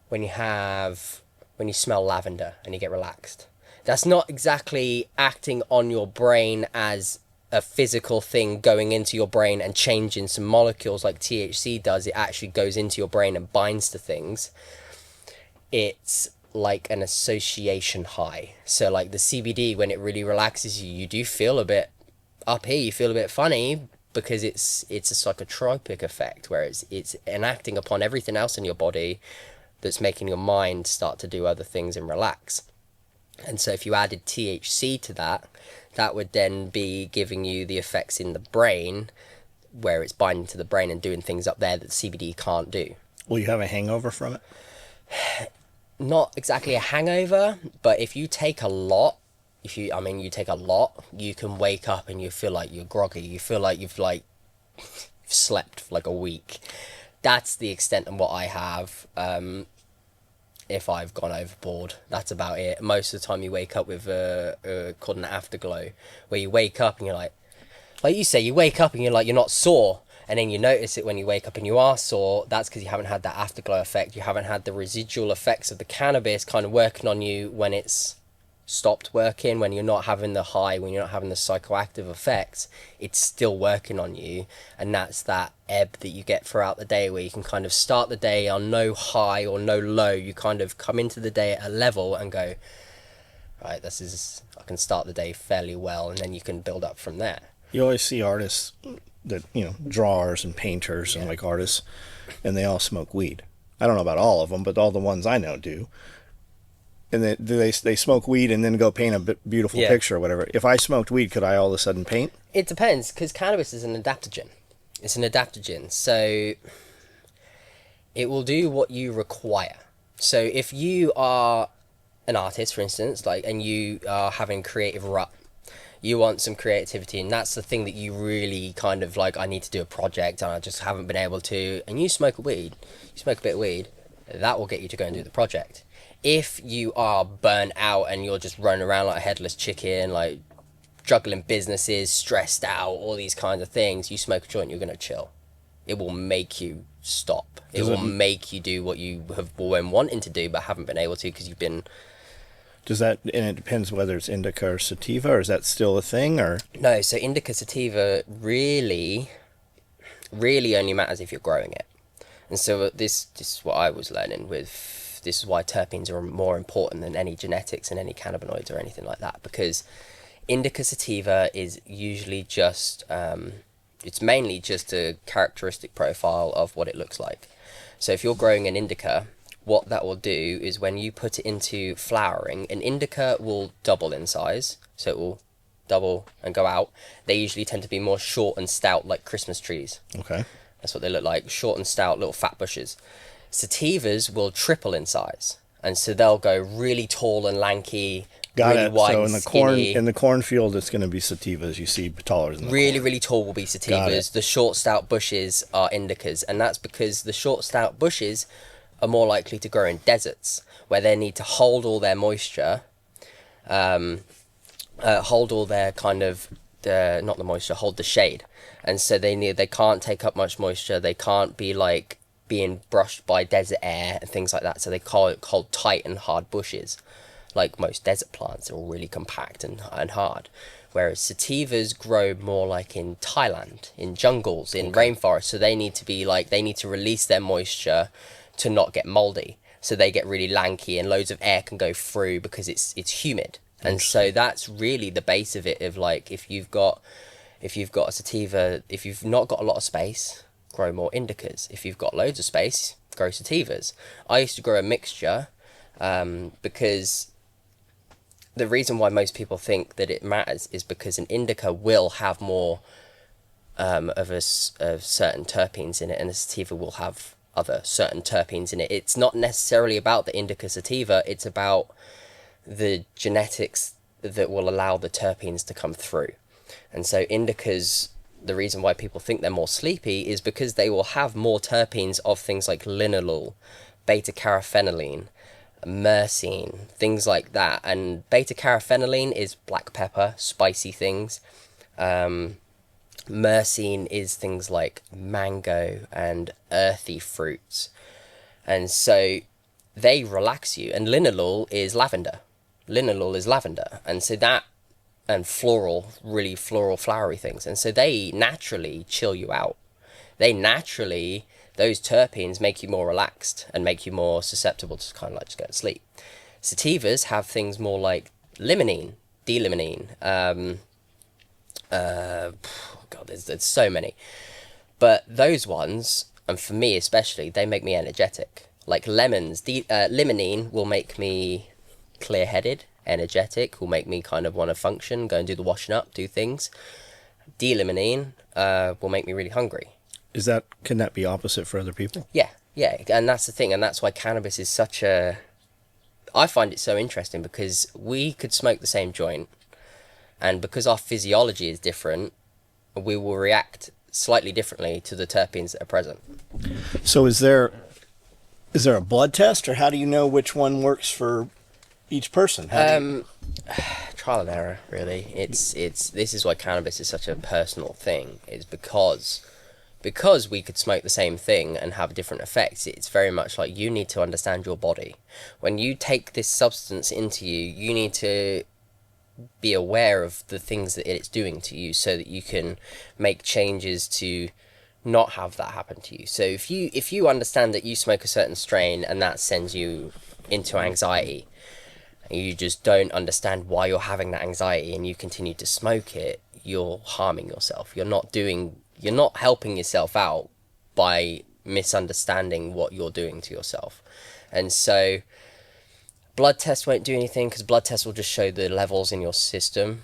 Speaker 2: when you smell lavender and you get relaxed. That's not exactly acting on your brain as a physical thing going into your brain and changing some molecules like THC does. It actually goes into your brain and binds to things. It's like an association high. So like the CBD, when it really relaxes you, you do feel a bit up here, you feel a bit funny because it's a psychotropic effect where it's enacting upon everything else in your body that's making your mind start to do other things and relax. And so if you added THC to that, that would then be giving you the effects in the brain where it's binding to the brain and doing things up there that CBD can't do.
Speaker 1: will you have a hangover from it?
Speaker 2: Not exactly a hangover, but if you take a lot, you take a lot, you can wake up and you feel like you're groggy. You feel like you've slept for like a week. That's the extent of what I have. If I've gone overboard, that's about it. Most of the time you wake up with called an afterglow, where you wake up and you're like you say, you wake up and you're like, you're not sore, and then you notice it when you wake up and you are sore. That's because you haven't had that afterglow effect. You haven't had the residual effects of the cannabis kind of working on you when it's stopped working, when you're not having the high, when you're not having the psychoactive effects. It's still working on you, and that's that ebb that you get throughout the day where you can kind of start the day on no high or no low. You kind of come into the day at a level and go, right, I can start the day fairly well, and then you can build up from there.
Speaker 1: You always see artists that, drawers and painters and like artists, and they all smoke weed. I don't know about all of them, but all the ones I know do. And they smoke weed and then go paint a beautiful picture or whatever. If I smoked weed, could I all of a sudden paint?
Speaker 2: It depends, because cannabis is an adaptogen. It's an adaptogen, so it will do what you require. So if you are an artist, for instance, like, and you are having creative rut, you want some creativity, and that's the thing that you really kind of like, I need to do a project and I just haven't been able to, and you smoke a weed, you smoke a bit of weed, that will get you to go and do the project. If you are burnt out and you're just running around like a headless chicken, like juggling businesses, stressed out, all these kinds of things, you smoke a joint, you're going to chill. It will make you stop. It will make you do what you have been wanting to do but haven't been able to because you've been...
Speaker 1: Does that, and it depends whether it's indica or sativa, or is that still a thing, or?
Speaker 2: No, so indica sativa really only matters if you're growing it. And so this is what I was learning with, this is why terpenes are more important than any genetics and any cannabinoids or anything like that, because indica sativa is usually just, it's mainly just a characteristic profile of what it looks like. So if you're growing an indica, what that will do is when you put it into flowering, an indica will double in size, so it will double and go out. They usually tend to be more short and stout, like Christmas trees.
Speaker 1: Okay.
Speaker 2: That's what they look like, short and stout, little fat bushes. Sativas will triple in size, and so they'll go really tall and lanky,
Speaker 1: Got
Speaker 2: really
Speaker 1: it.
Speaker 2: wide
Speaker 1: So
Speaker 2: and
Speaker 1: in the
Speaker 2: skinny.
Speaker 1: cornfield, it's going to be sativas. You see taller than the
Speaker 2: Really,
Speaker 1: corn.
Speaker 2: really tall will be
Speaker 1: Got
Speaker 2: sativas.
Speaker 1: it.
Speaker 2: The short, stout bushes are indicas, and that's because the short, stout bushes are more likely to grow in deserts where they need to hold all their moisture, hold all their kind of not the moisture, hold the shade, and so they can't take up much moisture. They can't be like being brushed by desert air and things like that. So they hold tight and hard bushes, like most desert plants. They're all really compact and hard. Whereas sativas grow more like in Thailand, in jungles, in rainforests. So they need to be like, they need to release their moisture to not get moldy. So they get really lanky and loads of air can go through because it's humid. And so that's really the base of it, of like, if you've got a sativa, if you've not got a lot of space, grow more indicas. If you've got loads of space, grow sativas. I used to grow a mixture because the reason why most people think that it matters is because an indica will have more of certain terpenes in it, and a sativa will have other certain terpenes in it. It's not necessarily about the indica sativa, it's about the genetics that will allow the terpenes to come through. And so indicas, the reason why people think they're more sleepy is because they will have more terpenes of things like linalool, beta-caryophenylene, myrcene, things like that. And beta-caryophenylene is black pepper, spicy things. Myrcene is things like mango and earthy fruits. And so they relax you. And linalool is lavender. And so that, and really floral, flowery things. And so they naturally chill you out. Those terpenes make you more relaxed and make you more susceptible to kind of like just go to sleep. Sativas have things more like limonene, D-limonene, God, there's so many. But those ones, and for me especially, they make me energetic. Like limonene will make me clear-headed, energetic, will make me kind of want to function, go and do the washing up, do things. D-limonene will make me really hungry.
Speaker 1: Can that be opposite for other people?
Speaker 2: Yeah, and that's the thing, and that's why cannabis is I find it so interesting, because we could smoke the same joint, and because our physiology is different, we will react slightly differently to the terpenes that are present.
Speaker 1: So is there a blood test, or how do you know which one works for each person?
Speaker 2: Trial and error, really. This is why cannabis is such a personal thing, is because we could smoke the same thing and have different effects. It's very much like, you need to understand your body. When you take this substance into you, you need to be aware of the things that it's doing to you, so that you can make changes to not have that happen to you. So if you understand that you smoke a certain strain and that sends you into anxiety, and you just don't understand why you're having that anxiety, and you continue to smoke it, you're harming yourself. You're not helping yourself out by misunderstanding what you're doing to yourself. And so blood tests won't do anything, because blood tests will just show the levels in your system.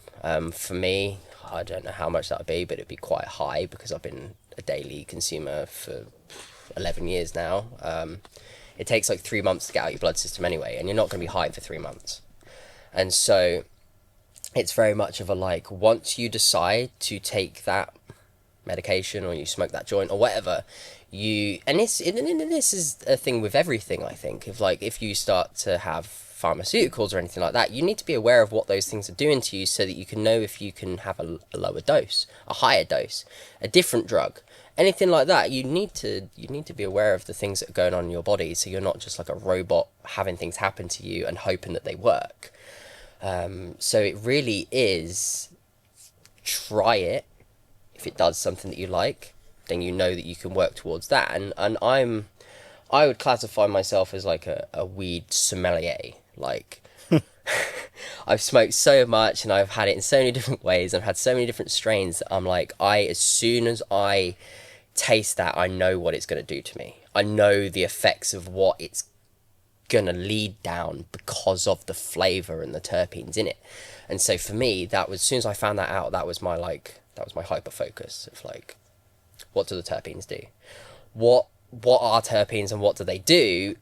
Speaker 2: For me, I don't know how much that would be, but it'd be quite high, because I've been a daily consumer for 11 years now. It takes like 3 months to get out your blood system anyway, and you're not going to be high for 3 months. And so it's very much of a like, once you decide to take that medication or you smoke that joint or whatever, and this is a thing with everything, I think. If you start to have pharmaceuticals or anything like that, you need to be aware of what those things are doing to you so that you can know if you can have a lower dose, a higher dose, a different drug, anything like that. You need to be aware of the things that are going on in your body, so you're not just like a robot having things happen to you and hoping that they work. So it really is, try it. If it does something that you like, then you know that you can work towards that. And I would classify myself as like a weed sommelier. Like, I've smoked so much and I've had it in so many different ways. I've had so many different strains that I'm like, as soon as I taste that, I know what it's going to do to me. I know the effects of what it's going to lead down because of the flavor and the terpenes in it. And so for me, that was, as soon as I found that out, that was my hyper focus of like, what do the terpenes do? What are terpenes and what do they do?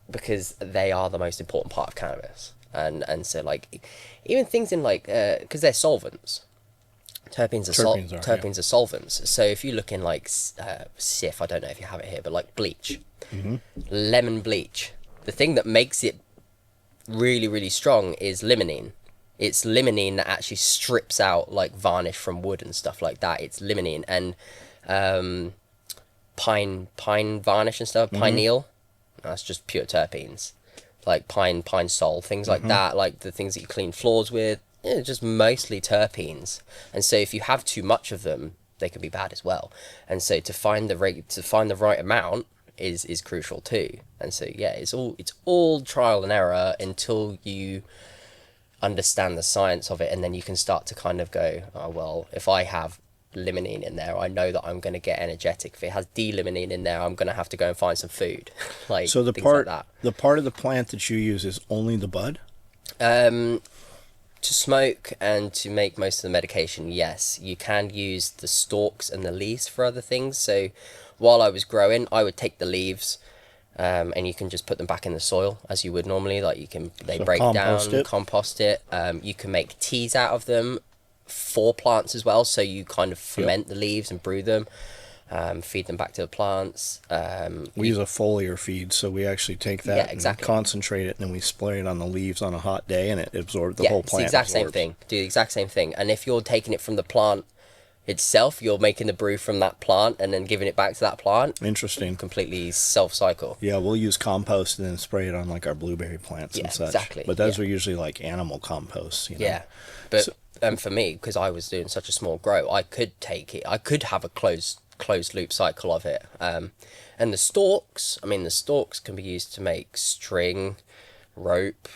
Speaker 2: Because they are the most important part of cannabis. And so like, even things in like, because they're solvents. Terpenes are solvents. So if you look in like SIF, I don't know if you have it here, but like bleach, lemon bleach, the thing that makes it really, really strong is limonene. It's limonene that actually strips out like varnish from wood and stuff like that. It's limonene. And pine varnish and stuff, pineal, that's just pure terpenes. Like pine sol, things like that, like the things that you clean floors with, just mostly terpenes. And so if you have too much of them, they can be bad as well. And so to find the right amount is crucial too. And so yeah, it's all trial and error until you understand the science of it, and then you can start to kind of go, oh well, if I have limonene in there, I know that I'm going to get energetic. If it has D-limonene in there, I'm going to have to go and find some food. Like,
Speaker 1: so the
Speaker 2: things
Speaker 1: part
Speaker 2: like that.
Speaker 1: the part of the plant that you use is only the bud?
Speaker 2: To smoke and to make most of the medication, yes. You can use the stalks and the leaves for other things. So while I was growing, I would take the leaves, and you can just put them back in the soil as you would normally. Like they break down, compost it. You can make teas out of them for plants as well. So you kind of ferment the leaves and brew them, feed them back to the plants.
Speaker 1: We use a foliar feed, so we actually take that and concentrate it, and then we spray it on the leaves on a hot day, and it absorbs the whole plant.
Speaker 2: It's the exact same thing. Do the exact same thing. And if you're taking it from the plant itself, you're making the brew from that plant and then giving it back to that plant.
Speaker 1: Interesting.
Speaker 2: Completely self-cycle.
Speaker 1: Yeah, we'll use compost and then spray it on like our blueberry plants and such.
Speaker 2: Exactly.
Speaker 1: But those are usually like animal composts, you know?
Speaker 2: Yeah, but for me, because I was doing such a small grow, I could take it. I could have a closed loop cycle of it. And the stalks can be used to make string, rope,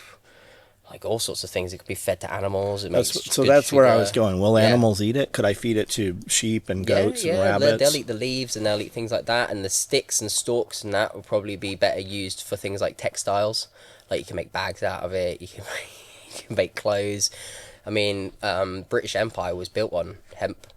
Speaker 2: like all sorts of things. It could be fed to animals.
Speaker 1: That's where I was going. Will animals eat it? Could I feed it to sheep and goats and rabbits?
Speaker 2: They'll eat the leaves and they'll eat things like that. And the sticks and stalks and that will probably be better used for things like textiles. Like you can make bags out of it. You can make clothes. I mean, British Empire was built on hemp,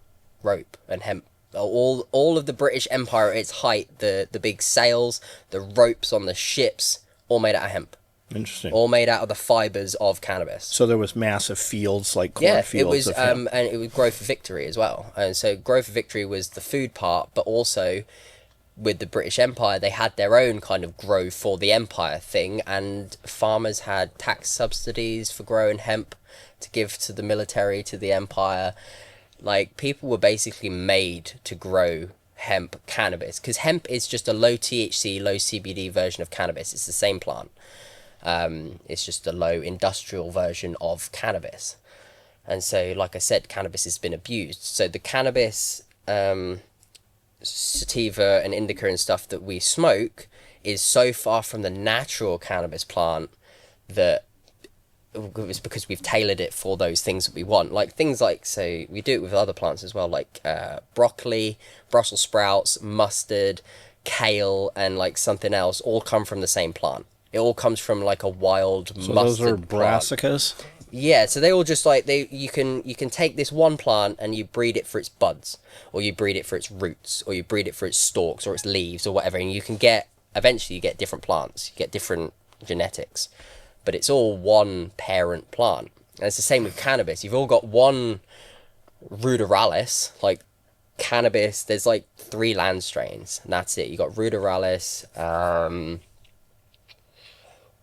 Speaker 2: rope, and hemp. All of the British Empire at its height, the big sails, the ropes on the ships, all made out of hemp.
Speaker 1: Interesting.
Speaker 2: All made out of the fibers of cannabis.
Speaker 1: So there was massive fields, like cornfields.
Speaker 2: Yeah, it was, and it was Growth of Victory as well. And so Growth of Victory was the food part, but also with the British Empire, they had their own kind of grow for the empire thing, and farmers had tax subsidies for growing hemp to give to the military, to the empire. Like, people were basically made to grow hemp cannabis, because hemp is just a low THC, low CBD version of cannabis. It's the same plant. It's just a low industrial version of cannabis. And so, like I said, cannabis has been abused. So the cannabis, sativa and indica and stuff that we smoke is so far from the natural cannabis plant that it's because we've tailored it for those things that we want. Like things like, so we do it with other plants as well, like broccoli, Brussels sprouts, mustard, kale, and like something else all come from the same plant. It all comes from like a wild mustard plant. So those are brassicas? Yeah, so they all just like, you can take this one plant and you breed it for its buds, or you breed it for its roots, or you breed it for its stalks or its leaves or whatever, and you can get eventually you get different plants, you get different genetics, but it's all one parent plant. And it's the same with cannabis. You've all got one ruderalis, like cannabis. There's like 3 land strains, and that's it. You got ruderalis.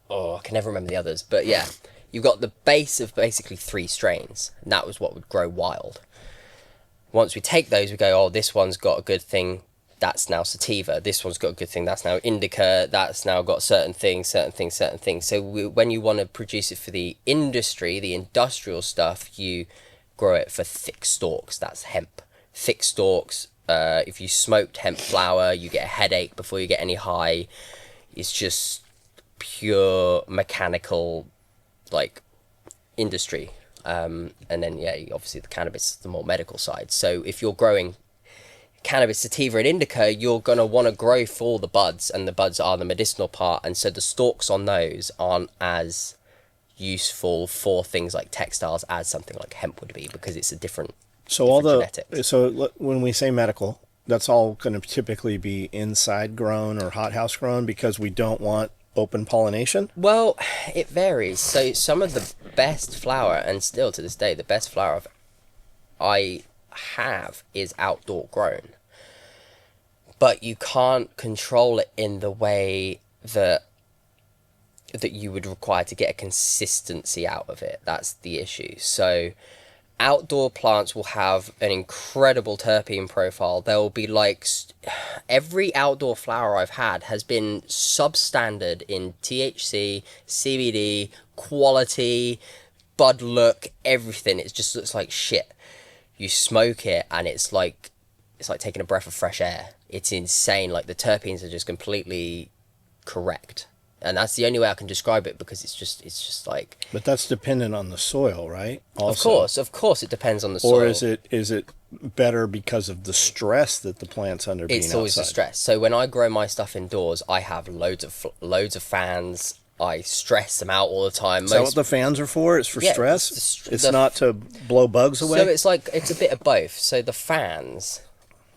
Speaker 2: I can never remember the others, but yeah, you've got the base of basically 3 strains, and that was what would grow wild. Once we take those, we go, oh, this one's got a good thing, that's now sativa. This one's got a good thing, that's now indica. That's now got certain things. So when you want to produce it for the industry, the industrial stuff, you grow it for thick stalks. That's hemp. Thick stalks. If you smoked hemp flower, you get a headache before you get any high. It's just pure mechanical, like, industry. And then, yeah, obviously the cannabis is the more medical side. So if you're growing cannabis, sativa, and indica, you're going to want to grow for the buds, and the buds are the medicinal part. And so the stalks on those aren't as useful for things like textiles as something like hemp would be, because it's a different genetics.
Speaker 1: So when we say medical, that's all going to typically be inside grown or hothouse grown, because we don't want open pollination?
Speaker 2: Well, it varies. So some of the best flour, and still to this day, the best flour I have is outdoor grown. But you can't control it in the way that you would require to get a consistency out of it. That's the issue. So outdoor plants will have an incredible terpene profile. They'll be like, every outdoor flower I've had has been substandard in THC, CBD, quality, bud look, everything. It just looks like shit. You smoke it and it's like taking a breath of fresh air. It's insane. Like, the terpenes are just completely correct. And that's the only way I can describe it, because it's just like...
Speaker 1: But that's dependent on the soil, right? Also.
Speaker 2: Of course it depends on the soil.
Speaker 1: Or is it better because of the stress that the plant's under being outside?
Speaker 2: It's always the stress. So when I grow my stuff indoors, I have loads of fans. I stress them out all the time.
Speaker 1: Is that what the fans are for? It's for stress? It's not to blow bugs away?
Speaker 2: So it's a bit of both. So the fans,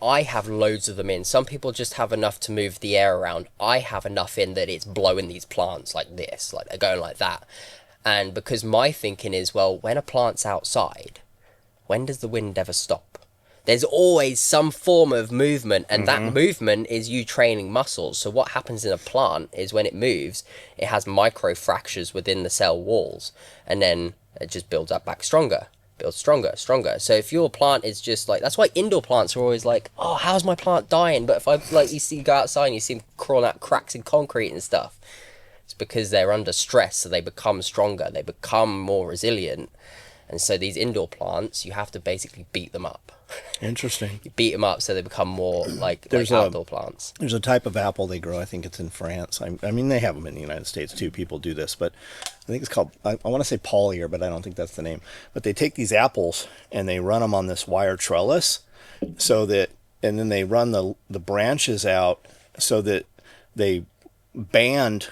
Speaker 2: I have loads of them in. Some people just have enough to move the air around. I have enough in that it's blowing these plants like this, like they're going like that. And because my thinking is, well, when a plant's outside, when does the wind ever stop? There's always some form of movement, and that movement is you training muscles. So what happens in a plant is when it moves, it has micro fractures within the cell walls, and then it just builds up back stronger. Builds stronger. So if your plant is just like, that's why indoor plants are always like, oh, how's my plant dying? But if you go outside and you see them crawling out cracks in concrete and stuff, it's because they're under stress, so they become stronger, they become more resilient. And so these indoor plants, you have to basically beat them up.
Speaker 1: Interesting.
Speaker 2: You beat them up so they become more like outdoor plants.
Speaker 1: There's a type of apple they grow. I think it's in France. I mean, they have them in the United States too. People do this, but I think it's called, I want to say Pollier, but I don't think that's the name. But they take these apples and they run them on this wire trellis, and then they run the branches out so that they band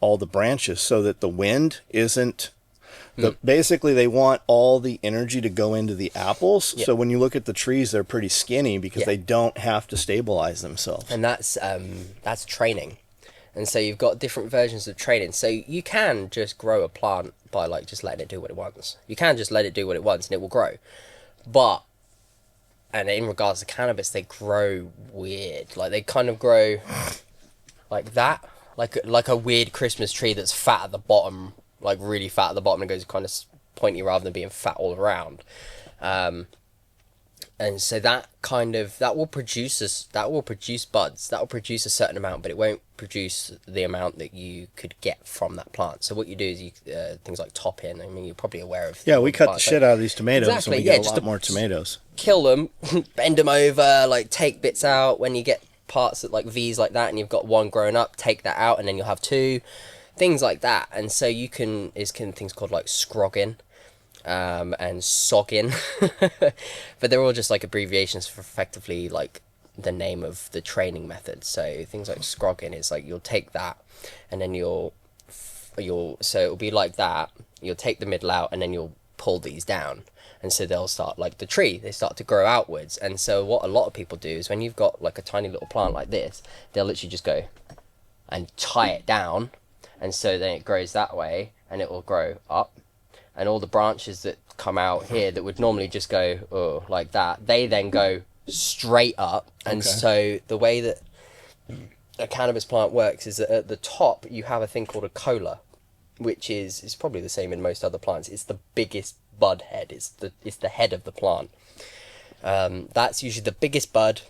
Speaker 1: all the branches so that the wind isn't... Basically, they want all the energy to go into the apples. Yep. So when you look at the trees, they're pretty skinny because they don't have to stabilize themselves.
Speaker 2: And that's training. And so you've got different versions of training. So you can just grow a plant by like just letting it do what it wants. You can just let it do what it wants and it will grow. But, and in regards to cannabis, they grow weird. Like they kind of grow like that, like a weird Christmas tree that's fat at the bottom. Like really fat at the bottom and goes kind of pointy rather than being fat all around. And so that will produce buds. That will produce a certain amount, but it won't produce the amount that you could get from that plant. So what you do is things like topping. I mean, you're probably aware of.
Speaker 1: Yeah, we cut the shit out of these tomatoes,
Speaker 2: exactly,
Speaker 1: and we get a lot more tomatoes.
Speaker 2: Kill them, bend them over, like take bits out. When you get parts that like V's like that, and you've got one growing up, take that out, and then you'll have two. Things like that. And so you can things called like scrogging and sogging, but they're all just like abbreviations for effectively like the name of the training method. So things like scrogging is like you'll take that and then you'll so it'll be like that, you'll take the middle out and then you'll pull these down, and so they'll start like the tree, they start to grow outwards. And so what a lot of people do is when you've got like a tiny little plant like this, they'll literally just go and tie it down, and so then it grows that way, and it will grow up, and all the branches that come out here that would normally just go like that, they then go straight up. And so the way that a cannabis plant works is that at the top you have a thing called a cola, which is probably the same in most other plants. It's the biggest bud head. It's the head of the plant. That's usually the biggest bud,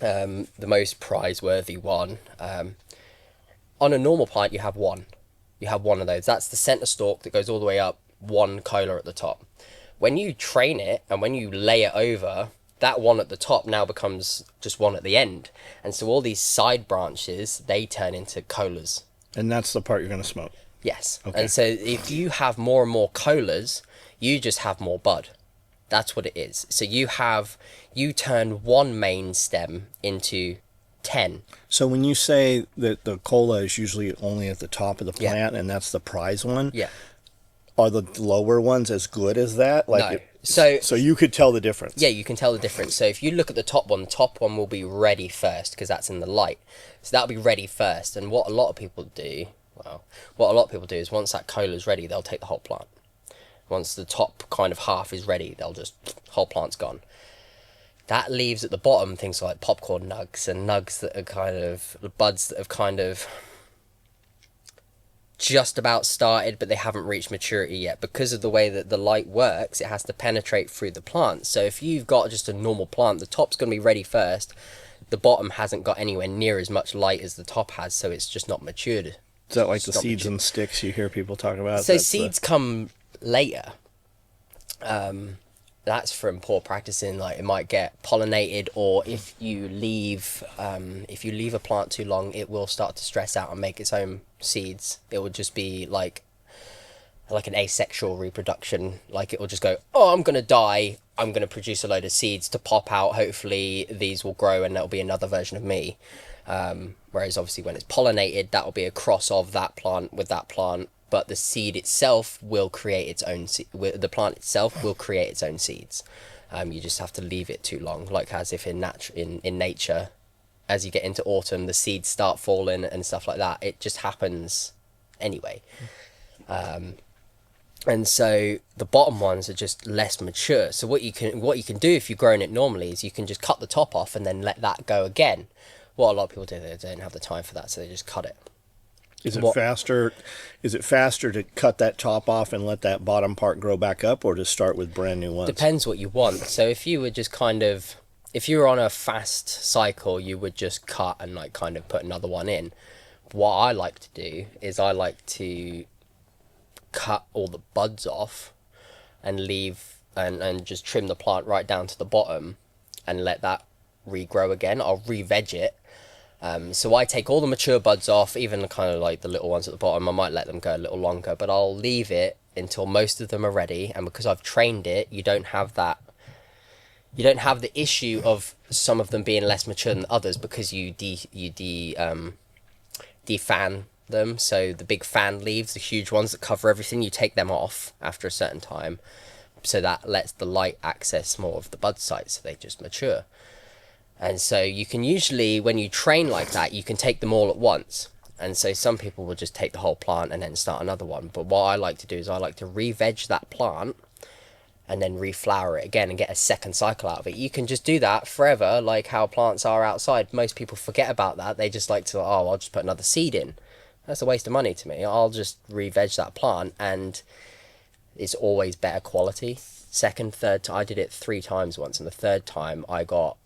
Speaker 2: the most prize-worthy one. On a normal plant, you have one. You have one of those. That's the center stalk that goes all the way up, one cola at the top. When you train it and when you lay it over, that one at the top now becomes just one at the end. And so all these side branches, they turn into colas.
Speaker 1: And that's the part you're going to smoke?
Speaker 2: Yes.
Speaker 1: Okay.
Speaker 2: And so if you have more and more colas, you just have more bud. That's what it is. So you turn one main stem into 10.
Speaker 1: So when you say that the cola is usually only at the top of the
Speaker 2: Yeah.
Speaker 1: plant and that's the prize one,
Speaker 2: Yeah.
Speaker 1: are the lower ones as good as that?
Speaker 2: No.
Speaker 1: So you could tell the difference?
Speaker 2: Yeah, you can tell the difference. So if you look at the top one will be ready first because that's in the light. So that'll be ready first. And what a lot of people do, is once that cola's ready, they'll take the whole plant. Once the top kind of half is ready, they'll just, whole plant's gone. That leaves at the bottom things like popcorn nugs and nugs that are kind of, buds that have kind of just about started, but they haven't reached maturity yet. Because of the way that the light works, it has to penetrate through the plant. So if you've got just a normal plant, the top's going to be ready first. The bottom hasn't got anywhere near as much light as the top has, so it's just not matured.
Speaker 1: Is that like the
Speaker 2: It's not
Speaker 1: seeds
Speaker 2: mature.
Speaker 1: and sticks you hear people talk about?
Speaker 2: So
Speaker 1: That's
Speaker 2: seeds come later. That's from poor practicing. Like it might get pollinated, or if you leave a plant too long, it will start to stress out and make its own seeds. It would just be like an asexual reproduction. Like it will just go, oh, I'm gonna die. I'm gonna produce a load of seeds to pop out. Hopefully these will grow, and that'll be another version of me. Whereas obviously when it's pollinated, that will be a cross of that plant with that plant. But the seed itself will create its own the plant itself will create its own seeds. You just have to leave it too long, like as if in nature, as you get into autumn, the seeds start falling and stuff like that. It just happens anyway. And so the bottom ones are just less mature. So what you can do if you're growing it normally is you can just cut the top off and then let that go again. What a lot of people do, they don't have the time for that, so they just cut it.
Speaker 1: Is it faster? Is it faster to cut that top off and let that bottom part grow back up, or to start with brand new ones?
Speaker 2: Depends what you want. So if you were just if you were on a fast cycle, you would just cut and like kind of put another one in. What I like to do is I like to cut all the buds off and leave and just trim the plant right down to the bottom and let that regrow again. I'll re-veg it. So I take all the mature buds off, even the kind of like the little ones at the bottom. I might let them go a little longer, but I'll leave it until most of them are ready. And because I've trained it, you don't have the issue of some of them being less mature than others because you defan them. So the big fan leaves, the huge ones that cover everything, you take them off after a certain time. So that lets the light access more of the bud sites, so they just mature. And so you can usually, when you train like that, you can take them all at once. And so some people will just take the whole plant and then start another one. But what I like to do is I like to re-veg that plant and then reflower it again and get a second cycle out of it. You can just do that forever, like how plants are outside. Most people forget about that. They just like to, oh, I'll just put another seed in. That's a waste of money to me. I'll just re-veg that plant and it's always better quality. Second, third, I did it 3 times once, and the third time I got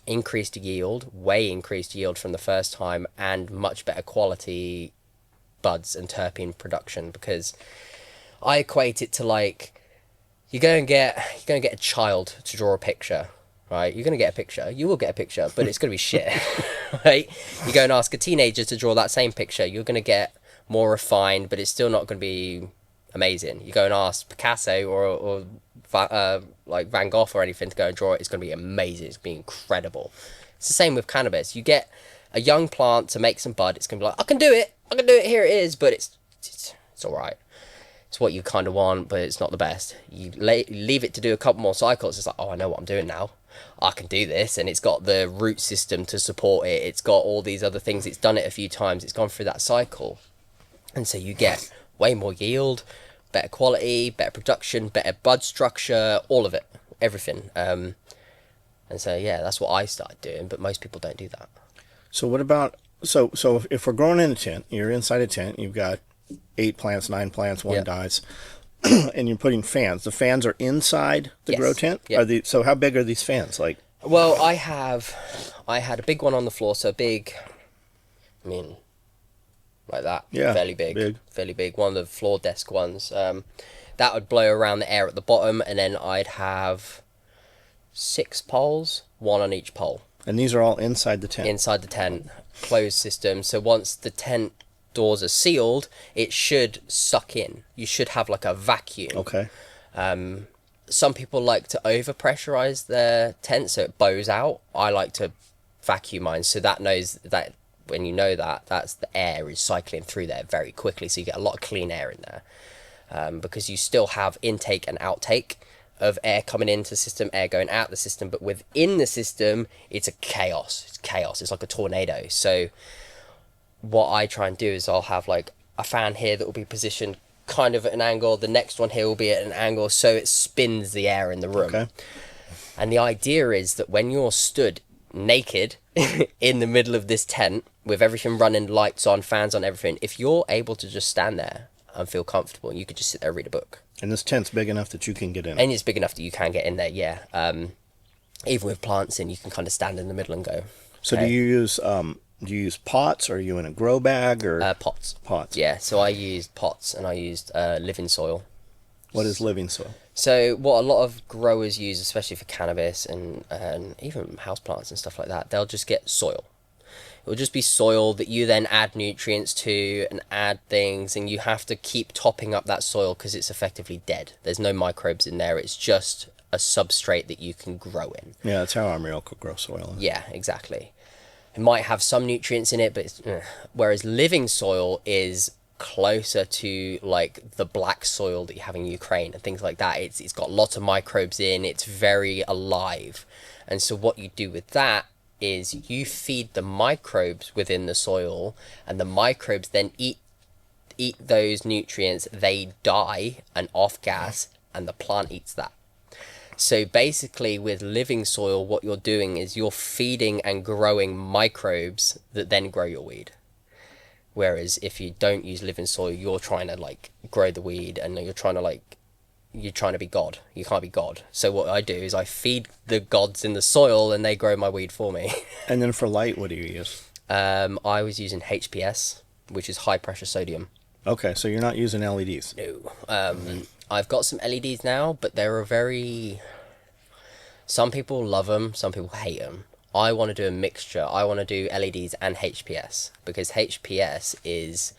Speaker 2: increased yield, way increased yield from the first time, and much better quality buds and terpene production, because I equate it to like you're going to get a child to draw a picture, right? You're going to get a picture. You will get a picture, but it's going to be shit, right? You go and ask a teenager to draw that same picture. You're going to get more refined, but it's still not going to be amazing. You go and ask Picasso or like Van Gogh or anything to go and draw it, it's going to be amazing. It's going to be incredible. It's the same with cannabis. You get a young plant to make some bud, it's going to be like, I can do it, here it is, but it's all right. It's what you kind of want, but it's not the best. You leave it to do a couple more cycles, it's like, oh, I know what I'm doing now. I can do this, and it's got the root system to support it. It's got all these other things. It's done it a few times. It's gone through that cycle. And so you get way more yield, better quality, better production, better bud structure, all of it, everything. And so, yeah, that's what I started doing, but most people don't do that.
Speaker 1: So what about, so if we're growing in a tent, you're inside a tent, you've got 8 plants, 9 plants, 1
Speaker 2: Yep.
Speaker 1: dies, and you're putting fans. The fans are inside the
Speaker 2: Yes.
Speaker 1: grow tent?
Speaker 2: Yep.
Speaker 1: So how big are these fans? Like,
Speaker 2: Well, I had a big one on the floor, so big, I mean, like that.
Speaker 1: Yeah,
Speaker 2: Fairly big. Fairly big. One of the floor desk ones. That would blow around the air at the bottom, and then I'd have 6 poles, 1 on each pole.
Speaker 1: and these are all inside the tent?
Speaker 2: Inside the tent, closed system. So once the tent doors are sealed, it should suck in. You should have like a vacuum.
Speaker 1: Okay.
Speaker 2: Some people like to over pressurize their tent so it bows out. I like to vacuum mine, so that knows that when you know that, that's the air is cycling through there very quickly, so you get a lot of clean air in there. Because you still have intake and outtake of air coming into the system, air going out the system, but within the system, it's a chaos. It's chaos. It's like a tornado. So what I try and do is I'll have like a fan here that will be positioned kind of at an angle. The next one here will be at an angle, so it spins the air in the room.
Speaker 1: Okay.
Speaker 2: And the idea is that when you're stood naked in the middle of this tent with everything running, lights on, fans on, everything, if you're able to just stand there and feel comfortable, you could just sit there and read a book.
Speaker 1: And this tent's big enough that you can get in.
Speaker 2: And it's big enough that you can get in there, yeah. Even with plants in, you can kind of stand in the middle and go.
Speaker 1: So
Speaker 2: okay.
Speaker 1: do you use pots, or are you in a grow bag, or
Speaker 2: Pots.
Speaker 1: pots?
Speaker 2: Yeah, so I used pots, and I used living soil.
Speaker 1: What is living soil?
Speaker 2: So what a lot of growers use, especially for cannabis and even houseplants and stuff like that, they'll just get soil. It will just be soil that you then add nutrients to and add things, and you have to keep topping up that soil because it's effectively dead. There's no microbes in there. It's just a substrate that you can grow in.
Speaker 1: Yeah, that's how our miracle grow soil is.
Speaker 2: Yeah, exactly. It might have some nutrients in it, but whereas living soil is closer to like the black soil that you have in Ukraine and things like that. It's got lots of microbes in. It's very alive, and so what you do with that is you feed the microbes within the soil, and the microbes then eat those nutrients. They die and off gas, and the plant eats that. So basically with living soil, what you're doing is you're feeding and growing microbes that then grow your weed. Whereas if you don't use living soil, you're trying to like grow the weed, and you're trying to be God. You can't be God. So what I do is I feed the gods in the soil, and they grow my weed for me.
Speaker 1: And then for light, what do you use?
Speaker 2: I was using HPS, which is high pressure sodium.
Speaker 1: Okay, so you're not using LEDs.
Speaker 2: No. I've got some LEDs now, but they're some people love them, some people hate them. I want to do a mixture. I want to do LEDs and HPS, because HPS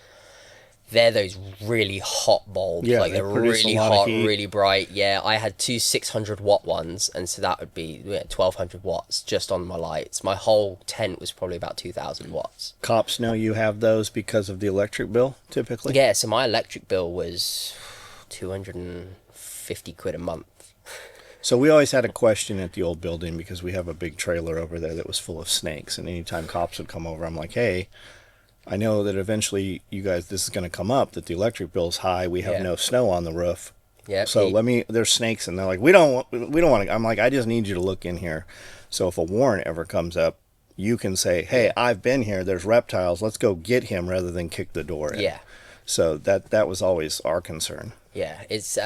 Speaker 2: they're those really hot bulbs.
Speaker 1: Yeah,
Speaker 2: like
Speaker 1: they
Speaker 2: they're
Speaker 1: produce a
Speaker 2: really
Speaker 1: lot of
Speaker 2: hot,
Speaker 1: heat.
Speaker 2: really bright. Yeah, I had 2 600-watt ones, and so that would be 1,200 watts just on my lights. My whole tent was probably about 2,000 watts.
Speaker 1: Cops know you have those because of the electric bill, typically?
Speaker 2: Yeah, so my electric bill was 250 quid a month.
Speaker 1: So we always had a question at the old building, because we have a big trailer over there that was full of snakes, and anytime cops would come over, I'm like, hey, I know that eventually you guys, this is going to come up, that the electric bill's high, we have
Speaker 2: Yeah.
Speaker 1: no snow on the roof.
Speaker 2: Yeah.
Speaker 1: So there's snakes, and they're like, we don't want to. I'm like, I just need you to look in here. So if a warrant ever comes up, you can say, hey, I've been here, there's reptiles, let's go get him, rather than kick the door in.
Speaker 2: Yeah.
Speaker 1: So that was always our concern.
Speaker 2: Yeah, it's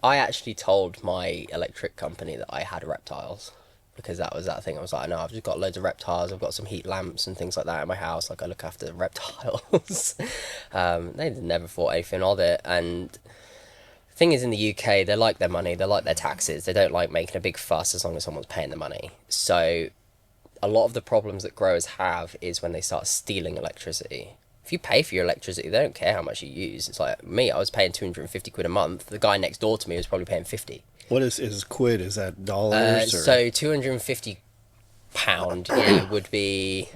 Speaker 2: I actually told my electric company that I had reptiles, because that was that thing. I was like, no, I've just got loads of reptiles. I've got some heat lamps and things like that in my house. Like, I look after the reptiles. They never thought anything of it. And the thing is, in the UK, they like their money. They like their taxes. They don't like making a big fuss as long as someone's paying the money. So a lot of the problems that growers have is when they start stealing electricity. If you pay for your electricity, they don't care how much you use. It's like me, I was paying 250 quid a month. The guy next door to me was probably paying 50.
Speaker 1: What is quid? Is that dollars? Or?
Speaker 2: So £250 would be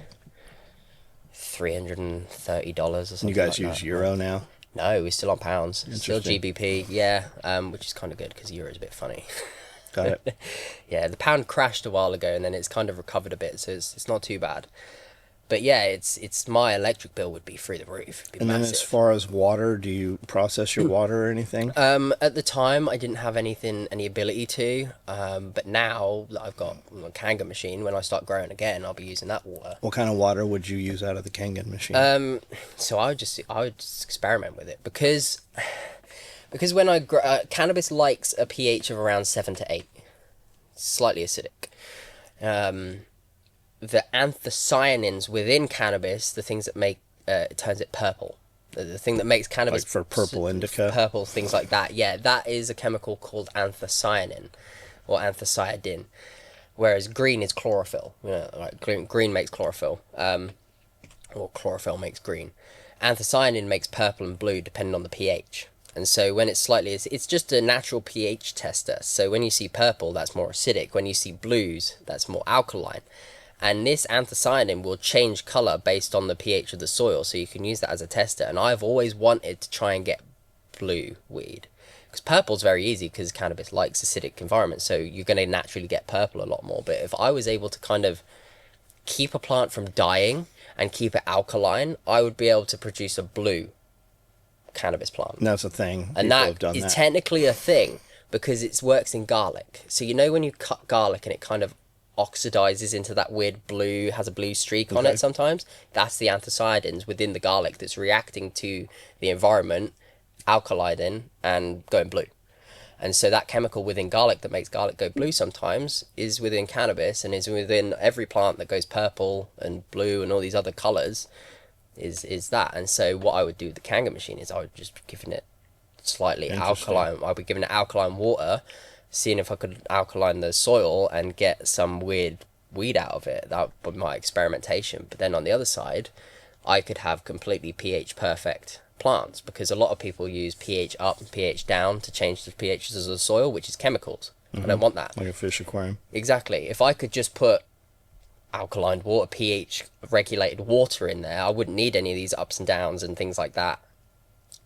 Speaker 2: $330 or something.
Speaker 1: You guys
Speaker 2: like
Speaker 1: use
Speaker 2: that.
Speaker 1: euro now?
Speaker 2: No, we're still on pounds. Still
Speaker 1: Interesting.
Speaker 2: GBP, yeah, which is kind of good because euro is a bit funny.
Speaker 1: Got it.
Speaker 2: Yeah, the pound crashed a while ago, and then it's kind of recovered a bit, so it's not too bad. But yeah, it's my electric bill would be through the roof. It'd be
Speaker 1: And then
Speaker 2: massive.
Speaker 1: as far as water, do you process your water or anything?
Speaker 2: At the time, I didn't have any ability to. But now that I've got a Kangen machine, when I start growing again, I'll be using that water.
Speaker 1: What kind of water would you use out of the Kangen machine?
Speaker 2: So I would just experiment with it because when I grow, cannabis likes a pH of around 7 to 8, slightly acidic. The anthocyanins within cannabis, the things that make it turns it purple. The thing that makes cannabis
Speaker 1: Like for purple indica?
Speaker 2: purple, things like that. Yeah, that is a chemical called anthocyanin or anthocyanidin, whereas green is chlorophyll. Like green makes chlorophyll, or chlorophyll makes green. Anthocyanin makes purple and blue depending on the pH. And so when it's just a natural pH tester. So when you see purple, that's more acidic. When you see blues, that's more alkaline. And this anthocyanin will change color based on the pH of the soil, so you can use that as a tester. And I've always wanted to try and get blue weed, because purple's very easy because cannabis likes acidic environments, so you're going to naturally get purple a lot more. But if I was able to kind of keep a plant from dying and keep it alkaline, I would be able to produce a blue cannabis plant.
Speaker 1: And that's a thing.
Speaker 2: And
Speaker 1: People
Speaker 2: that
Speaker 1: have done
Speaker 2: is
Speaker 1: that.
Speaker 2: technically a thing because it works in garlic. So you know when you cut garlic and it kind of oxidizes into that weird blue, has a blue streak on
Speaker 1: Okay.
Speaker 2: it sometimes? That's the anthocyanins within the garlic that's reacting to the environment, alkalizing and going blue. And so that chemical within garlic that makes garlic go blue sometimes is within cannabis and is within every plant that goes purple and blue and all these other colors is that. And so what I would do with the Kangen machine is I would just be giving it slightly
Speaker 1: Interesting.
Speaker 2: alkaline. I'd be giving it alkaline water, seeing if I could alkaline the soil and get some weird weed out of it. That would be my experimentation. But then on the other side, I could have completely pH perfect plants, because a lot of people use pH up and pH down to change the pHs of the soil, which is chemicals. I don't want that.
Speaker 1: Like a fish aquarium.
Speaker 2: Exactly. If I could just put alkaline water, pH regulated water in there, I wouldn't need any of these ups and downs and things like that.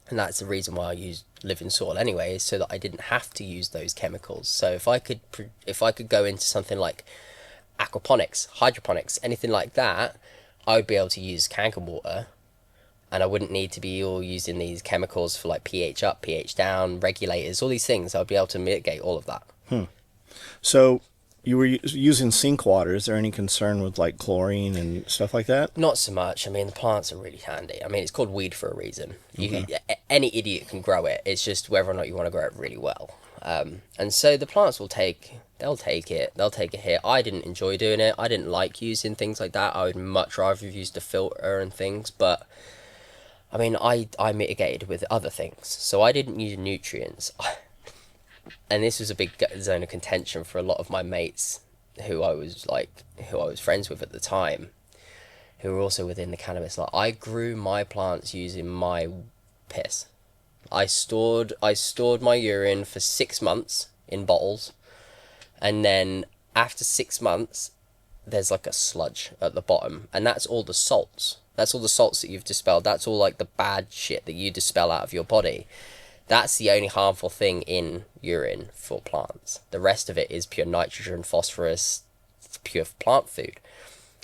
Speaker 2: And that's the reason why I use living soil anyway, is so that I didn't have to use those chemicals. So if I could go into something like aquaponics, hydroponics, anything like that, I would be able to use Kangen water, and I wouldn't need to be all using these chemicals for like pH up, pH down, regulators, all these things. I'd be able to mitigate all of that.
Speaker 1: So you were using sink water. Is there any concern with like chlorine and stuff like that?
Speaker 2: Not so much. I mean, the plants are really handy. I mean, it's called weed for a reason. Any idiot can grow it. It's just whether or not you want to grow it really well. And so the plants they'll take it. They'll take a hit. I didn't enjoy doing it. I didn't like using things like that. I would much rather have used a filter and things. But, I mean, I mitigated with other things. So I didn't use nutrients. And this was a big zone of contention for a lot of my mates who I was friends with at the time, who were also within the cannabis. Like, I grew my plants using my piss. I stored my urine for 6 months in bottles, and then after 6 months, there's like a sludge at the bottom, and that's all the salts. That's all the salts that you've dispelled. That's all like the bad shit that you dispel out of your body. That's the only harmful thing in urine for plants. The rest of it is pure nitrogen, phosphorus, pure plant food.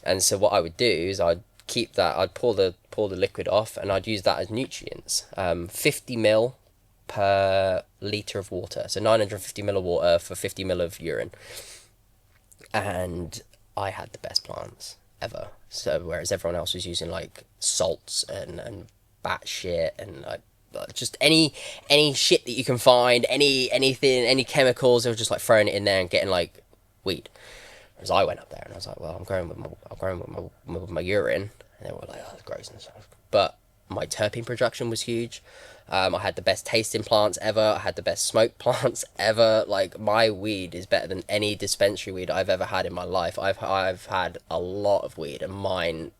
Speaker 2: And so what I would do is I'd keep that, I'd pour the liquid off, and I'd use that as nutrients. 50 ml per litre of water. So 950 ml of water for 50 ml of urine. And I had the best plants ever. So whereas everyone else was using like salts and bat shit and like just any shit that you can find, anything, any chemicals, they were just like throwing it in there and getting like weed. Whereas I went up there and I was like, well, I'm growing with my urine, and they were like, oh, that's gross and stuff. But my terpene production was huge. I had the best tasting plants ever. I had the best smoke plants ever. Like, my weed is better than any dispensary weed I've ever had in my life. I've had a lot of weed, and mine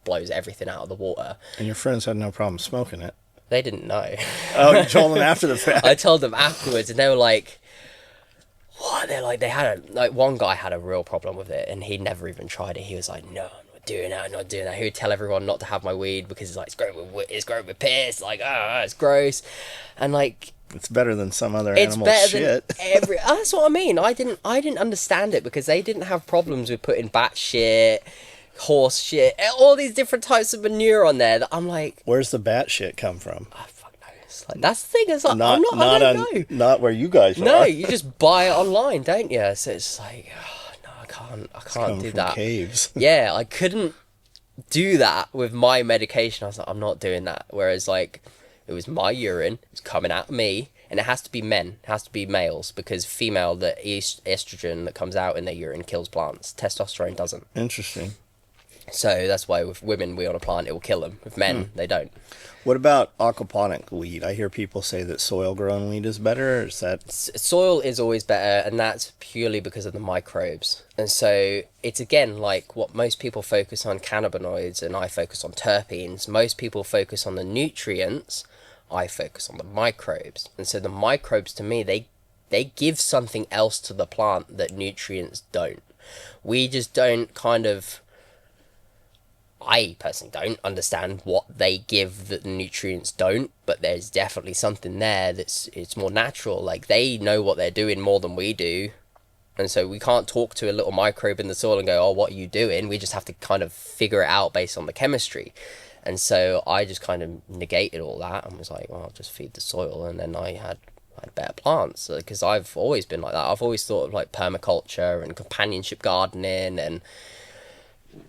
Speaker 2: blows everything out of the water.
Speaker 1: And your friends had no problem smoking it.
Speaker 2: They didn't know.
Speaker 1: Oh, you told them after the fact.
Speaker 2: I told them afterwards, and they were like, what? They're like, one guy had a real problem with it, and he'd never even tried it. He was like, no one would doing that, I'm not doing that. He would tell everyone not to have my weed because it's like it's grown with piss, like it's gross, and like
Speaker 1: It's better than some other
Speaker 2: it's
Speaker 1: animal
Speaker 2: better
Speaker 1: shit.
Speaker 2: than every. That's what I mean. I didn't understand it because they didn't have problems with putting bat shit, horse shit, all these different types of manure on there. That I'm like,
Speaker 1: Where's the bat shit come from?
Speaker 2: oh, fuck knows. Like that's the thing. It's like
Speaker 1: Not
Speaker 2: I don't know.
Speaker 1: not where you guys
Speaker 2: No,
Speaker 1: are.
Speaker 2: you just buy it online, don't you? So it's like, oh, no, I can't
Speaker 1: Come
Speaker 2: do
Speaker 1: from
Speaker 2: that.
Speaker 1: caves.
Speaker 2: Yeah, I couldn't do that with my medication. I was like, I'm not doing that. Whereas like, it was my urine, it's coming out of me, and it has to be men, it has to be males, because female, the estrogen that comes out in their urine kills plants. Testosterone doesn't.
Speaker 1: Interesting.
Speaker 2: So that's why with women, we on a plant, it will kill them. With men, they don't.
Speaker 1: What about aquaponic weed? I hear people say that soil grown weed is better. Is that
Speaker 2: Soil is always better, and that's purely because of the microbes. And so it's again like what most people focus on, cannabinoids, and I focus on terpenes. Most people focus on the nutrients, I focus on the microbes. And so the microbes, to me, they give something else to the plant that nutrients don't. We just don't kind of, I personally don't understand what they give that the nutrients don't, but there's definitely something there it's more natural. Like they know what they're doing more than we do, and so we can't talk to a little microbe in the soil and go, "Oh, what are you doing?" We just have to kind of figure it out based on the chemistry. And so I just kind of negated all that and was like, "Well, I'll just feed the soil," and then I had better plants because I've always been like that. I've always thought of like permaculture and companionship gardening and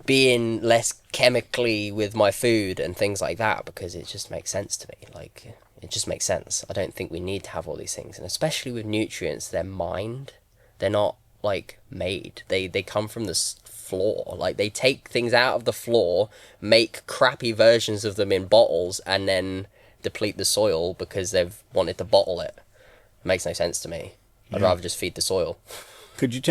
Speaker 2: being less chemically with my food and things like that, because it just makes sense to me. Like it just makes sense. I don't think we need to have all these things, and especially with nutrients, they're mined. They're not like made. They come from the floor. Like they take things out of the floor, make crappy versions of them in bottles, and then deplete the soil because they've wanted to bottle it. It makes no sense to me. I'd rather just feed the soil.
Speaker 1: could you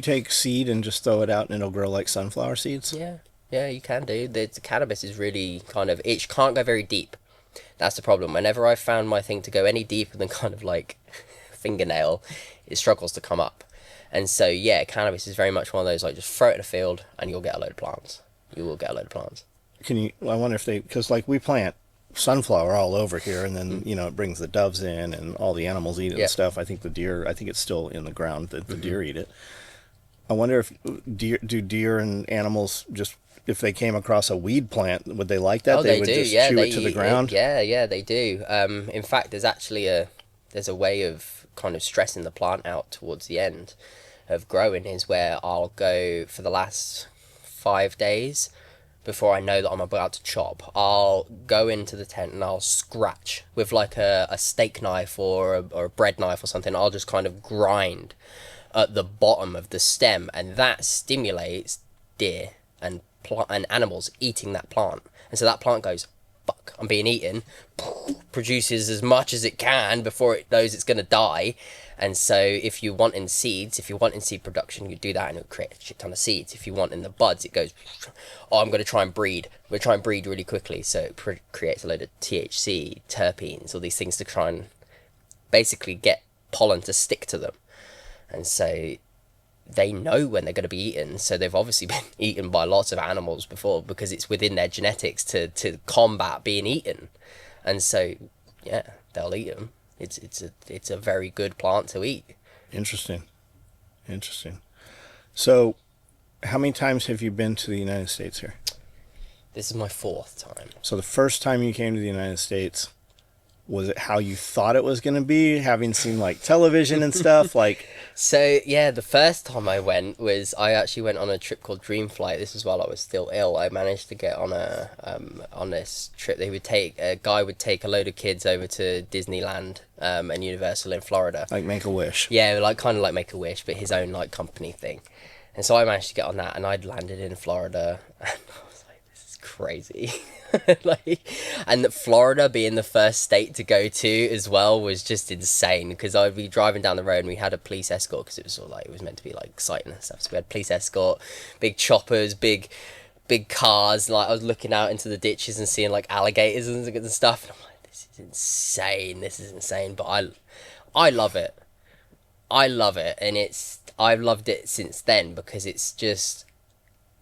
Speaker 1: take seed and just throw it out and it'll grow like sunflower seeds?
Speaker 2: Yeah, you can do. The cannabis is really kind of, it can't go very deep. That's the problem. Whenever I've found my thing to go any deeper than kind of like fingernail, it struggles to come up. And so yeah, cannabis is very much one of those like just throw it in a field and you'll get a load of plants. You will get a load of plants.
Speaker 1: Can you? I wonder if they, because like we plant sunflower all over here, and then it brings the doves in and all the animals eat it and stuff. I think the deer. I think it's still in the ground that the deer eat it. I wonder if deer and animals just, if they came across a weed plant, would they like that?
Speaker 2: Oh, they
Speaker 1: would
Speaker 2: do.
Speaker 1: just
Speaker 2: Yeah,
Speaker 1: chew
Speaker 2: they
Speaker 1: it to the
Speaker 2: eat
Speaker 1: ground.
Speaker 2: Yeah, they do. In fact, there's actually there's a way of kind of stressing the plant out towards the end of growing, is where I'll go for the last 5 days before I know that I'm about to chop. I'll go into the tent and I'll scratch with like a steak knife or a bread knife or something. I'll just kind of grind at the bottom of the stem, and that stimulates deer and animals eating that plant. And so that plant goes, fuck, I'm being eaten, produces as much as it can before it knows it's going to die. And so if you want in seeds, if you want in seed production, you do that and it'll create a shit ton of seeds. If you want in the buds, it goes, oh, I'm going to try and breed. We're trying to breed really quickly. So it creates a load of THC, terpenes, all these things to try and basically get pollen to stick to them. And so they know when they're going to be eaten. So they've obviously been eaten by lots of animals before, because it's within their genetics to combat being eaten. And so, yeah, they'll eat them. It's a very good plant to eat.
Speaker 1: Interesting. So, how many times have you been to the United States here?
Speaker 2: This is my 4th time.
Speaker 1: So the first time you came to the United States, was it how you thought it was going to be, having seen like television and stuff? Like,
Speaker 2: So yeah, the first time I went was, I actually went on a trip called Dream Flight. This was while I was still ill. I managed to get on on this trip. A guy would take a load of kids over to Disneyland and Universal in Florida.
Speaker 1: like Make-A-Wish.
Speaker 2: Yeah, like kind of like Make-A-Wish, but his own like company thing. And so I managed to get on that, and I'd landed in Florida, and I was like, this is crazy. And Florida being the first state to go to as well was just insane, because I'd be driving down the road and we had a police escort, because it was sort of like, it was meant to be like exciting and stuff. So we had police escort, big choppers, big cars. Like I was looking out into the ditches and seeing like alligators and stuff, and I'm like, this is insane. But I love it. And I've loved it since then, because it's just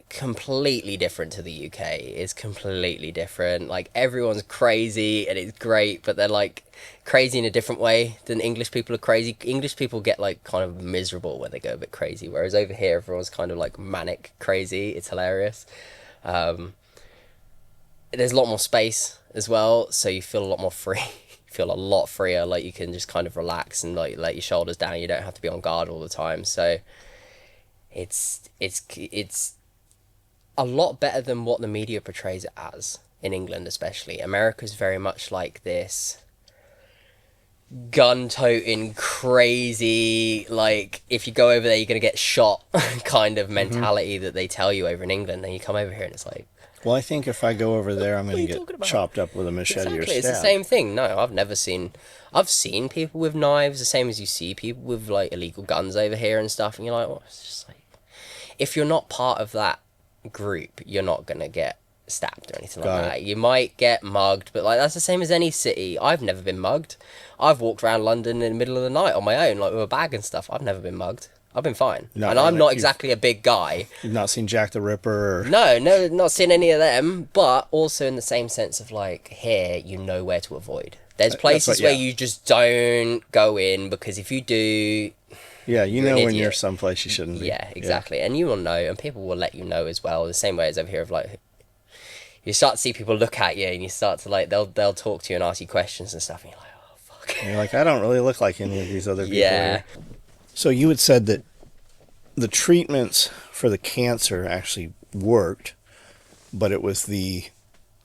Speaker 2: completely different to the UK. It's completely different. Like, everyone's crazy and it's great, but they're like crazy in a different way than English people are crazy. English people get like kind of miserable when they go a bit crazy, whereas over here everyone's kind of like manic crazy. It's hilarious. There's a lot more space as well, so you feel a lot more free. You feel a lot freer, like you can just kind of relax and like let your shoulders down. You don't have to be on guard all the time. So it's a lot better than what the media portrays it as in England, especially. America's very much like this gun-toting, crazy, like, if you go over there, you're going to get shot kind of mentality that they tell you over in England. And you come over here and it's like...
Speaker 1: Well, I think if I go over there, I'm going to get chopped up with a machete or stabbed.
Speaker 2: It's the same thing. No, I've seen people with knives, the same as you see people with, like, illegal guns over here and stuff. And you're like, oh, it's just like... If you're not part of that group, you're not going to get stabbed or anything like that. You might get mugged, but like that's the same as any city. I've never been mugged. I've walked around London in the middle of the night on my own, like with a bag and stuff. I've never been mugged. I've been fine. And I'm not exactly a big guy.
Speaker 1: You've not seen Jack the Ripper? Or...
Speaker 2: No, not seen any of them, but also in the same sense of like, here, you know where to avoid. There's places where you just don't go in, because if you do...
Speaker 1: Yeah, you know when you're someplace you shouldn't be.
Speaker 2: Yeah, exactly. Yeah. And you will know, and people will let you know as well, the same way as over here of like... You start to see people look at you, and you start to like, they'll talk to you and ask you questions and stuff, and you're like, oh, fuck.
Speaker 1: And you're like, I don't really look like any of these other people.
Speaker 2: Yeah.
Speaker 1: So you had said that the treatments for the cancer actually worked, but it was the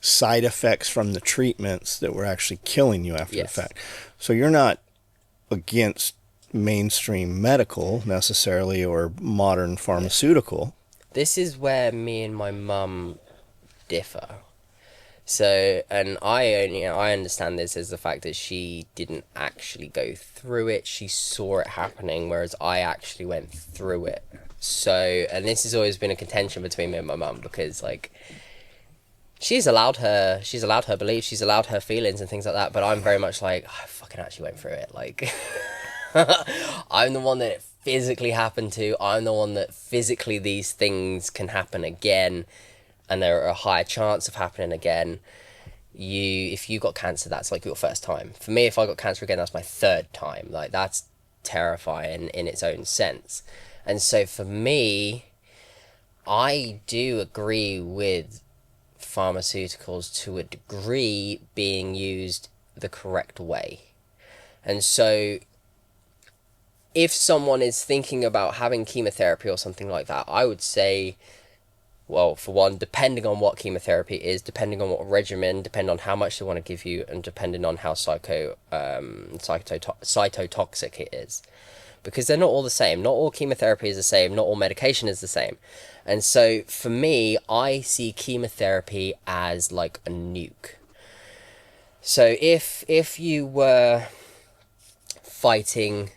Speaker 1: side effects from the treatments that were actually killing you after the fact. So you're not against mainstream medical necessarily, or modern pharmaceutical.
Speaker 2: This is where me and my mum differ. So, and I understand this as the fact that she didn't actually go through it. She saw it happening, whereas I actually went through it. So, and this has always been a contention between me and my mum, because like she's allowed her beliefs, she's allowed her feelings and things like that, but I'm very much like, I fucking actually went through it. Like I'm the one that it physically happened to. I'm the one that physically these things can happen again, and there are a higher chance of happening again. If you got cancer, that's like your first time. For me, if I got cancer again, that's my third time. Like, that's terrifying in its own sense. And so for me, I do agree with pharmaceuticals to a degree being used the correct way. And so if someone is thinking about having chemotherapy or something like that, I would say, well, for one, depending on what chemotherapy is, depending on what regimen, depending on how much they want to give you, and depending on how cytotoxic it is. Because they're not all the same. Not all chemotherapy is the same. Not all medication is the same. And so, for me, I see chemotherapy as like a nuke. So, if you were fighting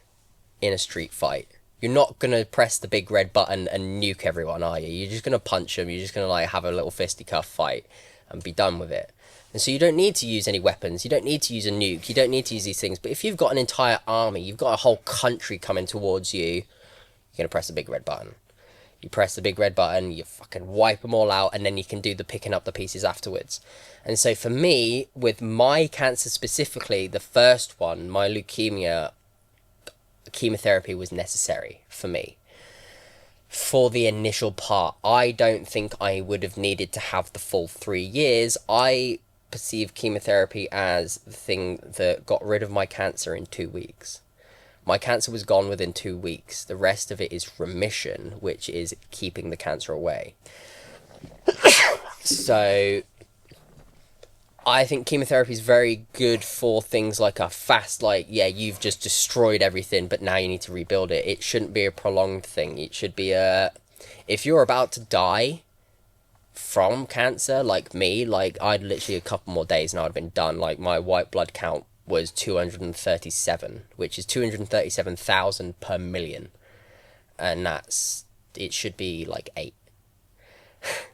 Speaker 2: in a street fight, you're not going to press the big red button and nuke everyone, are you? You're just going to punch them. You're just going to like have a little fisticuff fight and be done with it. And so you don't need to use any weapons. You don't need to use a nuke. You don't need to use these things. But if you've got an entire army, you've got a whole country coming towards you, you're going to press the big red button. You press the big red button, you fucking wipe them all out, and then you can do the picking up the pieces afterwards. And so for me, with my cancer specifically, the first one, my leukemia, chemotherapy was necessary for me. For the initial part, I don't think I would have needed to have the full 3 years. I perceive chemotherapy as the thing that got rid of my cancer in 2 weeks. My cancer was gone within 2 weeks. The rest of it is remission, which is keeping the cancer away. So I think chemotherapy is very good for things like a fast, like, yeah, you've just destroyed everything, but now you need to rebuild it. It shouldn't be a prolonged thing. It should be if you're about to die from cancer, like me, like, I'd literally a couple more days and I'd have been done. Like, my white blood count was 237, which is 237,000 per million. And it should be like 8.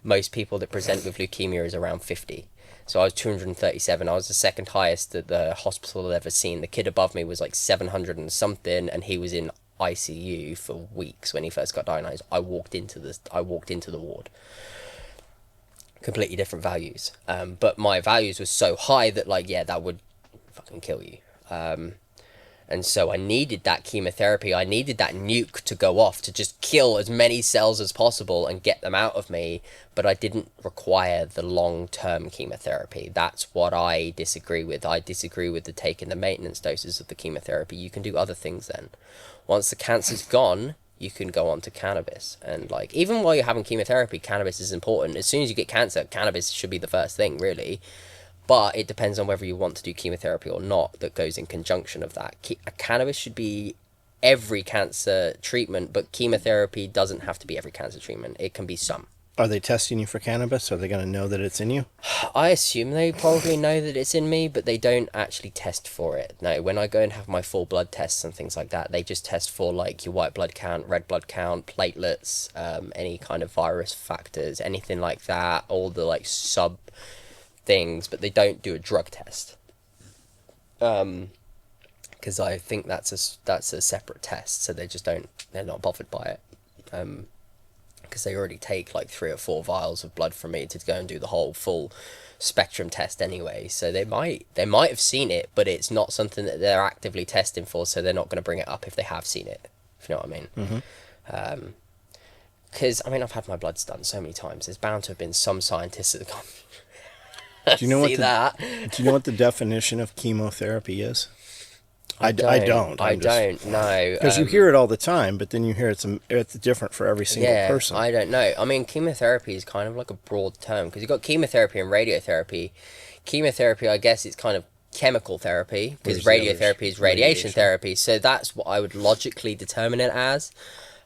Speaker 2: Most people that present with leukemia is around 50. So I was 237. I was the second highest that the hospital had ever seen. The kid above me was like 700 and something, and he was in ICU for weeks when he first got diagnosed. I walked into the ward. Completely different values. But my values were so high that, like, yeah, that would fucking kill you. And so I needed that chemotherapy. I needed that nuke to go off to just kill as many cells as possible and get them out of me. But I didn't require the long-term chemotherapy. That's what I disagree with. I disagree with the taking the maintenance doses of the chemotherapy. You can do other things then. Once the cancer's gone, you can go on to cannabis. And, like, even while you're having chemotherapy, cannabis is important. As soon as you get cancer, cannabis should be the first thing, really. But it depends on whether you want to do chemotherapy or not. That goes in conjunction of that. Cannabis should be every cancer treatment, but chemotherapy doesn't have to be every cancer treatment. It can be some.
Speaker 3: Are they testing you for cannabis? Are they going to know that it's in you?
Speaker 2: I assume they probably know that it's in me, but they don't actually test for it. No, when I go and have my full blood tests and things like that, they just test for, like, your white blood count, red blood count, platelets, any kind of virus factors, anything like that, all the, like, sub things, but they don't do a drug test. Because I think that's a separate test, so they're not bothered by it. Because they already take like 3 or 4 vials of blood from me to go and do the whole full spectrum test anyway. So they might have seen it, but it's not something that they're actively testing for, so they're not going to bring it up if they have seen it, if you know what I mean.
Speaker 3: Mm-hmm.
Speaker 2: Because, I mean, I've had my bloods done so many times. There's bound to have been some scientists that have gone,
Speaker 3: Do you know
Speaker 2: see that?
Speaker 3: Do you know what the definition of chemotherapy is? I don't.
Speaker 2: I don't know.
Speaker 3: Because you hear it all the time, but then you hear it's different for every single person.
Speaker 2: I don't know. I mean, chemotherapy is kind of like a broad term, because you've got chemotherapy and radiotherapy. Chemotherapy, I guess, it's kind of chemical therapy, because radiotherapy is radiation therapy. So that's what I would logically determine it as.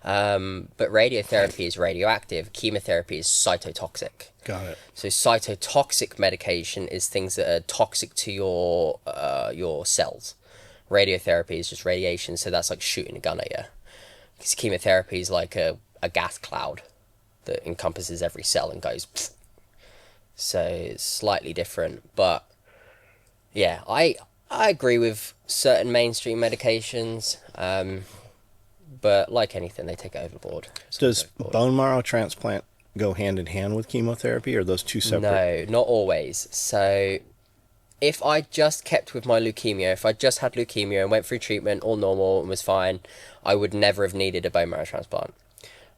Speaker 2: But radiotherapy is radioactive. Chemotherapy is cytotoxic.
Speaker 3: Got it.
Speaker 2: So cytotoxic medication is things that are toxic to your cells. Radiotherapy is just radiation, so that's like shooting a gun at you. Because chemotherapy is like a gas cloud that encompasses every cell and goes pfft. So it's slightly different. But yeah, I agree with certain mainstream medications. But like anything, they take it overboard.
Speaker 3: Does bone marrow transplant go hand in hand with chemotherapy, or are those two separate?
Speaker 2: No, not always. So if I just kept with my leukemia, if I just had leukemia and went through treatment all normal and was fine, I would never have needed a bone marrow transplant.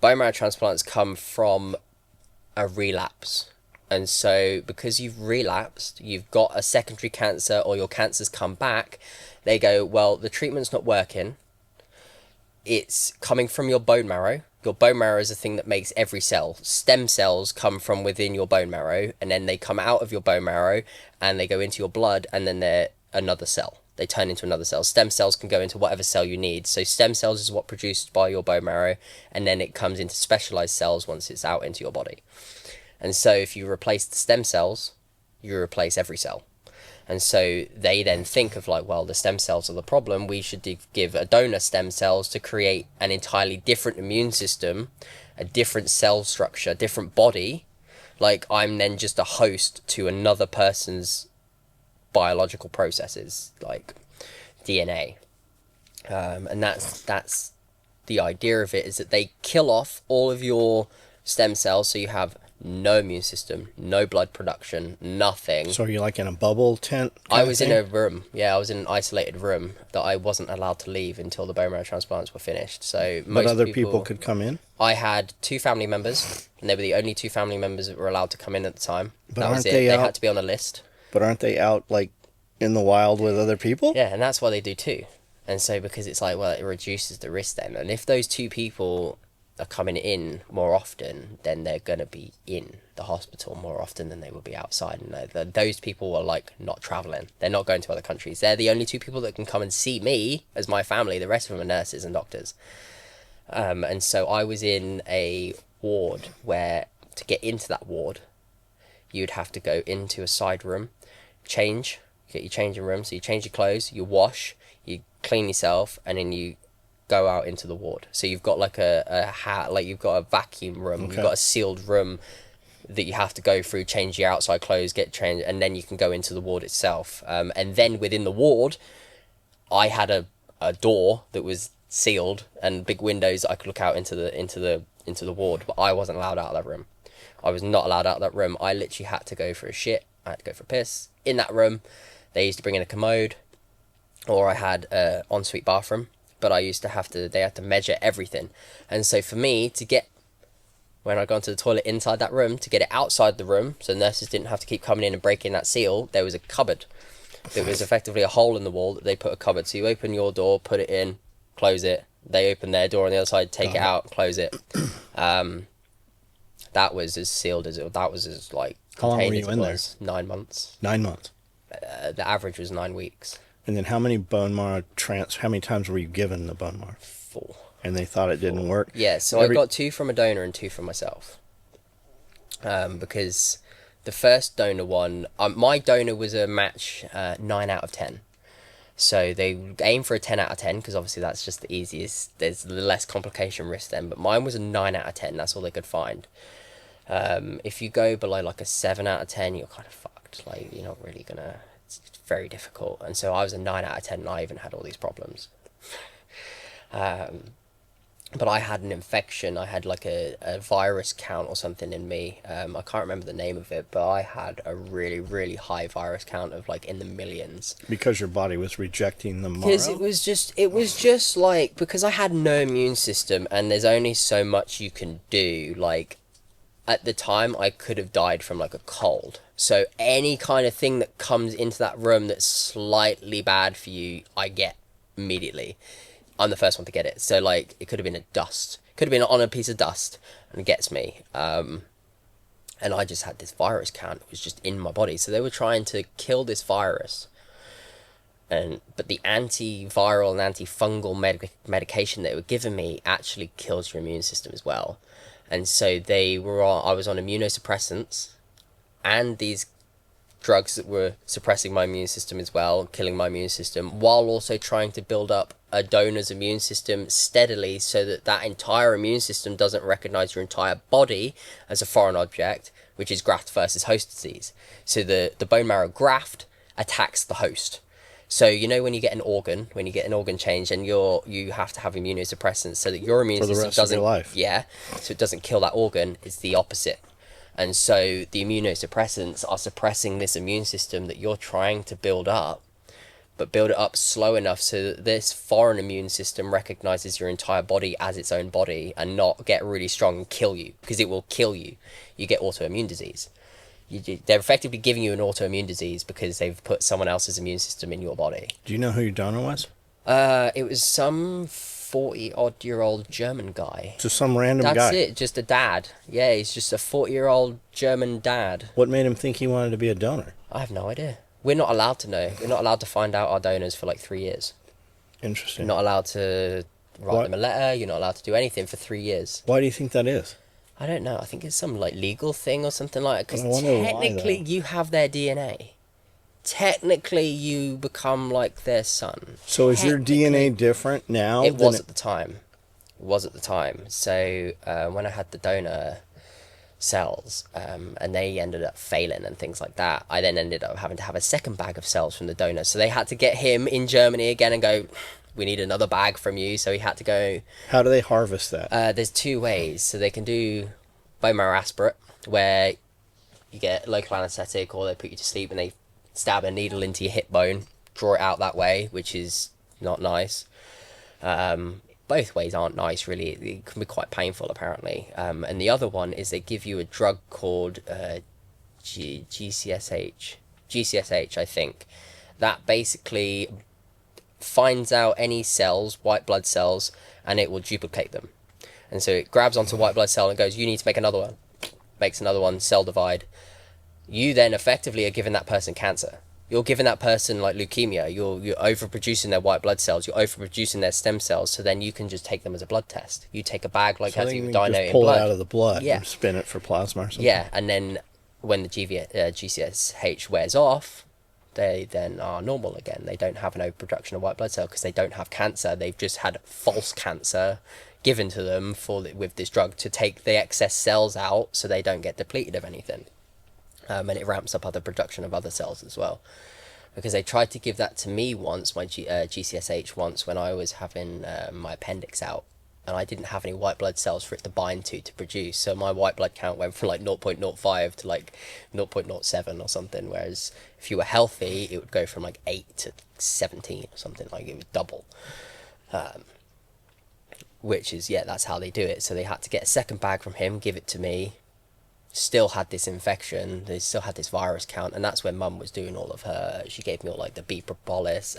Speaker 2: Bone marrow transplants come from a relapse. And so because you've relapsed, you've got a secondary cancer or your cancer's come back, they go, well, the treatment's not working. It's coming from your bone marrow. Your bone marrow is the thing that makes every cell. Stem cells come from within your bone marrow, and then they come out of your bone marrow, and they go into your blood, and then they're another cell. They turn into another cell. Stem cells can go into whatever cell you need. So stem cells is what produced by your bone marrow, and then it comes into specialized cells once it's out into your body. And so if you replace the stem cells, you replace every cell. And so they then think of like, well, the stem cells are the problem. We should give a donor stem cells to create an entirely different immune system, a different cell structure, different body. Like I'm then just a host to another person's biological processes, like DNA. And that's the idea of it, is that they kill off all of your stem cells, so you have no immune system, no blood production, nothing.
Speaker 3: So are you like in a bubble tent?
Speaker 2: I was in a room. Yeah, I was in an isolated room that I wasn't allowed to leave until the bone marrow transplants were finished. So
Speaker 3: But other people could come in?
Speaker 2: I had 2 family members, and they were the only 2 family members that were allowed to come in at the time.
Speaker 3: But
Speaker 2: that
Speaker 3: aren't
Speaker 2: was it.
Speaker 3: they
Speaker 2: They
Speaker 3: out-
Speaker 2: had to be on a list.
Speaker 3: But aren't they out like in the wild with other people?
Speaker 2: Yeah, and that's why they do 2. And so because it's like, well, it reduces the risk then. And if those 2 people are coming in more often, then they're going to be in the hospital more often than they will be outside. And those people are like not traveling. They're not going to other countries. They're the only 2 people that can come and see me as my family. The rest of them are nurses and doctors. And so I was in a ward where to get into that ward, you'd have to go into a side room, change, get your changing room. So you change your clothes, you wash, you clean yourself, and then you go out into the ward. So you've got like you've got a vacuum room,
Speaker 3: Okay.
Speaker 2: You've got a sealed room that you have to go through, change your outside clothes, get changed, and then you can go into the ward itself. And then within the ward, I had a door that was sealed and big windows that I could look out into the ward, but I wasn't allowed out of that room. I was not allowed out of that room. I literally had to go for a shit. I had to go for a piss in that room. They used to bring in a commode, or I had a ensuite bathroom, but they had to measure everything. And so for me to get, when I got into the toilet inside that room, to get it outside the room, so nurses didn't have to keep coming in and breaking that seal, there was a cupboard. It was effectively a hole in the wall that they put a cupboard. So you open your door, put it in, close it. They open their door on the other side, take it out, close it. That was as sealed as it. That was as like.
Speaker 3: How long were
Speaker 2: contained
Speaker 3: you
Speaker 2: as it
Speaker 3: in there?
Speaker 2: was. 9 months.
Speaker 3: 9 months.
Speaker 2: The average was 9 weeks.
Speaker 3: And then how many bone marrow how many times were you given the bone marrow?
Speaker 2: 4.
Speaker 3: And they thought it didn't work?
Speaker 2: Yeah, so I got 2 from a donor and 2 from myself. Because the first donor one, my donor was a match 9 out of 10. So they aim for a 10 out of 10 because obviously that's just the easiest. There's the less complication risk then. But mine was a 9 out of 10. That's all they could find. If you go below like a 7 out of 10, you're kind of fucked. Like you're not really gonna. It's very difficult. And so I was a 9 out of 10, and I even had all these problems. But I had an infection. I had like a virus count or something in me. I can't remember the name of it, but I had a really, really high virus count of like in the millions.
Speaker 3: Because your body was rejecting the marrow?
Speaker 2: Because it was just like, because I had no immune system and there's only so much you can do. Like at the time I could have died from like a cold. So any kind of thing that comes into that room that's slightly bad for you, I get immediately. I'm the first one to get it. So, like, it could have been a dust. Could have been on a piece of dust, and it gets me. And I just had this virus count. It was just in my body. So they were trying to kill this virus. But the antiviral and antifungal medication they were giving me actually kills your immune system as well. And so I was on immunosuppressants and these drugs that were suppressing my immune system as well, killing my immune system, while also trying to build up a donor's immune system steadily so that entire immune system doesn't recognize your entire body as a foreign object, which is graft versus host disease. So the bone marrow graft attacks the host. So when you get an organ change, and you have to have immunosuppressants so that your immune
Speaker 3: for the
Speaker 2: system
Speaker 3: rest
Speaker 2: doesn't
Speaker 3: of your life.
Speaker 2: Yeah, so it doesn't kill that organ. It's the opposite. And so the immunosuppressants are suppressing this immune system that you're trying to build up, but build it up slow enough so that this foreign immune system recognizes your entire body as its own body and not get really strong and kill you, because it will kill you. You get autoimmune disease. They're effectively giving you an autoimmune disease because they've put someone else's immune system in your body.
Speaker 3: Do you know who your donor was?
Speaker 2: It was some 40-odd-year-old German guy.
Speaker 3: Just some random guy?
Speaker 2: That's it, just a dad. Yeah, he's just a 40-year-old German dad.
Speaker 3: What made him think he wanted to be a donor?
Speaker 2: I have no idea. We're not allowed to know. We're not allowed to find out our donors for like 3 years.
Speaker 3: Interesting.
Speaker 2: You're not allowed to write them a letter. You're not allowed to do anything for 3 years.
Speaker 3: Why do you think that is?
Speaker 2: I don't know. I think it's some like legal thing or something like that.
Speaker 3: I
Speaker 2: Because
Speaker 3: wonder why,
Speaker 2: technically
Speaker 3: though.
Speaker 2: you have their DNA. Technically you become like their son.
Speaker 3: So is your DNA different now?
Speaker 2: It was at the time. It was at the time. So when I had the donor cells and they ended up failing and things like that, I then ended up having to have a second bag of cells from the donor. So they had to get him in Germany again and go, we need another bag from you. So he had to go.
Speaker 3: How do they harvest that?
Speaker 2: There's 2 ways. So they can do bone marrow aspirate, where you get local anesthetic, or they put you to sleep and they stab a needle into your hip bone, draw it out that way, which is not nice. Both ways aren't nice, really. It can be quite painful, apparently. And the other one is they give you a drug called GCSH, I think. That basically finds out any cells, white blood cells, and it will duplicate them. And so it grabs onto white blood cell and goes, you need to make another one. Makes another one, cell divide. You then effectively are giving that person cancer. You're giving that person like leukemia. You're overproducing their white blood cells. You're overproducing their stem cells. So then you can just take them as a blood test. You take a bag like as you
Speaker 3: just
Speaker 2: donate
Speaker 3: pull
Speaker 2: blood.
Speaker 3: it out of the blood
Speaker 2: Yeah.
Speaker 3: and spin it for plasma or something?
Speaker 2: Yeah, and then when the GCSH wears off, they then are normal again. They don't have an overproduction of white blood cell because they don't have cancer. They've just had false cancer given to them with this drug to take the excess cells out so they don't get depleted of anything. And it ramps up other production of other cells as well. because they tried to give that to me once, my GCSH once, when I was having my appendix out, and I didn't have any white blood cells for it to bind to produce. So my white blood count went from like 0.05 to like 0.07 or something. Whereas if you were healthy, it would go from like 8 to 17 or something. Like it would double. Which is, yeah, that's how they do it. So they had to get a second bag from him, give it to me. Still had this infection. They still had this virus count, and that's when Mum was doing all of her. She gave me all like the bee propolis,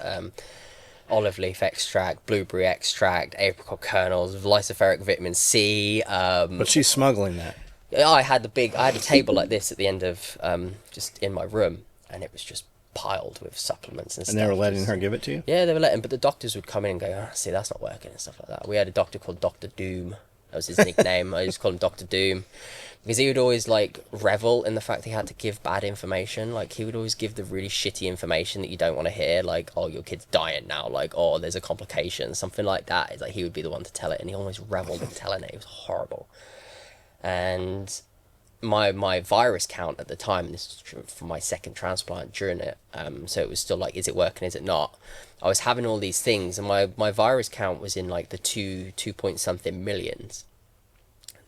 Speaker 2: olive leaf extract, blueberry extract, apricot kernels, lysoferic vitamin C.
Speaker 3: But she's smuggling that.
Speaker 2: I had a table like this at the end of just in my room, and it was just piled with supplements and stuff.
Speaker 3: And they were letting
Speaker 2: Just-
Speaker 3: her give it to you?
Speaker 2: Yeah, they were letting, but the doctors would come in and go, oh, see, that's not working and stuff like that. We had a doctor called Dr. Doom. That was his nickname. I just called him Dr. Doom. Because he would always, like, revel in the fact he had to give bad information. Like, he would always give the really shitty information that you don't want to hear. Like, oh, your kid's dying now. Like, oh, there's a complication. Something like that. It's like he would be the one to tell it. And he always reveled in telling it. It was horrible. And my virus count at the time, this was for my second transplant during it, so it was still like, is it working, is it not? I was having all these things, and my virus count was in like the 2 point something millions.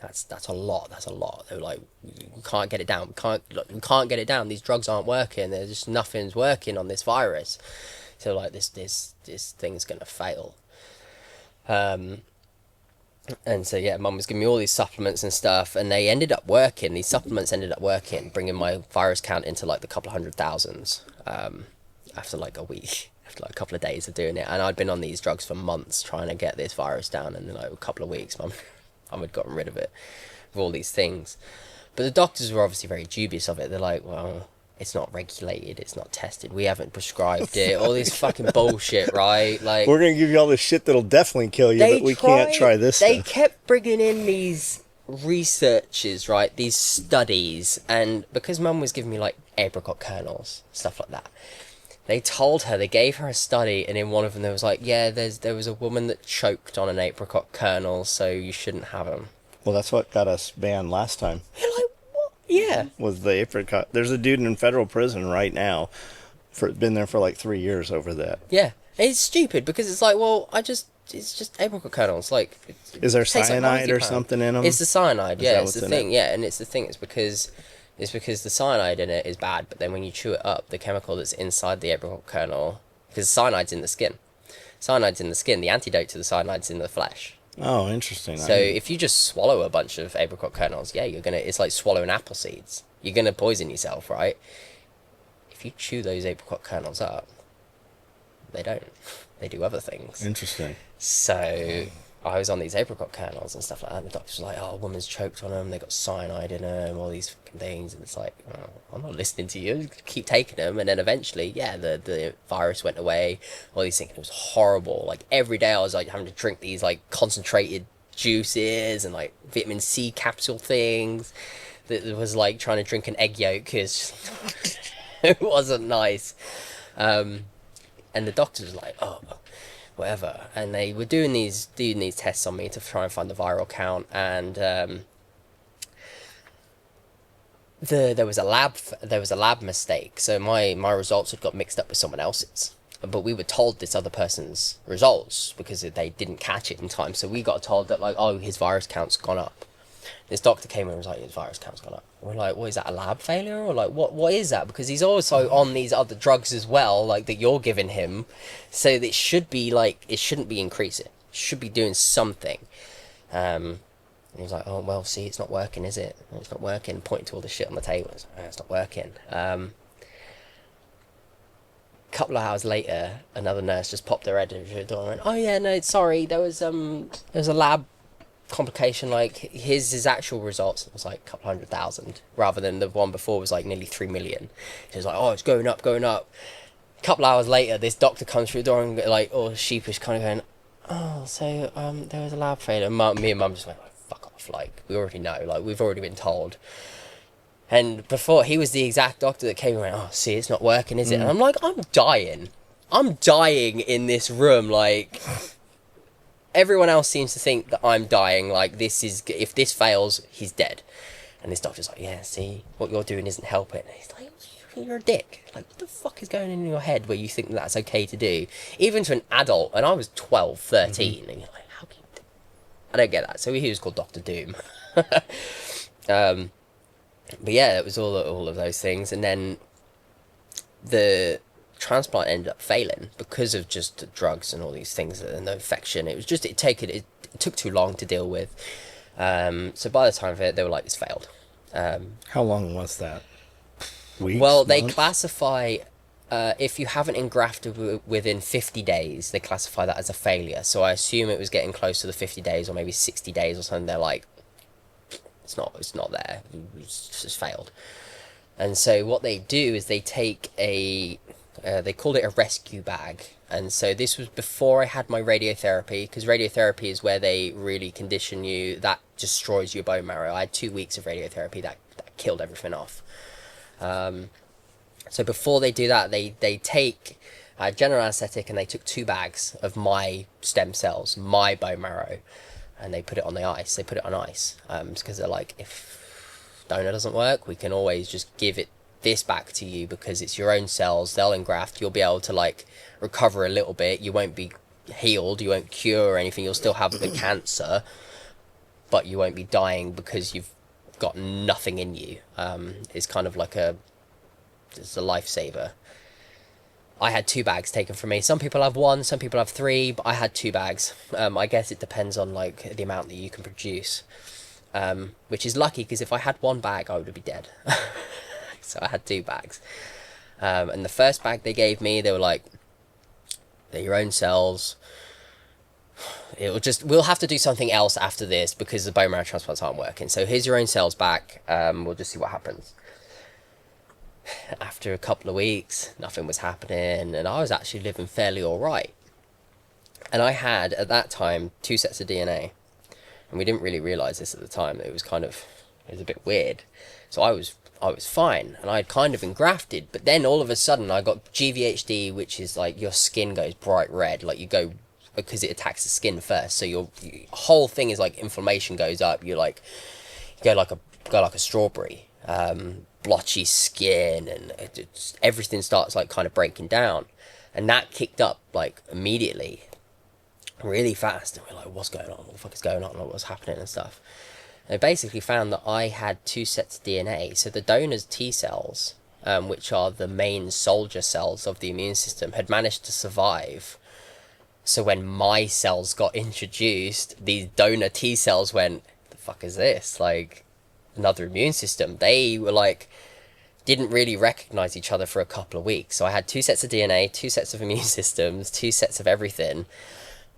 Speaker 2: That's a lot. They were like, we can't get it down. We can't get it down. These drugs aren't working. There's just nothing's working on this virus. So like this thing's gonna fail. And so, yeah, Mum was giving me all these supplements and stuff, and they ended up working. These supplements ended up working, bringing my virus count into like the couple of 100,000 after like a week, after like a couple of days of doing it. And I'd been on these drugs for months trying to get this virus down, and in like a couple of weeks, Mum had gotten rid of it with all these things. But the doctors were obviously very dubious of it. They're like, well, it's not regulated, it's not tested, we haven't prescribed it, all this fucking bullshit, right? Like,
Speaker 3: We're going to give you all this shit that'll definitely kill you, but we can't try this
Speaker 2: They
Speaker 3: stuff.
Speaker 2: kept bringing in these researches, right? These studies, and because Mum was giving me like apricot kernels, stuff like that, they told her, they gave her a study, and in one of them there was like, yeah, there was a woman that choked on an apricot kernel, so you shouldn't have them.
Speaker 3: Well, that's what got us banned last time,
Speaker 2: You're like, what? Yeah.
Speaker 3: was the apricot. There's a dude in federal prison right now, been there for like 3 years over that.
Speaker 2: Yeah. It's stupid because it's like, well, it's just apricot kernels. Like,
Speaker 3: Is there
Speaker 2: it tastes like
Speaker 3: cyanide or
Speaker 2: marzipan.
Speaker 3: something in them?
Speaker 2: It's the cyanide,
Speaker 3: Is
Speaker 2: yeah,
Speaker 3: that
Speaker 2: it's
Speaker 3: what's
Speaker 2: the
Speaker 3: in
Speaker 2: thing,
Speaker 3: it?
Speaker 2: yeah, and it's the thing, it's because the cyanide in it is bad, but then when you chew it up, the chemical that's inside the apricot kernel, because cyanide's in the skin. Cyanide's in the skin, the antidote to the cyanide's in the flesh.
Speaker 3: Oh, interesting.
Speaker 2: So if you just swallow a bunch of apricot kernels, yeah, it's like swallowing apple seeds. You're gonna poison yourself, right? If you chew those apricot kernels up, they don't. They do other things.
Speaker 3: Interesting.
Speaker 2: So I was on these apricot kernels and stuff like that, and the doctor's like, oh, a woman's choked on them, they got cyanide in them, all these fucking things, and it's like, oh, I'm not listening to you, keep taking them. And then eventually, yeah, the virus went away, all these things. It was horrible. Like every day I was like having to drink these like concentrated juices and like vitamin C capsule things that was like trying to drink an egg yolk, because it wasn't nice. And the doctor was like, oh, whatever, and they were doing these tests on me to try and find the viral count, and there was a lab mistake. So my results had got mixed up with someone else's, but we were told this other person's results because they didn't catch it in time. So we got told that like, oh, his virus count's gone up. This doctor came in and was like, his virus count's gone up. We're like, what is that, a lab failure? Or like, what is that? Because he's also on these other drugs as well, like that you're giving him. So that it should be like, it shouldn't be increasing. It should be doing something. And he was like, oh, well, see, it's not working, is it? It's not working. Pointing to all the shit on the table. It's, like, oh, it's not working. Couple of hours later, another nurse just popped their head into the door and went, oh yeah, no, sorry, there was a lab complication. Like his actual results was like a couple 100,000 rather than the one before was like nearly 3 million. He was like, oh, it's going up. A couple hours later, this doctor comes through the door and like all sheepish, kind of going, oh, so there was a lab failure. Me and Mum just went, like, fuck off, like we already know, like we've already been told. And before, he was the exact doctor that came and went, oh, see, it's not working, is it? And I'm like, I'm dying in this room, like everyone else seems to think that I'm dying, like if this fails, he's dead. And this doctor's like, yeah, see, what you're doing isn't helping. And he's like, you're a dick. Like, what the fuck is going on in your head where you think that's okay to do? Even to an adult, and I was 12, 13, and you're like, how can you do? I don't get that. So he was called Dr. Doom. But yeah, it was all of those things. And then the transplant ended up failing because of just the drugs and all these things and the infection. It was just, it took too long to deal with. So by the time of it, they were like, it's failed.
Speaker 3: How long was that? Weeks?
Speaker 2: Well, they
Speaker 3: months?
Speaker 2: classify, if you haven't engrafted within 50 days, they classify that as a failure. So I assume it was getting close to the 50 days or maybe 60 days or something. They're like, it's not there. It's just failed. And so what they do is they take they called it a rescue bag. And so this was before I had my radiotherapy, because radiotherapy is where they really condition you. That destroys your bone marrow. I had 2 weeks of radiotherapy that killed everything off. So before they do that, they take general anesthetic, and they took 2 bags of my stem cells, my bone marrow, and they put it on the ice. They put it on ice because they're like, if donor doesn't work, we can always just give it this back to you because it's your own cells. They'll engraft. You'll be able to like recover a little bit. You won't be healed. You won't cure or anything. You'll still have the cancer, but you won't be dying because you've got nothing in you. It's kind of like it's a lifesaver. I had 2 bags taken from me. Some people have 1, some people have 3, but I had 2 bags. I guess it depends on like the amount that you can produce, which is lucky because if I had 1 bag, I would be dead. So I had 2 bags. And the first bag they gave me, they were like, they're your own cells. We'll have to do something else after this because the bone marrow transplants aren't working. So here's your own cells back. We'll just see what happens. After a couple of weeks, nothing was happening, and I was actually living fairly all right. And I had, at that time, 2 sets of DNA. And we didn't really realise this at the time. It was a bit weird. So I was fine, and I had kind of engrafted, but then all of a sudden I got GVHD, which is like your skin goes bright red, like you go, because it attacks the skin first, so your whole thing is like inflammation goes up. You go like a strawberry, blotchy skin, and everything starts like kind of breaking down, and that kicked up like immediately, really fast, and we're like, what's going on? What the fuck is going on? Like, what's happening and stuff. They basically found that I had 2 sets of DNA. So the donor's T cells, which are the main soldier cells of the immune system, had managed to survive. So when my cells got introduced, these donor T cells went, the fuck is this? Like, another immune system. They were like, didn't really recognize each other for a couple of weeks. So I had 2 sets of DNA, 2 sets of immune systems, 2 sets of everything,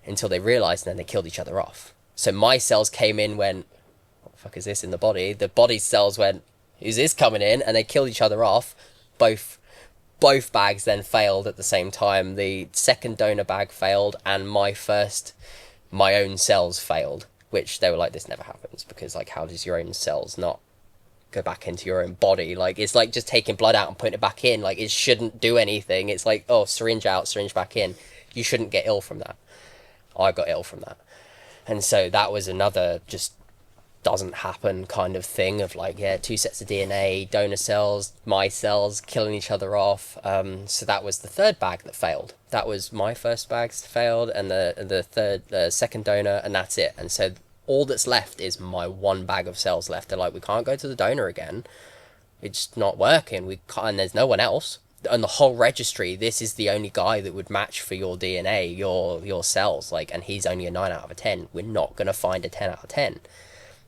Speaker 2: until they realized, and then they killed each other off. So my cells came in, went, what the fuck is this in the body? The body cells went, who's this coming in? And they killed each other off. Both bags then failed at the same time. The second donor bag failed, and my own cells failed, which they were like, this never happens, because like, how does your own cells not go back into your own body? Like, it's like just taking blood out and putting it back in. Like, it shouldn't do anything. It's like, oh, syringe out, syringe back in. You shouldn't get ill from that. I got ill from that. And so that was another just doesn't happen kind of thing of like, yeah, 2 sets of DNA, donor cells, my cells killing each other off. So that was the third bag that failed. That was my first bag failed, and the second donor, and that's it. And so all that's left is my 1 bag of cells left. They're like, we can't go to the donor again. It's not working. We can't, and there's no one else. And the whole registry, this is the only guy that would match for your DNA, your cells, like, and he's only a 9 out of a 10. We're not going to find a 10 out of 10.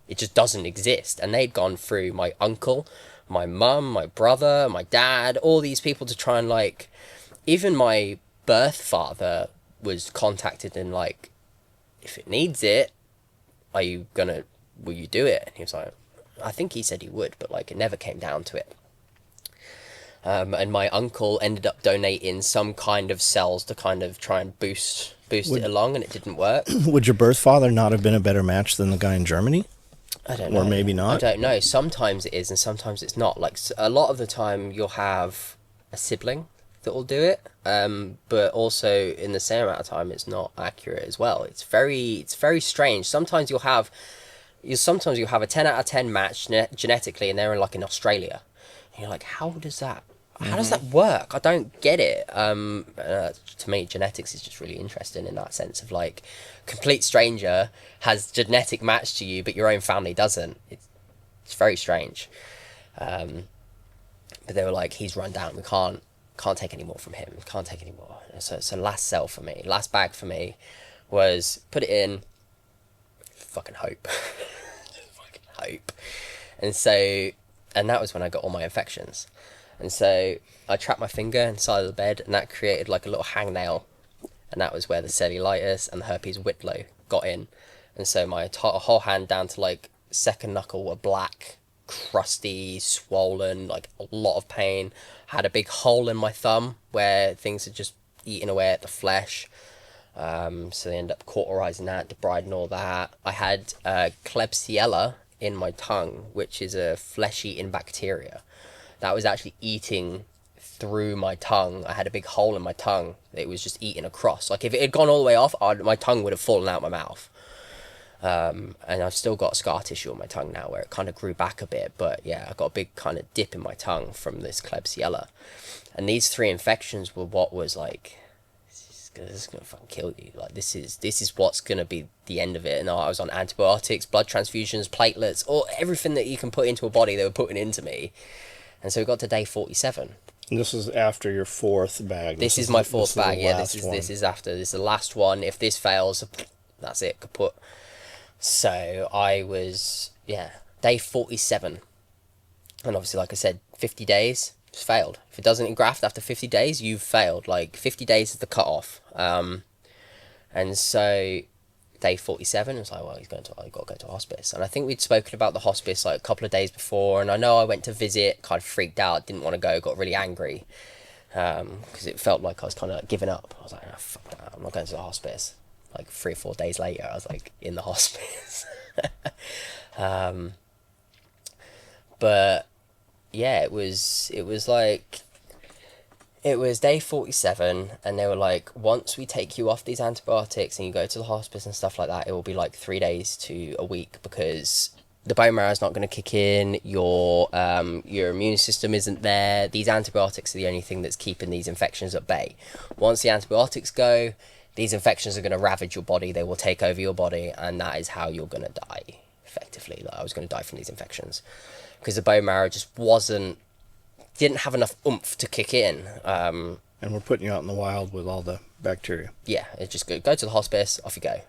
Speaker 2: It just doesn't exist. And they'd gone through my uncle, my mum, my brother, my dad, all these people to try and like, even my birth father was contacted and like, if it needs it, will you do it? And he was like, I think he said he would, but like, it never came down to it. And my uncle ended up donating some kind of cells to kind of try and boost it along, and it didn't work.
Speaker 3: Would your birth father not have been a better match than the guy in Germany?
Speaker 2: I don't know.
Speaker 3: Or maybe not?
Speaker 2: I don't know. Sometimes it is, and sometimes it's not. Like, a lot of the time, you'll have a sibling that will do it, but also in the same amount of time, it's not accurate as well. It's very strange. Sometimes you'll have sometimes you have a 10 out of 10 match genetically, and they're in Australia. And you're like, how does that work? I don't get it. To me, genetics is just really interesting in that sense of like, complete stranger has genetic match to you, but your own family doesn't. It's very strange. But they were like, he's run down. We can't take any more from him. We can't take any more. So last cell for me, last bag for me, was put it in. Fucking hope. Fucking hope. And that was when I got all my infections. And so I trapped my finger inside of the bed, and that created like a little hangnail. And that was where the cellulitis and the herpes whitlow got in. And so my whole hand down to like second knuckle were black, crusty, swollen, like a lot of pain. Had a big hole in my thumb where things had just eaten away at the flesh. So they ended up cauterizing that, debriding all that. I had Klebsiella in my tongue, which is a flesh-eating bacteria that was actually eating through my tongue. I had a big hole in my tongue. It was just eating across. Like if it had gone all the way off, my tongue would have fallen out my mouth. And I've still got scar tissue on my tongue now where it kind of grew back a bit. But yeah, I got a big kind of dip in my tongue from this Klebsiella. And these 3 infections were what was like, this is gonna fucking kill you. Like this is what's gonna be the end of it. And I was on antibiotics, blood transfusions, platelets, or everything that you can put into a body they were putting into me. And so we got to day 47.
Speaker 3: And this is after your 4th bag.
Speaker 2: This is my 4th bag. Yeah, this is after. This is the last one. If this fails, that's it, kaput. So I was, day 47. And obviously, like I said, 50 days, just failed. If it doesn't engraft after 50 days, you've failed. Like 50 days is the cutoff. And so day 47, it was like, well, I've got to go to hospice. And I think we'd spoken about the hospice like a couple of days before. And I know I went to visit, kind of freaked out, didn't want to go, got really angry. Because it felt like I was kind of like giving up. I was like, oh, fuck that, I'm not going to the hospice. Like 3 or 4 days later, I was like in the hospice. But yeah, it was day 47, and they were like, once we take you off these antibiotics and you go to the hospice and stuff like that, it will be like 3 days to a week, because the bone marrow is not going to kick in, your immune system isn't there, these antibiotics are the only thing that's keeping these infections at bay. Once the antibiotics go, these infections are going to ravage your body, they will take over your body, and that is how you're going to die, effectively. Like, I was going to die from these infections, because the bone marrow just didn't have enough oomph to kick in.
Speaker 3: And we're putting you out in the wild with all the bacteria.
Speaker 2: Yeah, it's just go to the hospice, off you go.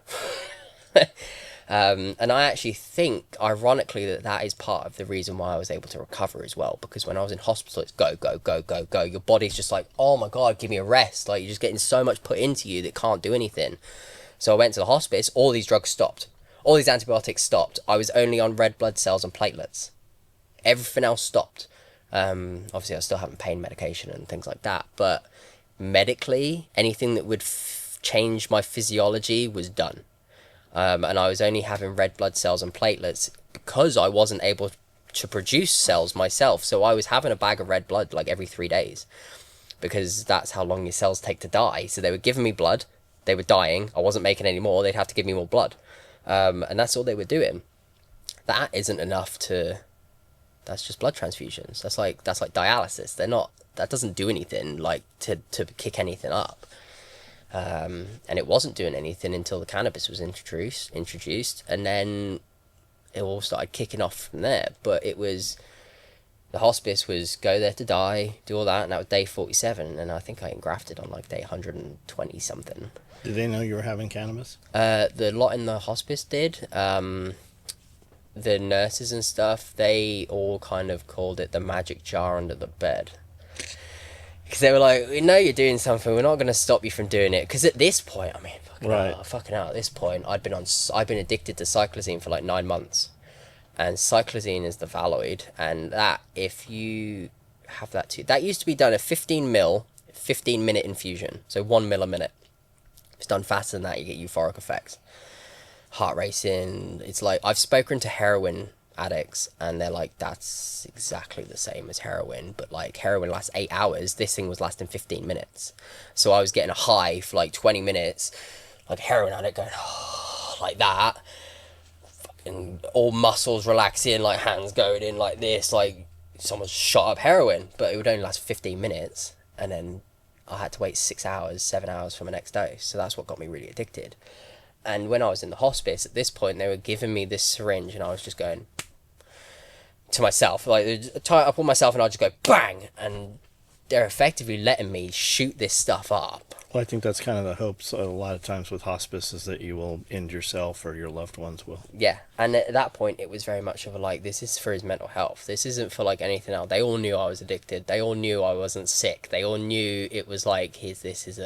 Speaker 2: And I actually think, ironically, that is part of the reason why I was able to recover as well. Because when I was in hospital, it's go, go, go, go, go. Your body's just like, oh my God, give me a rest. Like, you're just getting so much put into you that can't do anything. So I went to the hospice, all these drugs stopped. All these antibiotics stopped. I was only on red blood cells and platelets. Everything else stopped. Obviously I was still having pain medication and things like that, but medically, anything that would change my physiology was done. And I was only having red blood cells and platelets because I wasn't able to produce cells myself. So I was having a bag of red blood like every 3 days, because that's how long your cells take to die. So they were giving me blood, they were dying, I wasn't making any more, they'd have to give me more blood. And that's all they were doing. That isn't enough that's just blood transfusions. That's like dialysis. That doesn't do anything like to kick anything up. And it wasn't doing anything until the cannabis was introduced, and then it all started kicking off from there. But the hospice was go there to die, do all that, and that was day 47, and I think I engrafted on like day 120 something.
Speaker 3: Did they know you were having cannabis?
Speaker 2: The lot in the hospice did. The nurses and stuff, they all kind of called it the magic jar under the bed. Because they were like, we know you're doing something, we're not going to stop you from doing it. Because at this point, I mean, fucking hell, at this point, I've been addicted to cyclazine for like 9 months. And cyclazine is the Valoid, and that, if you have that too, that used to be done a 15-minute infusion. So 1 ml a minute. If it's done faster than that, you get euphoric effects. Heart racing. It's like, I've spoken to heroin addicts and they're like, that's exactly the same as heroin, but like heroin lasts 8 hours, this thing was lasting 15 minutes. So I was getting a high for like 20 minutes, like a heroin addict going, oh, like that, and all muscles relaxing, like hands going in like this, like someone's shot up heroin. But it would only last 15 minutes, and then I had to wait 6 hours, 7 hours for my next dose. So that's what got me really addicted. And when I was in the hospice, at this point, they were giving me this syringe, and I was just going to myself, like, they'd tie it up on myself, and I'd just go bang, and they're effectively letting me shoot this stuff up.
Speaker 3: Well, I think that's kind of the hopes a lot of times with hospice, is that you will end yourself or your loved ones will.
Speaker 2: Yeah, and at that point, it was very much of a, like, this is for his mental health. This isn't for, like, anything else. They all knew I was addicted. They all knew I wasn't sick. They all knew it was, like, this is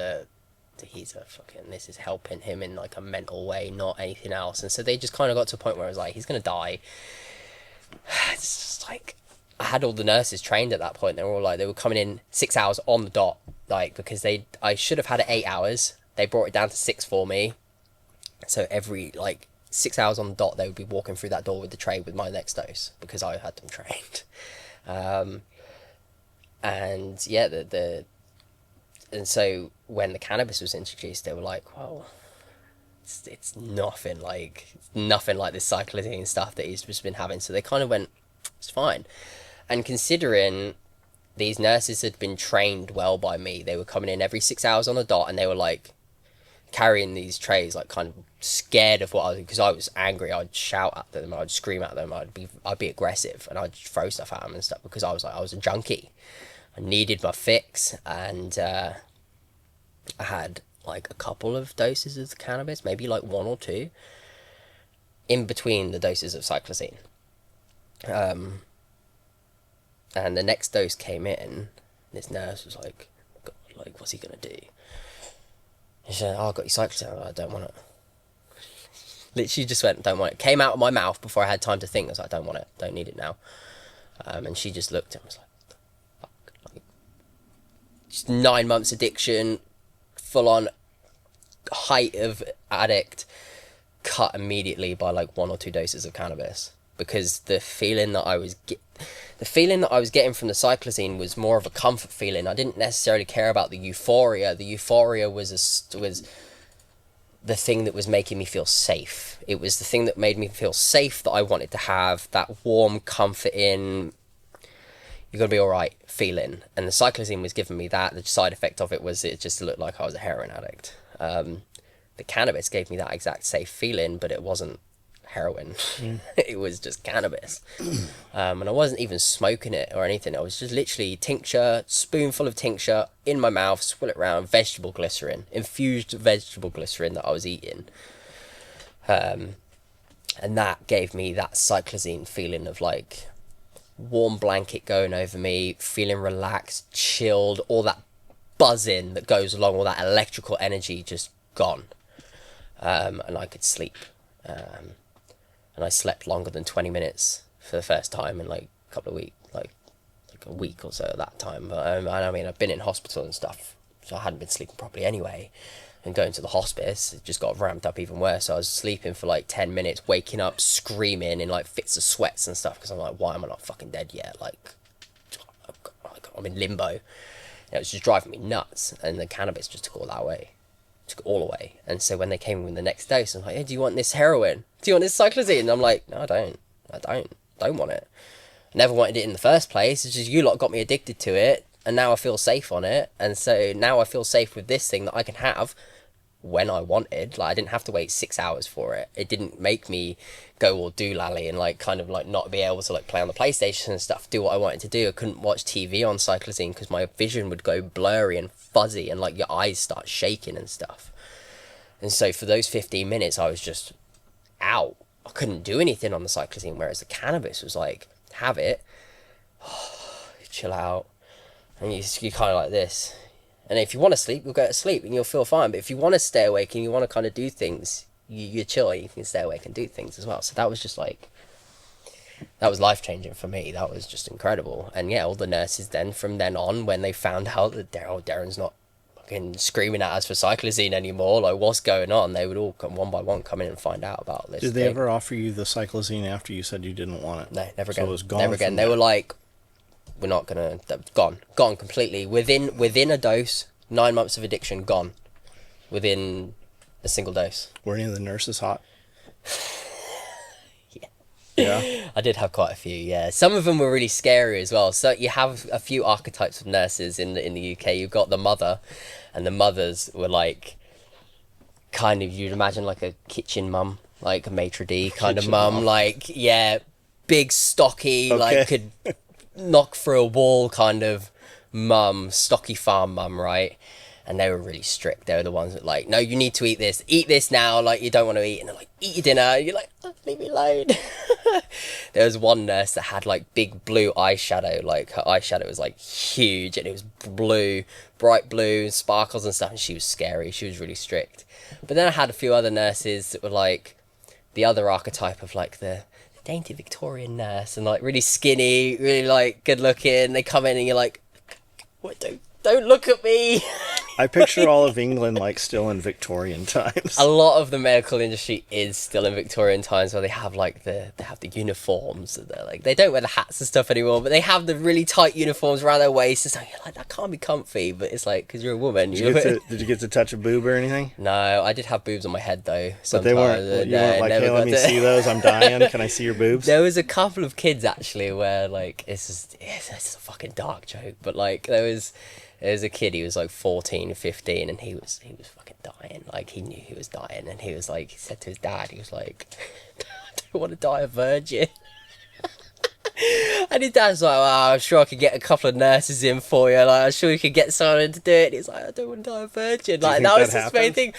Speaker 2: helping him in, like, a mental way, not anything else. And so they just kind of got to a point where I was like, he's going to die. It's just, like, I had all the nurses trained at that point. They were all, like, they were coming in 6 hours on the dot, like, because I should have had it 8 hours. They brought it down to 6 for me. So every, like, 6 hours on the dot, they would be walking through that door with the tray with my next dose, because I had them trained. And yeah, and so when the cannabis was introduced, they were like, well, it's nothing like this cyclizine stuff that he's just been having. So they kind of went, it's fine. And considering these nurses had been trained well by me, they were coming in every 6 hours on the dot, and they were like carrying these trays, like kind of scared of what I was, because I was angry. I'd shout at them, I'd scream at them, I'd be aggressive, and I'd throw stuff at them and stuff, because I was a junkie. I needed my fix, and I had like a couple of doses of the cannabis, maybe like 1 or 2, in between the doses of cyclizine. And the next dose came in, this nurse was like, God, like, what's he gonna do? She said, oh, I got your cyclizine. I was like, I don't want it. Literally just went, don't want it. Came out of my mouth before I had time to think. I was like, I don't want it, don't need it now. And she just looked and was like, fuck. Like, just 9 months addiction, full on height of addict, cut immediately by like 1 or 2 doses of cannabis, because the feeling that I was getting from the cyclizine was more of a comfort feeling. I didn't necessarily care about the euphoria. The euphoria was the thing that was making me feel safe. It was the thing that made me feel safe, that I wanted to have that warm, comforting, you're gonna be all right feeling. And the cyclizine was giving me that. The side effect of it was it just looked like I was a heroin addict. The cannabis gave me that exact safe feeling, but it wasn't heroin. It was just cannabis. And I wasn't even smoking it or anything. I was just literally tincture, spoonful of tincture in my mouth, swill it around, vegetable glycerin, infused vegetable glycerin that I was eating. And that gave me that cyclizine feeling of like warm blanket going over me, feeling relaxed, chilled, all that buzzing that goes along, all that electrical energy just gone. And I could sleep. And I slept longer than 20 minutes for the first time in like a couple of weeks, like a week or so at that time. But I mean, I've been in hospital and stuff, so I hadn't been sleeping properly anyway. And going to the hospice, it just got ramped up even worse. So I was sleeping for like 10 minutes, waking up screaming in like fits of sweats and stuff, because I'm like, why am I not fucking dead yet? Like, I'm in limbo. It was just driving me nuts, and the cannabis just took all that away. Took it all away. And so when they came in with the next dose, I'm like, hey, do you want this heroin? Do you want this cyclizine? And I'm like, no, I don't want it. I never wanted it in the first place. It's just you lot got me addicted to it, and now I feel safe on it. And so now I feel safe with this thing that I can have when I wanted. Like, I didn't have to wait 6 hours for it. It didn't make me go all doolally and like kind of like not be able to like play on the PlayStation and stuff, do what I wanted to do. I couldn't watch TV on cyclizine because my vision would go blurry and fuzzy, and like your eyes start shaking and stuff. And so for those 15 minutes I was just out. I couldn't do anything on the cyclizine, whereas the cannabis was like, have it, chill out, and you kind of like this. And if you want to sleep, you'll go to sleep and you'll feel fine. But if you want to stay awake and you want to kind of do things, you're chill, you can stay awake and do things as well. So that was just like, that was life-changing for me. That was just incredible. And yeah, all the nurses then, from then on, when they found out that Darren's not fucking screaming at us for cyclizine anymore, like what's going on, they would all come one by one, come in and find out about this.
Speaker 3: Did they ever offer you the cyclizine after you said you didn't want it?
Speaker 2: No, never again.
Speaker 3: So it was gone.
Speaker 2: Never again. They were like, we're not gonna, gone completely. Within a dose, 9 months of addiction, gone. Within a single dose.
Speaker 3: Were any of the nurses hot? Yeah.
Speaker 2: I did have quite a few, yeah. Some of them were really scary as well. So you have a few archetypes of nurses in the UK. You've got the mother, and the mothers were like kind of, you'd imagine like a kitchen mum, like a maitre d' kind of
Speaker 3: Kitchen
Speaker 2: mum,
Speaker 3: mum.
Speaker 2: like, yeah, big, stocky, like
Speaker 3: Okay.
Speaker 2: could knock through a wall kind of mum, stocky farm mum, right? And they were really strict. They were the ones that like, no, you need to eat this now, like you don't want to eat. And they're like, eat your dinner. And you're like, oh, leave me alone. There was one nurse that had like big blue eyeshadow, like her eyeshadow was like huge and it was blue, bright blue and sparkles and stuff, and she was scary. She was really strict. But then I had a few other nurses that were like the other archetype of like the dainty Victorian nurse, and like really skinny, really like good looking. They come in and you're like, what, don't look at me.
Speaker 3: I picture all of England like still in Victorian times.
Speaker 2: A lot of the medical industry is still in Victorian times, where they have like they have the uniforms, and they're like, they don't wear the hats and stuff anymore, but they have the really tight uniforms around their waists. It's like, you're like, that can't be comfy, but it's like, because you're a woman.
Speaker 3: Did you get to touch a boob or anything?
Speaker 2: No, I did have boobs on my head though.
Speaker 3: But they weren't.
Speaker 2: sometimes.
Speaker 3: You weren't like,
Speaker 2: never
Speaker 3: hey, let
Speaker 2: got
Speaker 3: me
Speaker 2: to-
Speaker 3: see those. I'm dying. Can I see your boobs?
Speaker 2: There was a couple of kids actually where like it's a fucking dark joke, but like there was a kid, he was like 14, 15, and he was fucking dying. Like he knew he was dying, and he said to his dad, he was like, I don't want to die a virgin. And his dad's like, well, I'm sure I could get a couple of nurses in for you. Like, I'm sure you could get someone to do it. And he's like, I don't want to die a virgin.
Speaker 3: you
Speaker 2: Like,
Speaker 3: think
Speaker 2: that was
Speaker 3: that
Speaker 2: his main
Speaker 3: happened?
Speaker 2: thing.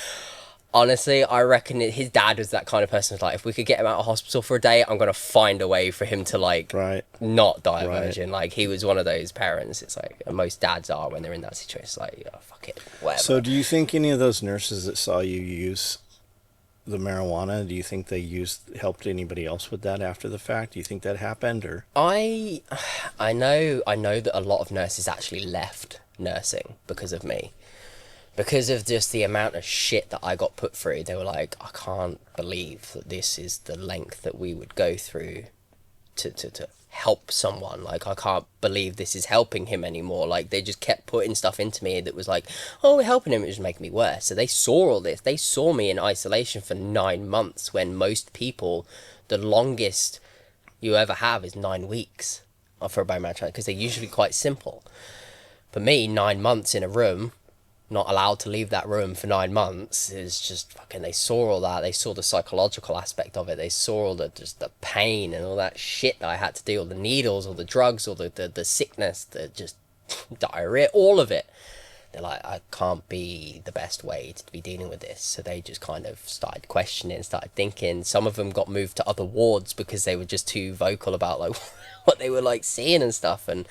Speaker 2: Honestly, I reckon his dad was that kind of person who's like, if we could get him out of hospital for a day, I'm going to find a way for him to, like,
Speaker 3: Right.
Speaker 2: not die a
Speaker 3: Right.
Speaker 2: virgin. Like, he was one of those parents. It's like, and most dads are when they're in that situation. It's like, oh, fuck it, whatever.
Speaker 3: So, do you think any of those nurses that saw you use the marijuana, do you think they helped anybody else with that after the fact? Do you think that happened, or?
Speaker 2: I know that a lot of nurses actually left nursing because of me. Because of just the amount of shit that I got put through. They were like, I can't believe that this is the length that we would go through to help someone. Like, I can't believe this is helping him anymore. Like, they just kept putting stuff into me that was like, oh, we're helping him. It was making me worse. So they saw all this. They saw me in isolation for 9 months, when most people, the longest you ever have is 9 weeks for a bone marrow transplant, because they're usually quite simple. For me, 9 months in a room, not allowed to leave that room for 9 months, is just fucking, they saw all that. They saw the psychological aspect of it. They saw all the pain and all that shit that I had to do, all the needles, all the drugs, all the sickness, the just diarrhea, all of it. They're like, I can't be the best way to be dealing with this. So they just kind of started questioning, started thinking. Some of them got moved to other wards because they were just too vocal about like what they were like seeing and stuff. And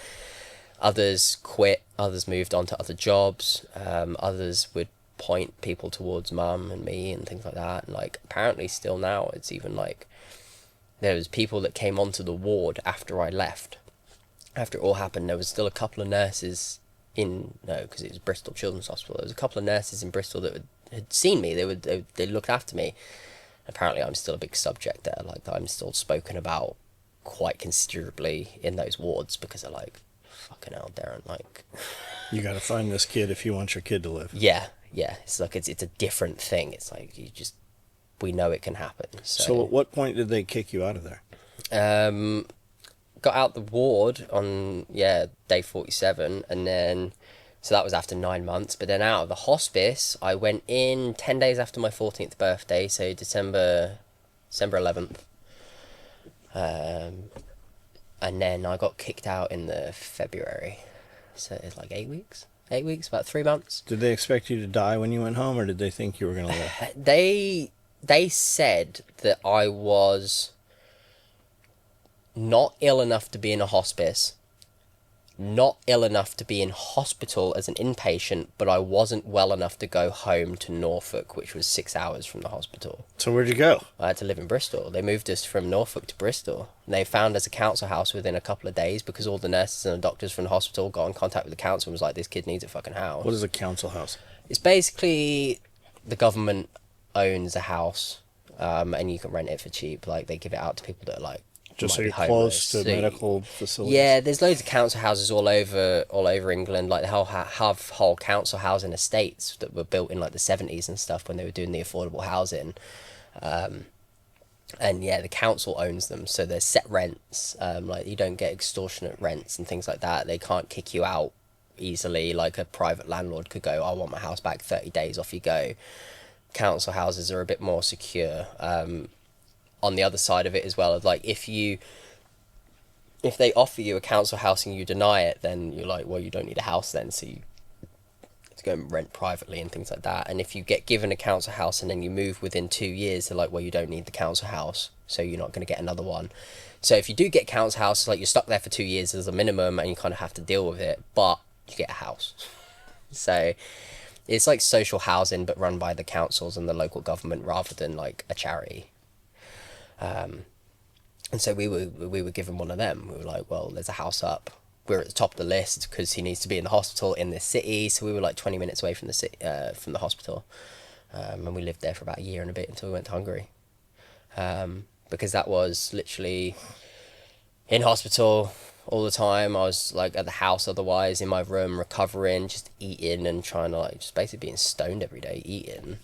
Speaker 2: others quit, others moved on to other jobs, others would point people towards mum and me and things like that. And like, apparently still now, it's even like, there was people that came onto the ward after I left. After it all happened, there was still a couple of nurses because it was Bristol Children's Hospital, there was a couple of nurses in Bristol that had seen me. They looked after me. Apparently I'm still a big subject there, like I'm still spoken about quite considerably in those wards, because they're like, fucking hell, Darren, like,
Speaker 3: You got to find this kid if you want your kid to live.
Speaker 2: yeah, it's like, it's a different thing. It's like, we know it can happen.
Speaker 3: So, at what point did they kick you out of there?
Speaker 2: Got out the ward on day 47, and then so that was after 9 months. But then out of the hospice, I went in 10 days after my 14th birthday, so December 11th, and then I got kicked out in the February, so it's like 8 weeks, about 3 months.
Speaker 3: Did they expect you to die when you went home, or did they think you were going to live?
Speaker 2: They said that I was not ill enough to be in a hospice, not ill enough to be in hospital as an inpatient, but I wasn't well enough to go home to Norfolk, which was 6 hours from the hospital.
Speaker 3: So, where'd you go?
Speaker 2: I had to live in Bristol. They moved us from Norfolk to Bristol. And they found us a council house within a couple of days, because all the nurses and the doctors from the hospital got in contact with the council and was like, this kid needs a fucking house.
Speaker 3: What is a council house?
Speaker 2: It's basically the government owns a house, and you can rent it for cheap. Like, they give it out to people that are like,
Speaker 3: Just so
Speaker 2: might be
Speaker 3: you're close
Speaker 2: homeless.
Speaker 3: to
Speaker 2: So
Speaker 3: medical facilities?
Speaker 2: yeah, there's loads of council houses all over England. Like, they have whole council housing estates that were built in like the 70s and stuff, when they were doing the affordable housing. And yeah, the council owns them, so there's set rents. Like you don't get extortionate rents and things like that. They can't kick you out easily. Like a private landlord could go, "I want my house back 30 days." Off you go. Council houses are a bit more secure. On the other side of it as well, of like if they offer you a council house and you deny it, then you're like, well, you don't need a house then, so you to go and rent privately and things like that. And if you get given a council house and then you move within 2 years, they're like, well, you don't need the council house, so you're not going to get another one. So if you do get council house, like you're stuck there for 2 years as a minimum, and you kind of have to deal with it, but you get a house. So it's like social housing, but run by the councils and the local government rather than like a charity. And so we were given one of them. We were like, well, there's a house up. We're at the top of the list because he needs to be in the hospital in this city. So we were like 20 minutes away from the city, from the hospital, and we lived there for about a year and a bit until we went to Hungary, because that was literally in hospital all the time. I was like at the house otherwise, in my room, recovering, just eating and trying to like just basically being stoned every day, eating.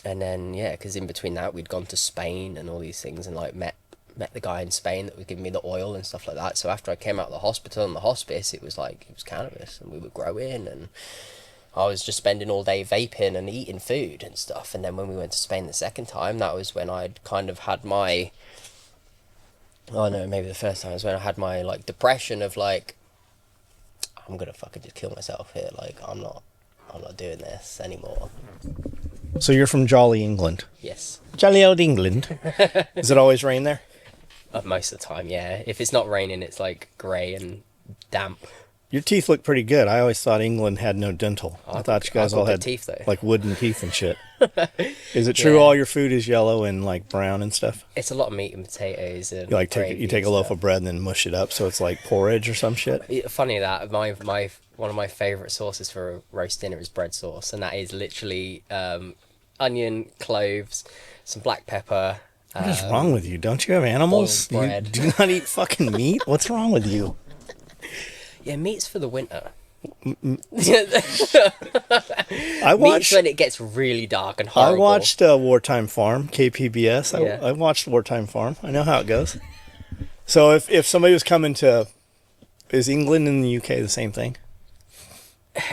Speaker 2: And then yeah, because in between that we'd gone to Spain and all these things and like met the guy in Spain that was giving me the oil and stuff like that. So after I came out of the hospital and the hospice, it was cannabis, and we were growing, and I was just spending all day vaping and eating food and stuff. And then when we went to Spain the second time, that was when I'd kind of had my, oh no, maybe the first time was when I had my like depression of like, I'm gonna fucking just kill myself here. Like I'm not doing this anymore.
Speaker 3: So you're from jolly England.
Speaker 2: Yes.
Speaker 3: Jolly old England. Does it always rain there?
Speaker 2: Most of the time, yeah. If it's not raining, it's like grey and damp.
Speaker 3: Your teeth look pretty good. I always thought England had no dental. I thought you guys all had
Speaker 2: teeth, though.
Speaker 3: like wooden teeth and shit. Is it true all your food is yellow and like brown and stuff?
Speaker 2: It's a lot of meat and potatoes. And
Speaker 3: You like take a loaf of bread and then mush it up so it's like porridge or some shit?
Speaker 2: Funny that my one of my favourite sauces for a roast dinner is bread sauce, and that is literally onion, cloves, some black pepper.
Speaker 3: What is wrong with you? Don't you have animals?
Speaker 2: Boiled
Speaker 3: You
Speaker 2: bread.
Speaker 3: do not eat fucking meat? What's wrong with you?
Speaker 2: Yeah, meat's for the winter.
Speaker 3: I
Speaker 2: Meat's
Speaker 3: watched
Speaker 2: when it gets really dark and
Speaker 3: I
Speaker 2: horrible.
Speaker 3: watched Wartime Farm, KPBS.
Speaker 2: Yeah.
Speaker 3: I watched Wartime Farm. I know how it goes. So if somebody was coming to, is England and the UK the same thing?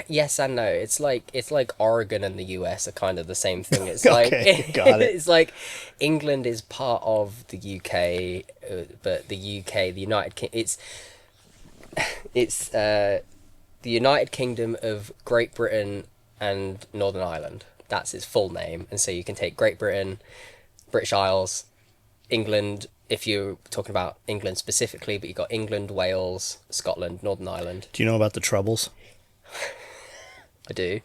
Speaker 2: Yes and no. It's like Oregon and the US are kind of the same thing. It's
Speaker 3: Okay,
Speaker 2: like
Speaker 3: got it.
Speaker 2: It's like England is part of the UK, but the UK, the United Kingdom, it's the United Kingdom of Great Britain and Northern Ireland. That's its full name. And so you can take Great Britain, British Isles, England, if you're talking about England specifically, but you've got England, Wales, Scotland, Northern Ireland.
Speaker 3: Do you know about the Troubles?
Speaker 2: I do.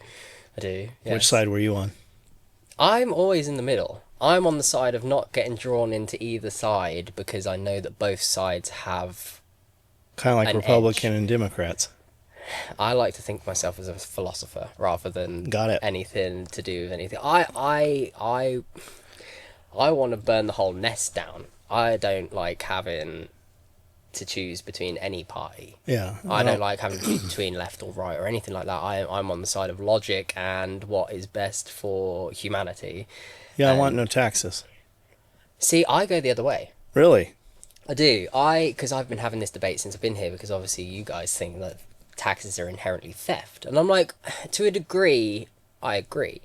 Speaker 2: Yes.
Speaker 3: Which side were you on?
Speaker 2: I'm always in the middle. I'm on the side of not getting drawn into either side because I know that both sides have...
Speaker 3: Kind of like
Speaker 2: An
Speaker 3: Republican and Democrats.
Speaker 2: I like to think of myself as a philosopher rather than
Speaker 3: Got it.
Speaker 2: anything to do with anything. I want to burn the whole nest down. I don't like having to choose between any party.
Speaker 3: Yeah.
Speaker 2: I don't like having to choose between left or right or anything like that. I'm on the side of logic and what is best for humanity.
Speaker 3: Yeah, I want no taxes.
Speaker 2: See, I go the other way.
Speaker 3: Really?
Speaker 2: I do. Because I've been having this debate since I've been here, because obviously you guys think that taxes are inherently theft. And I'm like, to a degree, I agree.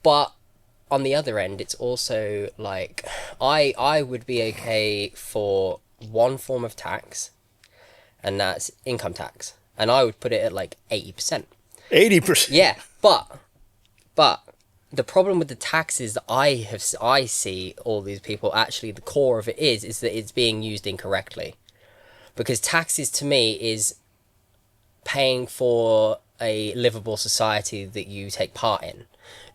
Speaker 2: But on the other end, it's also like, I would be okay for one form of tax, and that's income tax. And I would put it at like 80%.
Speaker 3: 80%?
Speaker 2: Yeah, but the problem with the taxes that I see all these people, actually the core of it is that it's being used incorrectly. Because taxes to me is paying for a livable society that you take part in,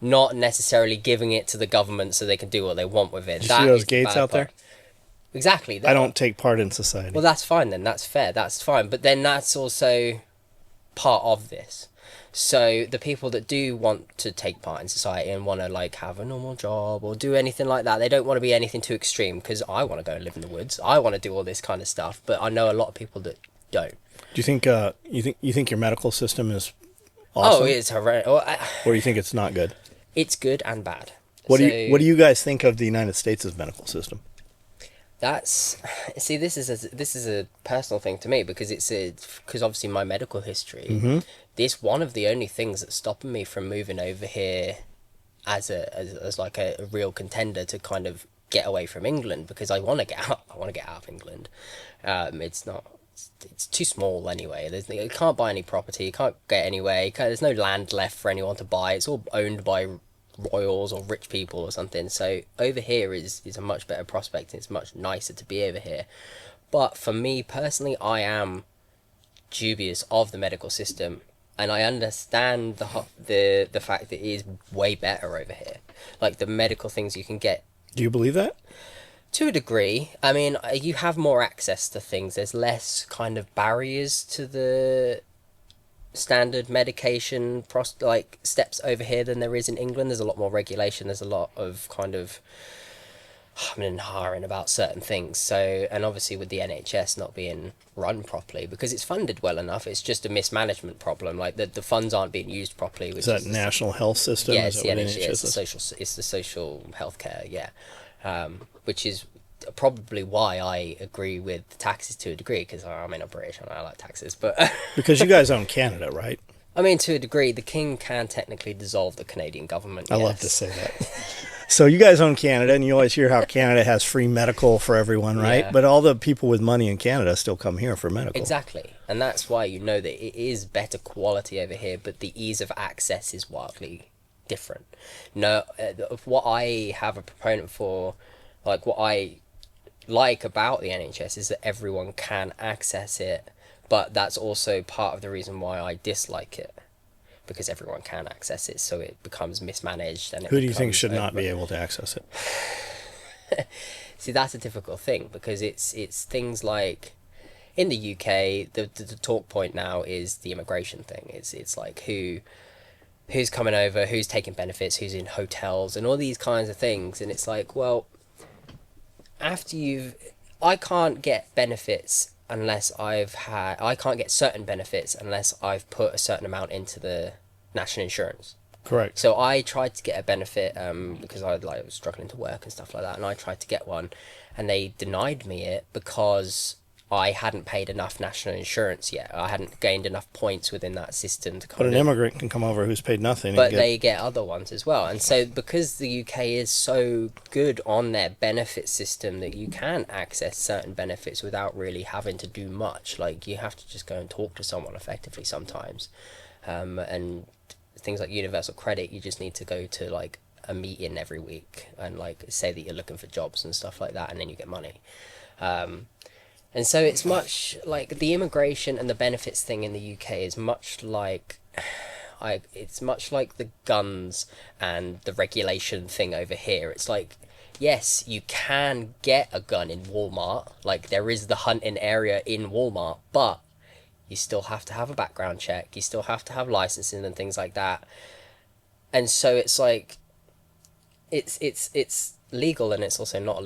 Speaker 2: not necessarily giving it to the government so they can do what they want with it.
Speaker 3: Did you see those
Speaker 2: is the
Speaker 3: gates
Speaker 2: bad
Speaker 3: out there?
Speaker 2: part. Exactly.
Speaker 3: I don't take part in society.
Speaker 2: Well, that's fine then. That's fair. That's fine. But then that's also part of this. So the people that do want to take part in society and want to like have a normal job or do anything like that, they don't want to be anything too extreme, because I want to go and live in the woods. I want to do all this kind of stuff, but I know a lot of people that don't.
Speaker 3: Do you think you think your medical system is awesome?
Speaker 2: Oh, it's horrendous.
Speaker 3: Or you think it's not good?
Speaker 2: It's good and bad.
Speaker 3: What do
Speaker 2: So-
Speaker 3: you What do you guys think of the United States' medical system?
Speaker 2: That's see, this is a personal thing to me because because obviously my medical history. This one of the only things that's stopping me from moving over here as like a real contender to kind of get away from England, because I want to get out. I want to get out of England. It's not. It's too small anyway. You can't buy any property. You can't get anywhere. There's no land left for anyone to buy. It's all owned by royals or rich people or something. So over here is a much better prospect. It's much nicer to be over here. But for me personally, I am dubious of the medical system, and I understand the fact that it is way better over here. Like the medical things you can get
Speaker 3: Do you believe that?
Speaker 2: to a degree. I mean, you have more access to things. There's less kind of barriers to the standard medication like steps over here than there is in England. There's a lot more regulation. There's a lot of kind of and hiring about certain things. So, and obviously with the NHS not being run properly because it's funded well enough, it's just a mismanagement problem. Like the funds aren't being used properly. Which
Speaker 3: Is that national health system?
Speaker 2: Yeah,
Speaker 3: Is
Speaker 2: it's
Speaker 3: that
Speaker 2: the
Speaker 3: what
Speaker 2: NHS. It's the social healthcare. Yeah, which is probably why I agree with the taxes to a degree, because I mean I'm British and I like taxes, but
Speaker 3: Because you guys own Canada, right?
Speaker 2: I mean to a degree the king can technically dissolve the Canadian government.
Speaker 3: I love
Speaker 2: yes.
Speaker 3: to say that. So you guys own Canada, and you always hear how Canada has free medical for everyone, right?
Speaker 2: Yeah.
Speaker 3: But all the people with money in Canada still come here for medical.
Speaker 2: Exactly, and that's why you know that it is better quality over here, but the ease of access is wildly different. No, what I have a proponent for, like what I like about the NHS is that everyone can access it, but that's also part of the reason why I dislike it, because everyone can access it, so it becomes mismanaged. And
Speaker 3: Who do you think should not be able to access it?
Speaker 2: See, that's a difficult thing, because it's things like in the UK, the talk point now is the immigration thing. It's like who's coming over, who's taking benefits, who's in hotels, and all these kinds of things. And it's like, well, I can't get benefits unless I can't get certain benefits unless I've put a certain amount into the national insurance.
Speaker 3: Correct.
Speaker 2: So I tried to get a benefit because I was struggling to work and stuff like that, and I tried to get one, and they denied me it because I hadn't paid enough national insurance yet. I hadn't gained enough points within that system to
Speaker 3: But
Speaker 2: kind
Speaker 3: an
Speaker 2: of.
Speaker 3: immigrant can come over who's paid nothing.
Speaker 2: But
Speaker 3: and get,
Speaker 2: they get other ones as well, and so because the UK is so good on their benefit system that you can access certain benefits without really having to do much. Like you have to just go and talk to someone effectively sometimes, and things like universal credit, you just need to go to like a meeting every week and like say that you're looking for jobs and stuff like that, and then you get money. And so it's much like the immigration and the benefits thing in the UK is much like it's much like the guns and the regulation thing over here. It's like, yes, you can get a gun in Walmart, like there is the hunting area in Walmart, but you still have to have a background check, you still have to have licensing and things like that. And so it's like it's legal and it's also not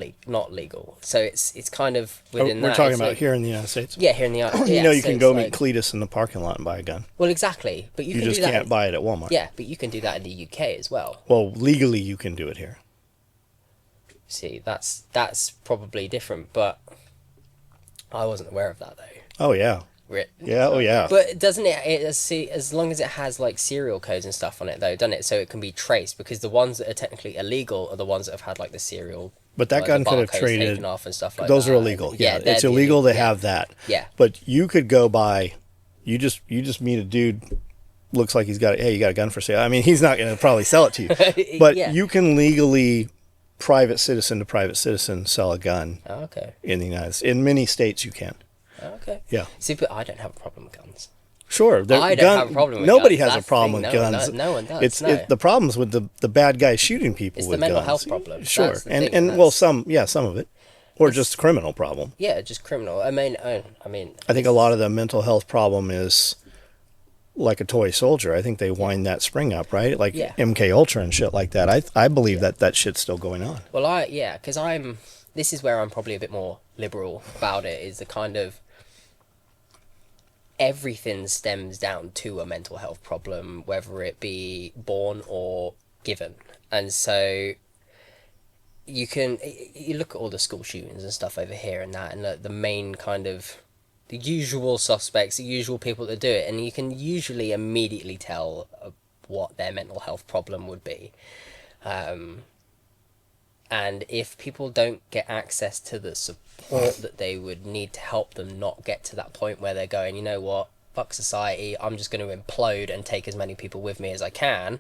Speaker 2: legal. So it's kind of within
Speaker 3: we're
Speaker 2: that.
Speaker 3: talking
Speaker 2: It's
Speaker 3: about
Speaker 2: like,
Speaker 3: here in the United States.
Speaker 2: yeah, here in the
Speaker 3: You know, you
Speaker 2: so
Speaker 3: can
Speaker 2: it's
Speaker 3: go
Speaker 2: like,
Speaker 3: meet Cletus in the parking lot and buy a gun.
Speaker 2: well, exactly, but you
Speaker 3: You
Speaker 2: can
Speaker 3: just
Speaker 2: do that.
Speaker 3: can't buy it at Walmart.
Speaker 2: Yeah, but you can do that in the UK as well.
Speaker 3: Well, legally you can do it here.
Speaker 2: See, that's probably different, but I wasn't aware of that though.
Speaker 3: Oh yeah. Yeah. Oh yeah.
Speaker 2: But doesn't see, as long as it has like serial codes and stuff on it though, doesn't it? So it can be traced, because the ones that are technically illegal are the ones that have had like the serial.
Speaker 3: But that
Speaker 2: like,
Speaker 3: gun
Speaker 2: the
Speaker 3: could have
Speaker 2: barcodes
Speaker 3: traded.
Speaker 2: taken off and stuff like
Speaker 3: Those
Speaker 2: that.
Speaker 3: are illegal. Yeah,
Speaker 2: they're
Speaker 3: it's
Speaker 2: the
Speaker 3: illegal to
Speaker 2: yeah.
Speaker 3: have that.
Speaker 2: Yeah.
Speaker 3: But you could go buy. You just meet a dude. Looks like he's got. Hey, you got a gun for sale? I mean, he's not going to probably sell it to you. But
Speaker 2: Yeah.
Speaker 3: you can legally, private citizen to private citizen, sell a gun
Speaker 2: Oh, okay.
Speaker 3: in the United States. In many states, you can.
Speaker 2: Oh, okay.
Speaker 3: Yeah.
Speaker 2: See, but I don't have a problem with guns.
Speaker 3: Sure.
Speaker 2: I don't have a problem with
Speaker 3: nobody
Speaker 2: guns.
Speaker 3: has
Speaker 2: That's
Speaker 3: a problem
Speaker 2: the
Speaker 3: with
Speaker 2: thing. No one
Speaker 3: guns.
Speaker 2: does. No one does, no.
Speaker 3: The problem's with the bad guys shooting people
Speaker 2: It's the
Speaker 3: with
Speaker 2: mental
Speaker 3: guns.
Speaker 2: health problem.
Speaker 3: Sure.
Speaker 2: That's the
Speaker 3: And
Speaker 2: thing,
Speaker 3: well,
Speaker 2: that's-
Speaker 3: some of it, or just criminal problem.
Speaker 2: Yeah, just criminal. I mean,
Speaker 3: I think a lot of the mental health problem is like a toy soldier. I think they wind that spring up, right? Like
Speaker 2: Yeah.
Speaker 3: MK Ultra and shit like that. I believe that shit's still going on.
Speaker 2: Well, because this is where I'm probably a bit more liberal about it, is the kind of everything stems down to a mental health problem, whether it be born or given. And so you look at all the school shootings and stuff over here and that, and the main kind of the usual suspects, the usual people that do it, and you can usually immediately tell what their mental health problem would be. And if people don't get access to the support that they would need to help them not get to that point where they're going, you know what, fuck society, I'm just going to implode and take as many people with me as I can,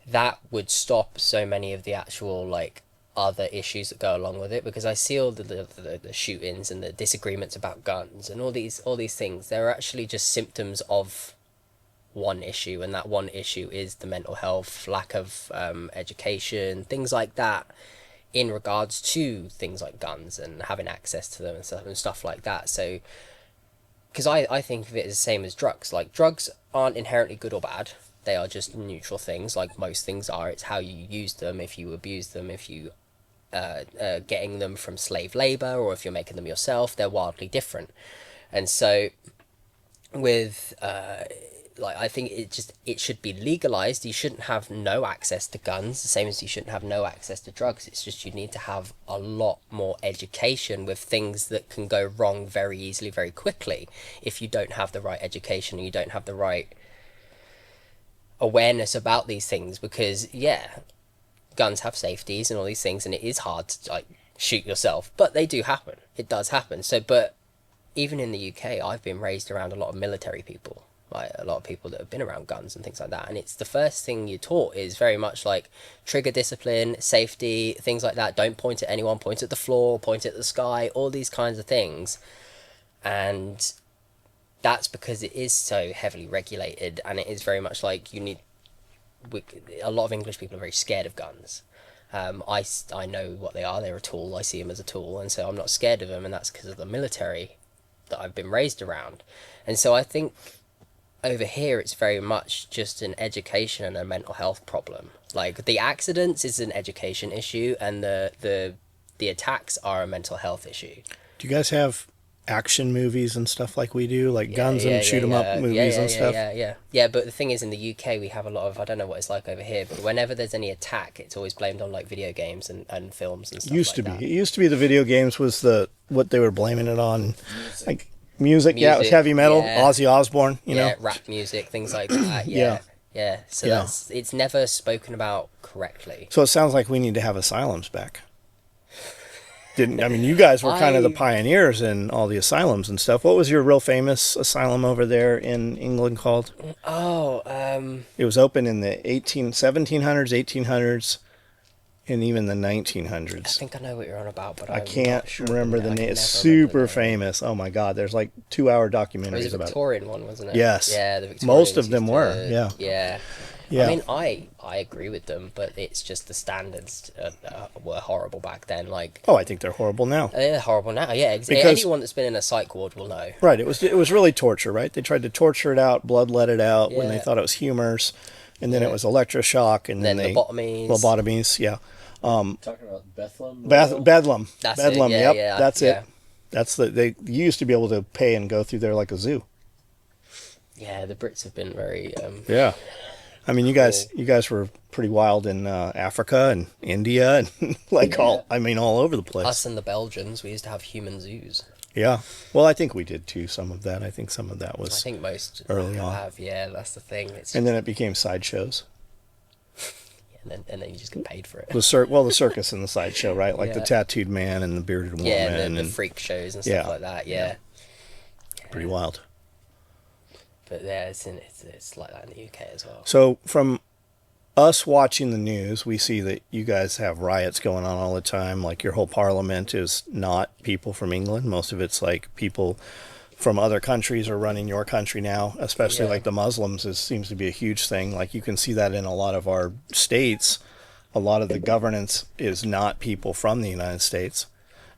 Speaker 2: that would stop so many of the actual, like, other issues that go along with it. Because I see all the shootings and the disagreements about guns and all these things, they're actually just symptoms of one issue, and that one issue is the mental health, lack of education, things like that, in regards to things like guns and having access to them and stuff like that. So, because I think of it as the same as drugs. Like, drugs aren't inherently good or bad. They are just neutral things, like most things are. It's how you use them, if you abuse them, if you getting them from slave labor, or if you're making them yourself. They're wildly different. And so with like, I think it should be legalized. You shouldn't have no access to guns, the same as you shouldn't have no access to drugs. It's just you need to have a lot more education with things that can go wrong very easily, very quickly, if you don't have the right education and you don't have the right awareness about these things. Because guns have safeties and all these things, and it is hard to, like, shoot yourself, but they do happen. It does happen. So, but even in the UK, I've been raised around a lot of military people, like a lot of people that have been around guns and things like that, and it's the first thing you're taught is very much like trigger discipline, safety, things like that. Don't point at anyone, point at the floor, point at the sky, all these kinds of things. And that's because it is so heavily regulated, and it is very much like a lot of English people are very scared of guns. I know what they are. They're a tool. I see them as a tool, and so I'm not scared of them, and that's because of the military that I've been raised around. And so I think over here it's very much just an education and a mental health problem. Like, the accidents is an education issue, and the attacks are a mental health issue.
Speaker 3: Do you guys have action movies and stuff like we do, like guns and shoot 'em up movies and stuff?
Speaker 2: Yeah, but the thing is, in the UK we have a lot of, I don't know what it's like over here, but whenever there's any attack, it's always blamed on, like, video games and films and stuff.
Speaker 3: It used to be the video games was what they were blaming it on. Like music, yeah, it was heavy metal, Ozzy Osbourne, you know,
Speaker 2: rap music, things like that. Yeah. So it's never spoken about correctly.
Speaker 3: So it sounds like we need to have asylums back. You guys were kind of the pioneers in all the asylums and stuff. What was your real famous asylum over there in England called? It was open in the 1700s, 1800s, and even the 1900s.
Speaker 2: I think I know what you're on about, but
Speaker 3: I can't remember the name. It's super famous. Oh my God, there's like 2-hour documentaries about it.
Speaker 2: It was a Victorian one, wasn't it?
Speaker 3: Yes.
Speaker 2: Yeah, the Victorians.
Speaker 3: Most of them were. Yeah.
Speaker 2: I mean, I agree with them, but it's just the standards were horrible back then. Like,
Speaker 3: I think they're horrible now.
Speaker 2: They're horrible now. Yeah, anyone that's been in a psych ward will know.
Speaker 3: Right. It was really torture. Right. They tried to torture it out, bloodlet it out when they thought it was humors, and then it was electroshock, and then lobotomies. Yeah.
Speaker 4: Talking about Bedlam.
Speaker 3: Bedlam.
Speaker 2: That's
Speaker 3: Bedlam.
Speaker 2: It.
Speaker 3: Yep. That's it. That's they used to be able to pay and go through there like a zoo.
Speaker 2: Yeah, the Brits have been very.
Speaker 3: Yeah. I mean, you guys were pretty wild in Africa and India and all over the place.
Speaker 2: Us and the Belgians, we used to have human zoos.
Speaker 3: Yeah. Well, I think we did too, some of that. I think some of that was
Speaker 2: I think most
Speaker 3: early on.
Speaker 2: That's the thing.
Speaker 3: And then it became sideshows.
Speaker 2: And then you just get paid for it.
Speaker 3: The circus and the sideshow, right? Like the tattooed man and the bearded woman.
Speaker 2: Yeah, and the freak shows and stuff like that, yeah.
Speaker 3: Pretty wild.
Speaker 2: But yeah, it's like that in the UK as well.
Speaker 3: So from us watching the news, we see that you guys have riots going on all the time. Like, your whole parliament is not people from England. Most of it's like people from other countries are running your country now, especially like the Muslims seems to be a huge thing. Like, you can see that in a lot of our states. A lot of the governance is not people from the United States,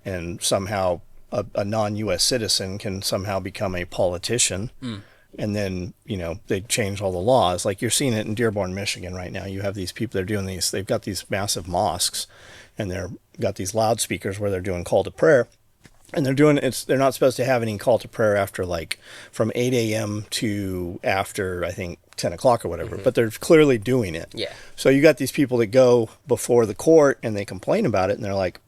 Speaker 3: and somehow a non-U.S. citizen can somehow become a politician. And then, they change all the laws. Like, you're seeing it in Dearborn, Michigan right now. You have these people that are doing these, they've got these massive mosques, and they've got these loudspeakers where they're doing call to prayer. and they're doing it's they're not supposed to have any call to prayer after like from 8 a.m. to after I think 10 o'clock or whatever, but they're clearly doing it.
Speaker 2: Yeah.
Speaker 3: So you got these people that go before the court and they complain about it, and they're like,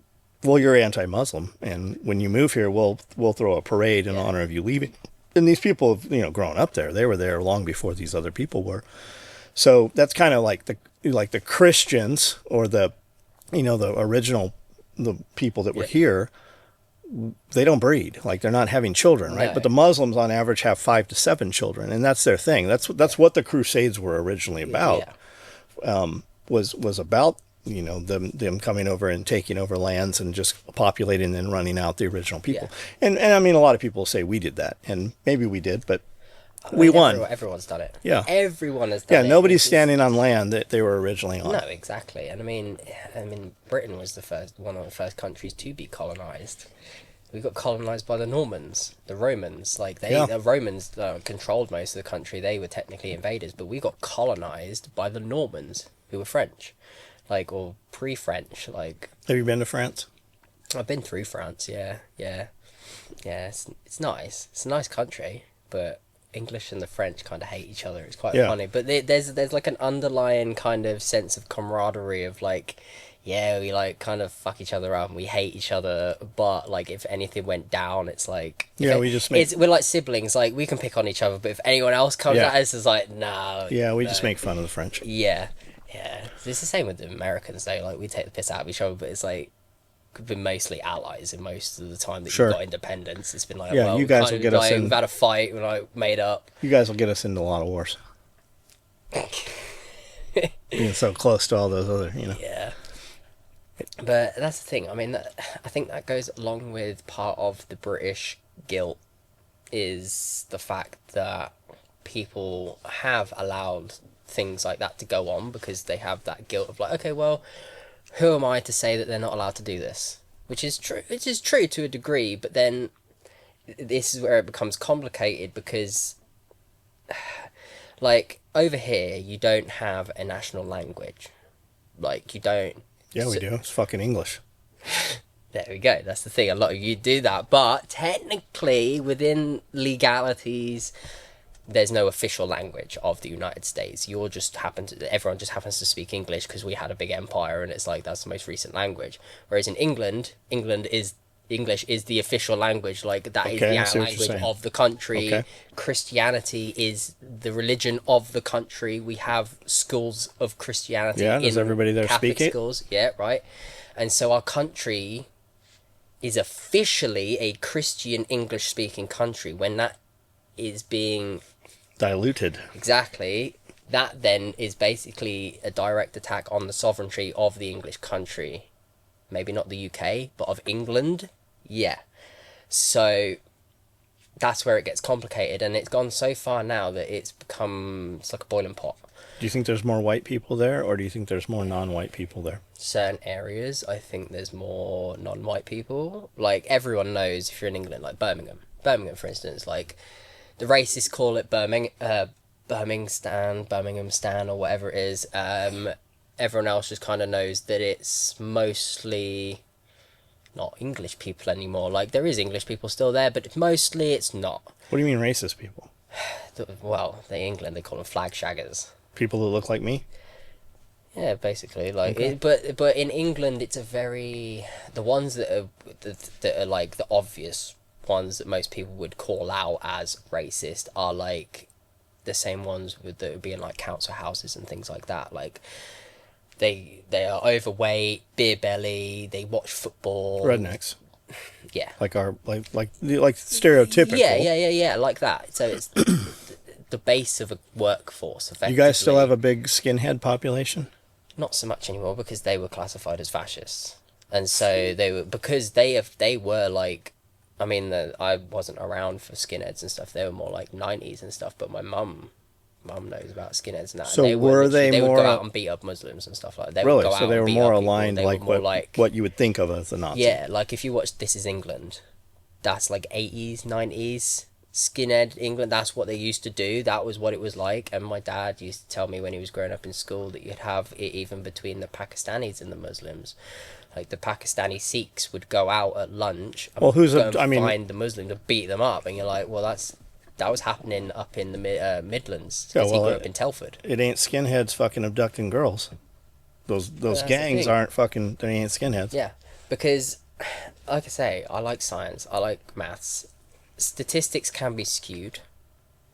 Speaker 3: well, you're anti-Muslim, and when you move here, we'll throw a parade in honor of you leaving. And these people have, grown up there. They were there long before these other people were. So that's kind of like the Christians, or the original, the people that were here. They don't breed, like they're not having children, right?
Speaker 2: No.
Speaker 3: But the Muslims on average have 5 to 7 children, and that's their thing. That's what the Crusades were originally about.
Speaker 2: Yeah.
Speaker 3: Was about them coming over and taking over lands and just populating and running out the original people.
Speaker 2: Yeah.
Speaker 3: And I mean, a lot of people say we did that, and maybe we did, but we won.
Speaker 2: Everyone's done it.
Speaker 3: Yeah.
Speaker 2: Everyone has done it.
Speaker 3: Yeah, nobody's
Speaker 2: It's-
Speaker 3: standing on land that they were originally on.
Speaker 2: No, exactly. And I mean, Britain was one of the first countries to be colonized. We got colonized by the Normans, the Romans. Like the Romans controlled most of the country. They were technically invaders, but we got colonized by the Normans, who were French, or pre-French.
Speaker 3: Have you been to France?
Speaker 2: I've been through France. Yeah. It's nice. It's a nice country, but English and the French kind of hate each other. It's quite funny, but there's like an underlying kind of sense of camaraderie of we kind of fuck each other up and we hate each other, but if anything went down, it's
Speaker 3: we just make
Speaker 2: we're like siblings. We can pick on each other, but if anyone else comes at us, it's no.
Speaker 3: Yeah, we just make fun of the French.
Speaker 2: Yeah. It's the same with the Americans though. We take the piss out of each other, but it's we've been mostly allies in most of the time that
Speaker 3: Sure.
Speaker 2: we've got independence. It's been
Speaker 3: you guys will get us in.
Speaker 2: We've had a fight, we're made up.
Speaker 3: You guys will get us into a lot of wars. Being so close to all those other,
Speaker 2: Yeah. But that's the thing. I mean, I think that goes along with part of the British guilt, is the fact that people have allowed things like that to go on because they have that guilt of okay, well, who am I to say that they're not allowed to do this? Which is true. Which is true to a degree, but then this is where it becomes complicated because, over here, you don't have a national language. You don't.
Speaker 3: Yeah, we do. It's fucking English.
Speaker 2: There we go. That's the thing. A lot of you do that, but technically, within legalities, there's no official language of the United States. Everyone just happens to speak English because we had a big empire, and it's that's the most recent language. Whereas in England, English is the official language. That is the language of the country.
Speaker 3: Okay.
Speaker 2: Christianity is the religion of the country. We have schools of Christianity.
Speaker 3: Yeah, does everybody there
Speaker 2: Catholic
Speaker 3: speak it?
Speaker 2: schools. Yeah, right. And so our country is officially a Christian English-speaking country. When that is being
Speaker 3: Diluted.
Speaker 2: exactly, that then is basically a direct attack on the sovereignty of the English country. Maybe not the UK, but of England. Yeah. So that's where it gets complicated, and it's gone so far now that it's like a boiling pot.
Speaker 3: Do you think there's more white people there, or do you think there's more non-white people there?
Speaker 2: Certain areas, I think there's more non-white people. Everyone knows if you're in England, Birmingham, for instance, the racists call it Birmingham Stan, or whatever it is. Everyone else just kind of knows that it's mostly not English people anymore. There is English people still there, but mostly it's not.
Speaker 3: What do you mean racist people?
Speaker 2: Well, in England, they call them flag shaggers.
Speaker 3: People that look like me?
Speaker 2: Yeah, basically,
Speaker 3: Okay.
Speaker 2: but in England, it's the ones that are the obvious ones that most people would call out as racist are the same ones that would be in council houses and things like that. They are overweight, beer belly. They watch football.
Speaker 3: Rednecks.
Speaker 2: Yeah.
Speaker 3: Like stereotypical.
Speaker 2: Yeah, like that. So it's the base of a workforce.
Speaker 3: You guys still
Speaker 2: effectively.
Speaker 3: have a big skinhead population?
Speaker 2: Not so much anymore because they were classified as fascists, and so they were I wasn't around for skinheads and stuff. They were more 90s and stuff. But my mum knows about skinheads and that.
Speaker 3: So
Speaker 2: and they would go out and beat up Muslims and stuff like that. They would
Speaker 3: Really?
Speaker 2: go
Speaker 3: So
Speaker 2: out
Speaker 3: they
Speaker 2: and
Speaker 3: were
Speaker 2: beat
Speaker 3: more
Speaker 2: up people.
Speaker 3: aligned
Speaker 2: They were more
Speaker 3: what you would think of as a Nazi.
Speaker 2: Yeah, if you watch This Is England, that's 80s, 90s. Skinhead England, that's what they used to do. That was what it was like. And my dad used to tell me when he was growing up in school that you'd have it even between the Pakistanis and the Muslims. Like the Pakistani Sikhs would go out at lunch and
Speaker 3: Well, who's
Speaker 2: go
Speaker 3: a-
Speaker 2: and
Speaker 3: I mean-
Speaker 2: find the Muslims and beat them up, and you're like, well, that was happening up in the Midlands
Speaker 3: Yeah,
Speaker 2: because
Speaker 3: well,
Speaker 2: he grew up in Telford.
Speaker 3: It ain't skinheads fucking abducting girls. Those
Speaker 2: that's the
Speaker 3: gangs
Speaker 2: thing.
Speaker 3: aren't fucking. They ain't skinheads.
Speaker 2: Yeah, because, like I say, I like science, I like maths. Statistics can be skewed.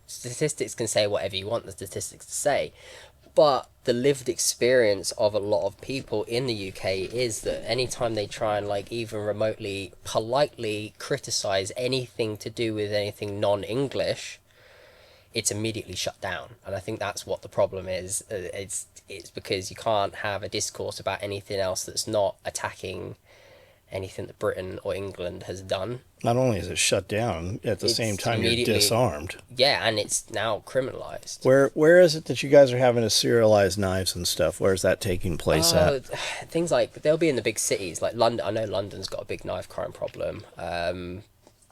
Speaker 2: Statistics can say whatever you want the statistics to say, but the lived experience of a lot of people in the UK is that anytime they try and like even remotely politely criticize anything to do with anything non-English, it's immediately shut down. And I think that's what the problem is. It's because you can't have a discourse about anything else that's not attacking anything that Britain or England has done.
Speaker 3: Not only is it shut down, at the
Speaker 2: It's
Speaker 3: same time you're
Speaker 2: immediately-
Speaker 3: disarmed.
Speaker 2: Yeah, and it's now criminalized.
Speaker 3: Where is it that you guys are having to serialize knives and stuff? Where's that taking place at?
Speaker 2: Things like they'll be in the big cities like London. I know London's got a big knife crime problem.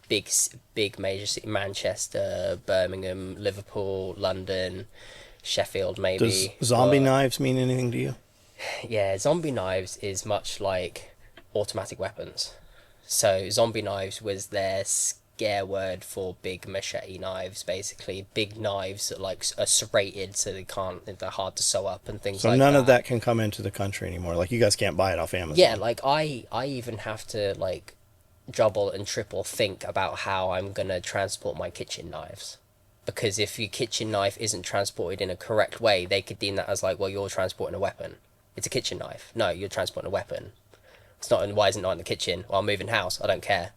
Speaker 2: Big major city: Manchester, Birmingham, Liverpool, London, Sheffield, maybe.
Speaker 3: Does zombie
Speaker 2: But,
Speaker 3: knives mean anything to you?
Speaker 2: Yeah, zombie knives is much like automatic weapons. So zombie knives was their scare word for big machete knives, basically big knives that like are serrated so they're hard to sew up and things
Speaker 3: So
Speaker 2: like
Speaker 3: none of that can come into the country anymore. Like you guys can't buy it off Amazon.
Speaker 2: Yeah, like I even have to like double and triple think about how I'm gonna transport my kitchen knives. Because if your kitchen knife isn't transported in a correct way, they could deem that as like, well, you're transporting a weapon. It's a kitchen knife. No, you're transporting a weapon. It's not. Why isn't it not in the kitchen? Well, I'm moving house. I don't care.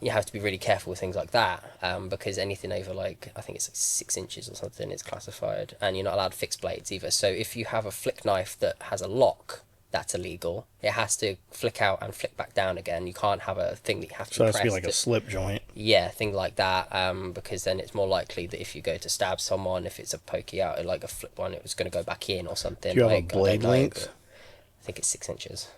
Speaker 2: You have to be really careful with things like that, because anything over like I think it's like 6 inches or something is classified, and you're not allowed fixed blades either. So if you have a flick knife that has a lock, that's illegal. It has to flick out and flick back down again. You can't have a thing that you have to
Speaker 3: So it has
Speaker 2: press.
Speaker 3: to be like a slip joint.
Speaker 2: Yeah, thing like that, because then it's more likely that if you go to stab someone, if it's a pokey out, like a flip one, it was going to go back in or something.
Speaker 3: Do you have
Speaker 2: like,
Speaker 3: a blade
Speaker 2: I don't know,
Speaker 3: length?
Speaker 2: but I think it's 6 inches.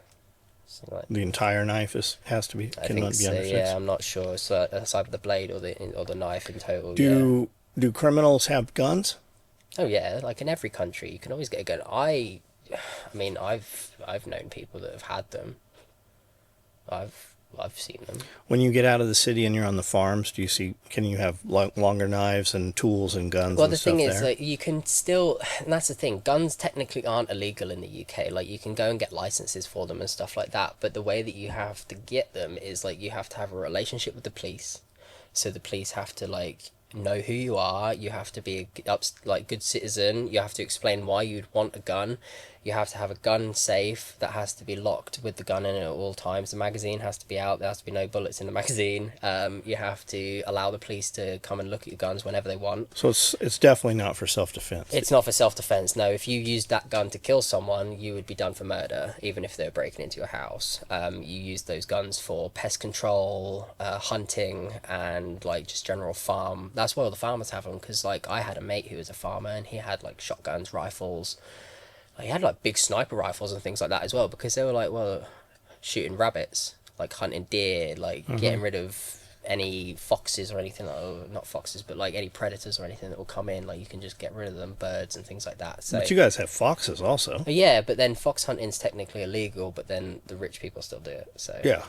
Speaker 2: Something like
Speaker 3: The entire knife has to be.
Speaker 2: I
Speaker 3: Cannot
Speaker 2: think
Speaker 3: be
Speaker 2: so,
Speaker 3: under six.
Speaker 2: yeah, I'm not sure. So that's either the blade or the knife in total.
Speaker 3: Do criminals have guns?
Speaker 2: Yeah. Oh yeah, like in every country, you can always get a gun. I mean, I've known people that have had them. I've seen them.
Speaker 3: When you get out of the city and you're on the farms, can you have longer knives and tools and guns
Speaker 2: Well,
Speaker 3: and
Speaker 2: the
Speaker 3: stuff
Speaker 2: thing is,
Speaker 3: there?
Speaker 2: like, you can still, and that's the thing, guns technically aren't illegal in the UK. Like, you can go and get licenses for them and stuff like that, but the way that you have to get them is, like, you have to have a relationship with the police. So the police have to, like, know who you are, you have to be a good citizen, you have to explain why you'd want a gun, you have to have a gun safe that has to be locked with the gun in it at all times, the magazine has to be out, there has to be no bullets in the magazine, you have to allow the police to come and look at your guns whenever they want.
Speaker 3: So it's definitely not for self-defense.
Speaker 2: It's not for self-defense, no. If you used that gun to kill someone, you would be done for murder, even if they were breaking into your house. You use those guns for pest control, hunting, and like just general farm. That's why all the farmers have them, because like I had a mate who was a farmer and he had like shotguns, rifles. He had like big sniper rifles and things like that as well, because they were like, well, shooting rabbits, like hunting deer, like getting rid of any foxes or anything, not foxes, but like any predators or anything that will come in, like you can just get rid of them, birds and things like that. So
Speaker 3: But you guys have foxes also.
Speaker 2: yeah, but then fox hunting's technically illegal, but then the rich people still do it. So
Speaker 3: Yeah.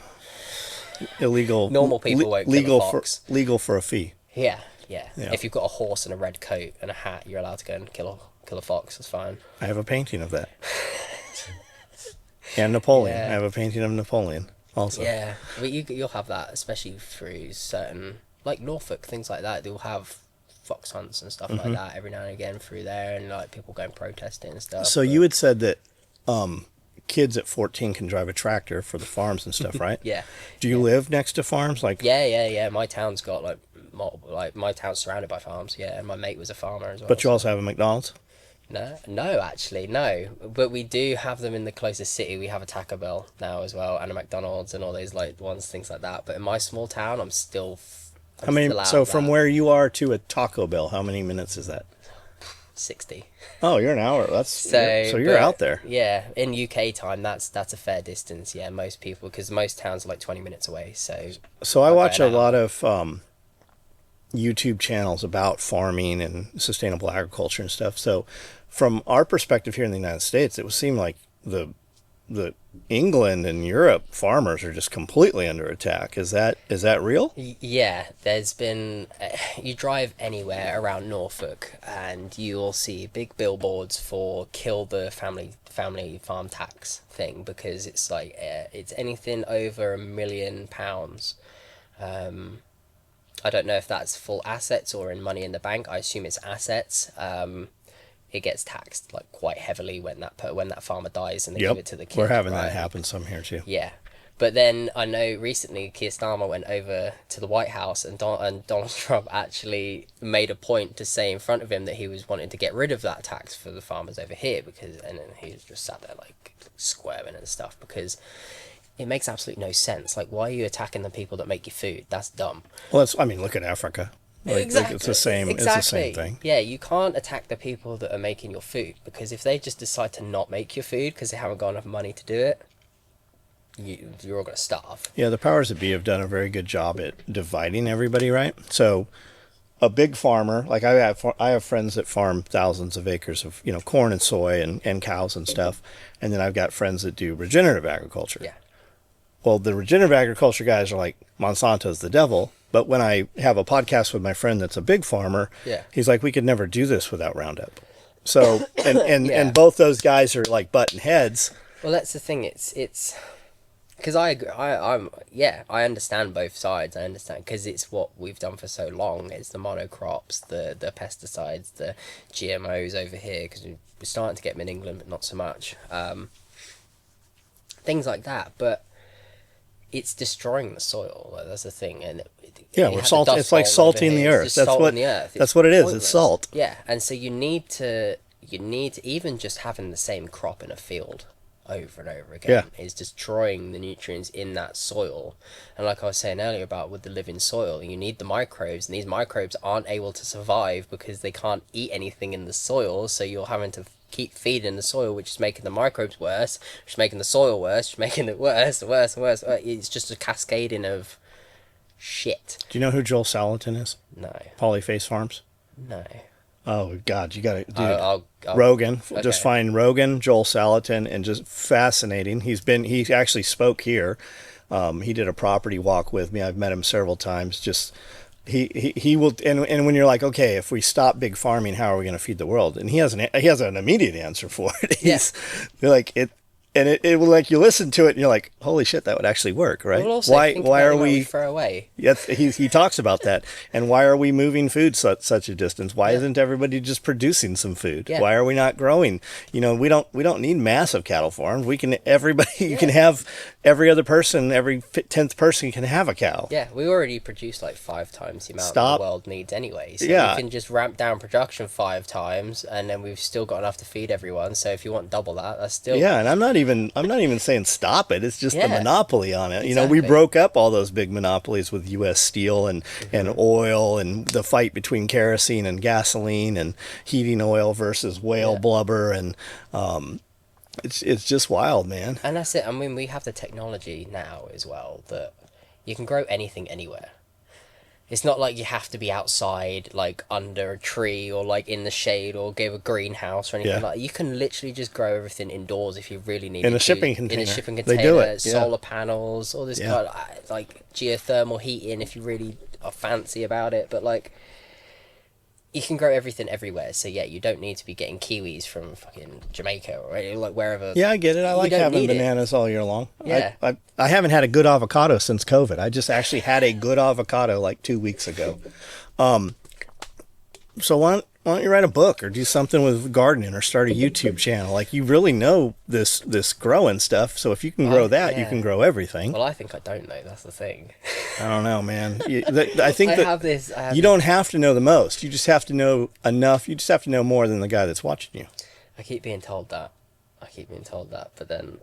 Speaker 3: Illegal.
Speaker 2: Normal people won't kill a
Speaker 3: legal
Speaker 2: fox.
Speaker 3: legal for a fee.
Speaker 2: yeah.
Speaker 3: Yeah.
Speaker 2: If you've got a horse and a red coat and a hat, you're allowed to go and kill a fox. That's fine.
Speaker 3: I have a painting of that. And Napoleon.
Speaker 2: Yeah.
Speaker 3: I have a painting of Napoleon also.
Speaker 2: Yeah, but you'll have that, especially through certain, like Norfolk, things like that. They'll have fox hunts and stuff
Speaker 3: Mm-hmm.
Speaker 2: like that every now and again through there, and like people going protesting and stuff.
Speaker 3: So
Speaker 2: but-
Speaker 3: you had said that kids at 14 can drive a tractor for the farms and stuff, right?
Speaker 2: Yeah.
Speaker 3: Do you live next to farms? Like,
Speaker 2: Yeah. My town's got like multiple, like my town's surrounded by farms. Yeah, and my mate was a farmer as well.
Speaker 3: but you also have a McDonald's?
Speaker 2: No, actually, no. But we do have them in the closest city. We have a Taco Bell now as well, and a McDonald's and all those like ones, things like that. But in my small town, I'm still.
Speaker 3: How many?
Speaker 2: still out
Speaker 3: So
Speaker 2: of
Speaker 3: from
Speaker 2: that.
Speaker 3: where you are to a Taco Bell, how many minutes is that?
Speaker 2: 60.
Speaker 3: Oh, you're an hour. That's so you're
Speaker 2: but,
Speaker 3: out there.
Speaker 2: Yeah, in UK time, that's a fair distance. Yeah, most people, because most towns are like 20 minutes away. So
Speaker 3: So I
Speaker 2: Not
Speaker 3: watch a
Speaker 2: bad.
Speaker 3: lot of YouTube channels about farming and sustainable agriculture and stuff. So from our perspective here in the United States, it would seem like the England and Europe farmers are just completely under attack. Is that real?
Speaker 2: Yeah, there's been. You drive anywhere around Norfolk, and you'll see big billboards for kill the family farm tax thing, because it's like it's anything over £1 million. I don't know if that's full assets or in money in the bank. I assume it's assets. It gets taxed like quite heavily when that farmer dies and they give it to the kid.
Speaker 3: We're having
Speaker 2: right?
Speaker 3: that happen some here too.
Speaker 2: Yeah. But then I know recently Keir Starmer went over to the White House, and Donald Trump actually made a point to say in front of him that he was wanting to get rid of that tax for the farmers over here, and then he was just sat there like squirming and stuff, because it makes absolutely no sense. Like, why are you attacking the people that make your food? That's dumb.
Speaker 3: Well, look at Africa.
Speaker 2: Exactly.
Speaker 3: It's the same.
Speaker 2: Exactly.
Speaker 3: It's the same thing.
Speaker 2: Yeah, you can't attack the people that are making your food, because if they just decide to not make your food because they haven't got enough money to do it, you're all going to starve.
Speaker 3: Yeah, the powers that be have done a very good job at dividing everybody, right? So, a big farmer, like I have friends that farm thousands of acres of corn and soy and cows and stuff, and then I've got friends that do regenerative agriculture.
Speaker 2: Yeah.
Speaker 3: Well, the regenerative agriculture guys are like, Monsanto's the devil. But when I have a podcast with my friend that's a big farmer,
Speaker 2: Yeah.
Speaker 3: he's like, we could never do this without Roundup. So, and
Speaker 2: Yeah.
Speaker 3: and both those guys are like button heads.
Speaker 2: Well, that's the thing. It's because I agree. I understand both sides. I understand, because it's what we've done for so long. It's the monocrops, the pesticides, the GMOs over here, because we're starting to get them in England, but not so much. Things like that, but it's destroying the soil. Like, that's the thing, and
Speaker 3: We're salt. It's like salting the earth. That's what it is. It's salt.
Speaker 2: Yeah, and so you need to even just having the same crop in a field over and over again is destroying the nutrients in that soil. And like I was saying earlier about with the living soil, you need the microbes, and these microbes aren't able to survive because they can't eat anything in the soil, so you're having to keep feeding the soil, which is making the microbes worse, which is making the soil worse, which is making it worse. It's just a cascading of shit.
Speaker 3: Do you know who Joel Salatin is?
Speaker 2: No.
Speaker 3: Polyface Farms.
Speaker 2: No.
Speaker 3: Oh God, you got to do
Speaker 2: I'll
Speaker 3: Rogan.
Speaker 2: okay.
Speaker 3: Just find Rogan, Joel Salatin, and just fascinating. He actually spoke here. He did a property walk with me. I've met him several times. Just he will, and when you're like, okay, if we stop big farming, how are we going to feed the world? And he has an immediate answer for it. He's like it. And it will, like, you listen to it and you're like, holy shit, that would actually work, right?
Speaker 2: Well, also,
Speaker 3: why are we
Speaker 2: throw away?
Speaker 3: Yes, he talks about that. And why are we moving food such a distance? Why isn't everybody just producing some food?
Speaker 2: Yeah.
Speaker 3: Why are we not growing? We don't need massive cattle farms. You can have every other person, every 10th person can have a cow.
Speaker 2: Yeah, we already produce like 5 times the amount the world needs anyway. So we can just ramp down production 5 times, and then we've still got enough to feed everyone. So if you want double that, that's still...
Speaker 3: Yeah, and I'm not even saying stop it. It's just the monopoly on it.
Speaker 2: Exactly.
Speaker 3: We broke up all those big monopolies with U.S. Steel and oil, and the fight between kerosene and gasoline and heating oil versus whale blubber, and it's just wild, man.
Speaker 2: And that's it. I mean, we have the technology now as well that you can grow anything anywhere. It's not like you have to be outside, like under a tree or like in the shade or give a greenhouse or anything like that. You can literally just grow everything indoors if you really need
Speaker 3: in
Speaker 2: to.
Speaker 3: a shipping container.
Speaker 2: In a shipping container.
Speaker 3: They do it.
Speaker 2: Solar panels, all this kind of like geothermal heating if you really are fancy about it. But like, you can grow everything everywhere. So yeah, you don't need to be getting kiwis from fucking Jamaica or like wherever.
Speaker 3: Yeah, I get it. I like having bananas all year long.
Speaker 2: Yeah.
Speaker 3: I haven't had a good avocado since COVID. I just actually had a good avocado like 2 weeks ago. So why don't you write a book or do something with gardening or start a YouTube channel? Like, you really know this growing stuff. So if you can grow you can grow everything.
Speaker 2: Well, I think I don't know. That's the thing.
Speaker 3: I don't know, man. I think you
Speaker 2: don't
Speaker 3: don't have to know the most. You just have to know enough. You just have to know more than the guy that's watching you.
Speaker 2: I keep being told that. But then,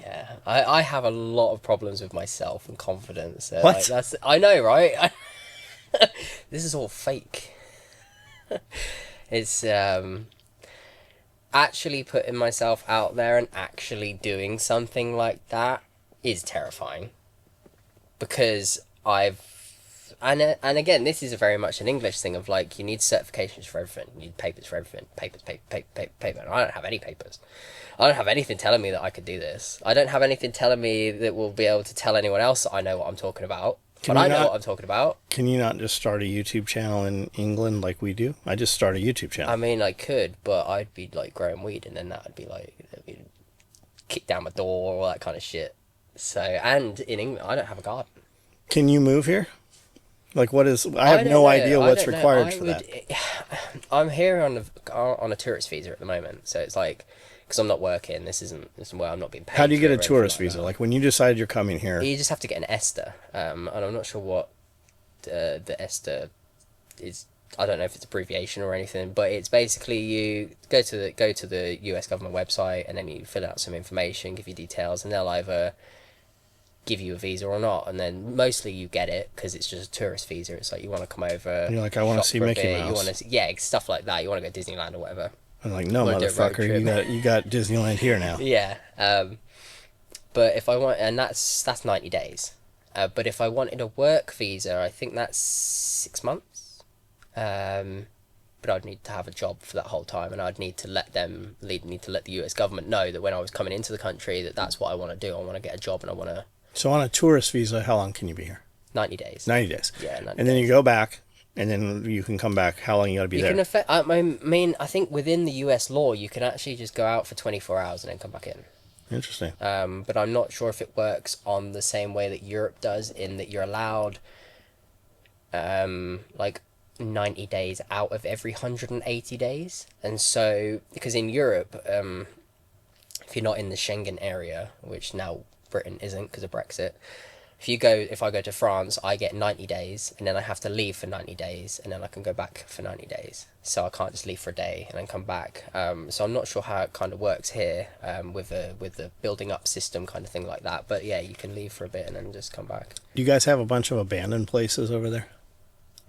Speaker 2: yeah, I have a lot of problems with myself and confidence. So
Speaker 3: What?
Speaker 2: Like, I know, right? This is all fake. It's actually putting myself out there and actually doing something like that is terrifying, because I've and again, this is very much an English thing of like you need certifications for everything, you need papers for everything, paper. And I don't have any papers. I don't have anything telling me that I could do this. I don't have anything telling me that will be able to tell anyone else that I know what I'm talking about. But I know what I'm talking about.
Speaker 3: Can you not just start a YouTube channel in England like we do? I just started a YouTube channel.
Speaker 2: I mean, I could, but I'd be like growing weed, and then that would be like kick down my door, all that kind of shit. So, and in England, I don't have a garden.
Speaker 3: Can you move here? Like, what is? I have no idea what's required for that.
Speaker 2: I'm here on a tourist visa at the moment, so it's like because I'm not working. This isn't where I'm not being paid.
Speaker 3: How do you get a tourist visa? Like when you decide you're coming here,
Speaker 2: you just have to get an ESTA, and I'm not sure what the ESTA is. I don't know if it's abbreviation or anything, but it's basically you go to the US government website and then you fill out some information, give you details, and they'll either give you a visa or not. And then mostly you get it because it's just a tourist visa. It's like you want to come over.
Speaker 3: And you're like, I want to see Mickey Mouse.
Speaker 2: You want to, yeah, stuff like that. You want to go to Disneyland or whatever.
Speaker 3: I'm like, no, motherfucker, you got Disneyland here now.
Speaker 2: Yeah, but if I want, and that's 90 days. But if I wanted a work visa, I think that's 6 months. But I'd need to have a job for that whole time, and I'd need to let the US government know that when I was coming into the country that's what I want to do. I want to get a job, and I want to.
Speaker 3: So on a tourist visa, how long can you be here?
Speaker 2: 90 days.
Speaker 3: 90 days.
Speaker 2: Yeah, 90
Speaker 3: and then you go back, and then you can come back. How long you got to be there?
Speaker 2: I mean, I think within the US law, you can actually just go out for 24 hours and then come back in.
Speaker 3: Interesting.
Speaker 2: But I'm not sure if it works on the same way that Europe does, in that you're allowed, like 90 days out of every 180 days. And so, because in Europe, if you're not in the Schengen area, which now Britain isn't because of Brexit, if I go to France, I get 90 days, and then I have to leave for 90 days, and then I can go back for 90 days. So I can't just leave for a day and then come back. So I'm not sure how it kind of works here, with the building up system kind of thing like that. But yeah, you can leave for a bit and then just come back.
Speaker 3: Do you guys have a bunch of abandoned places over there?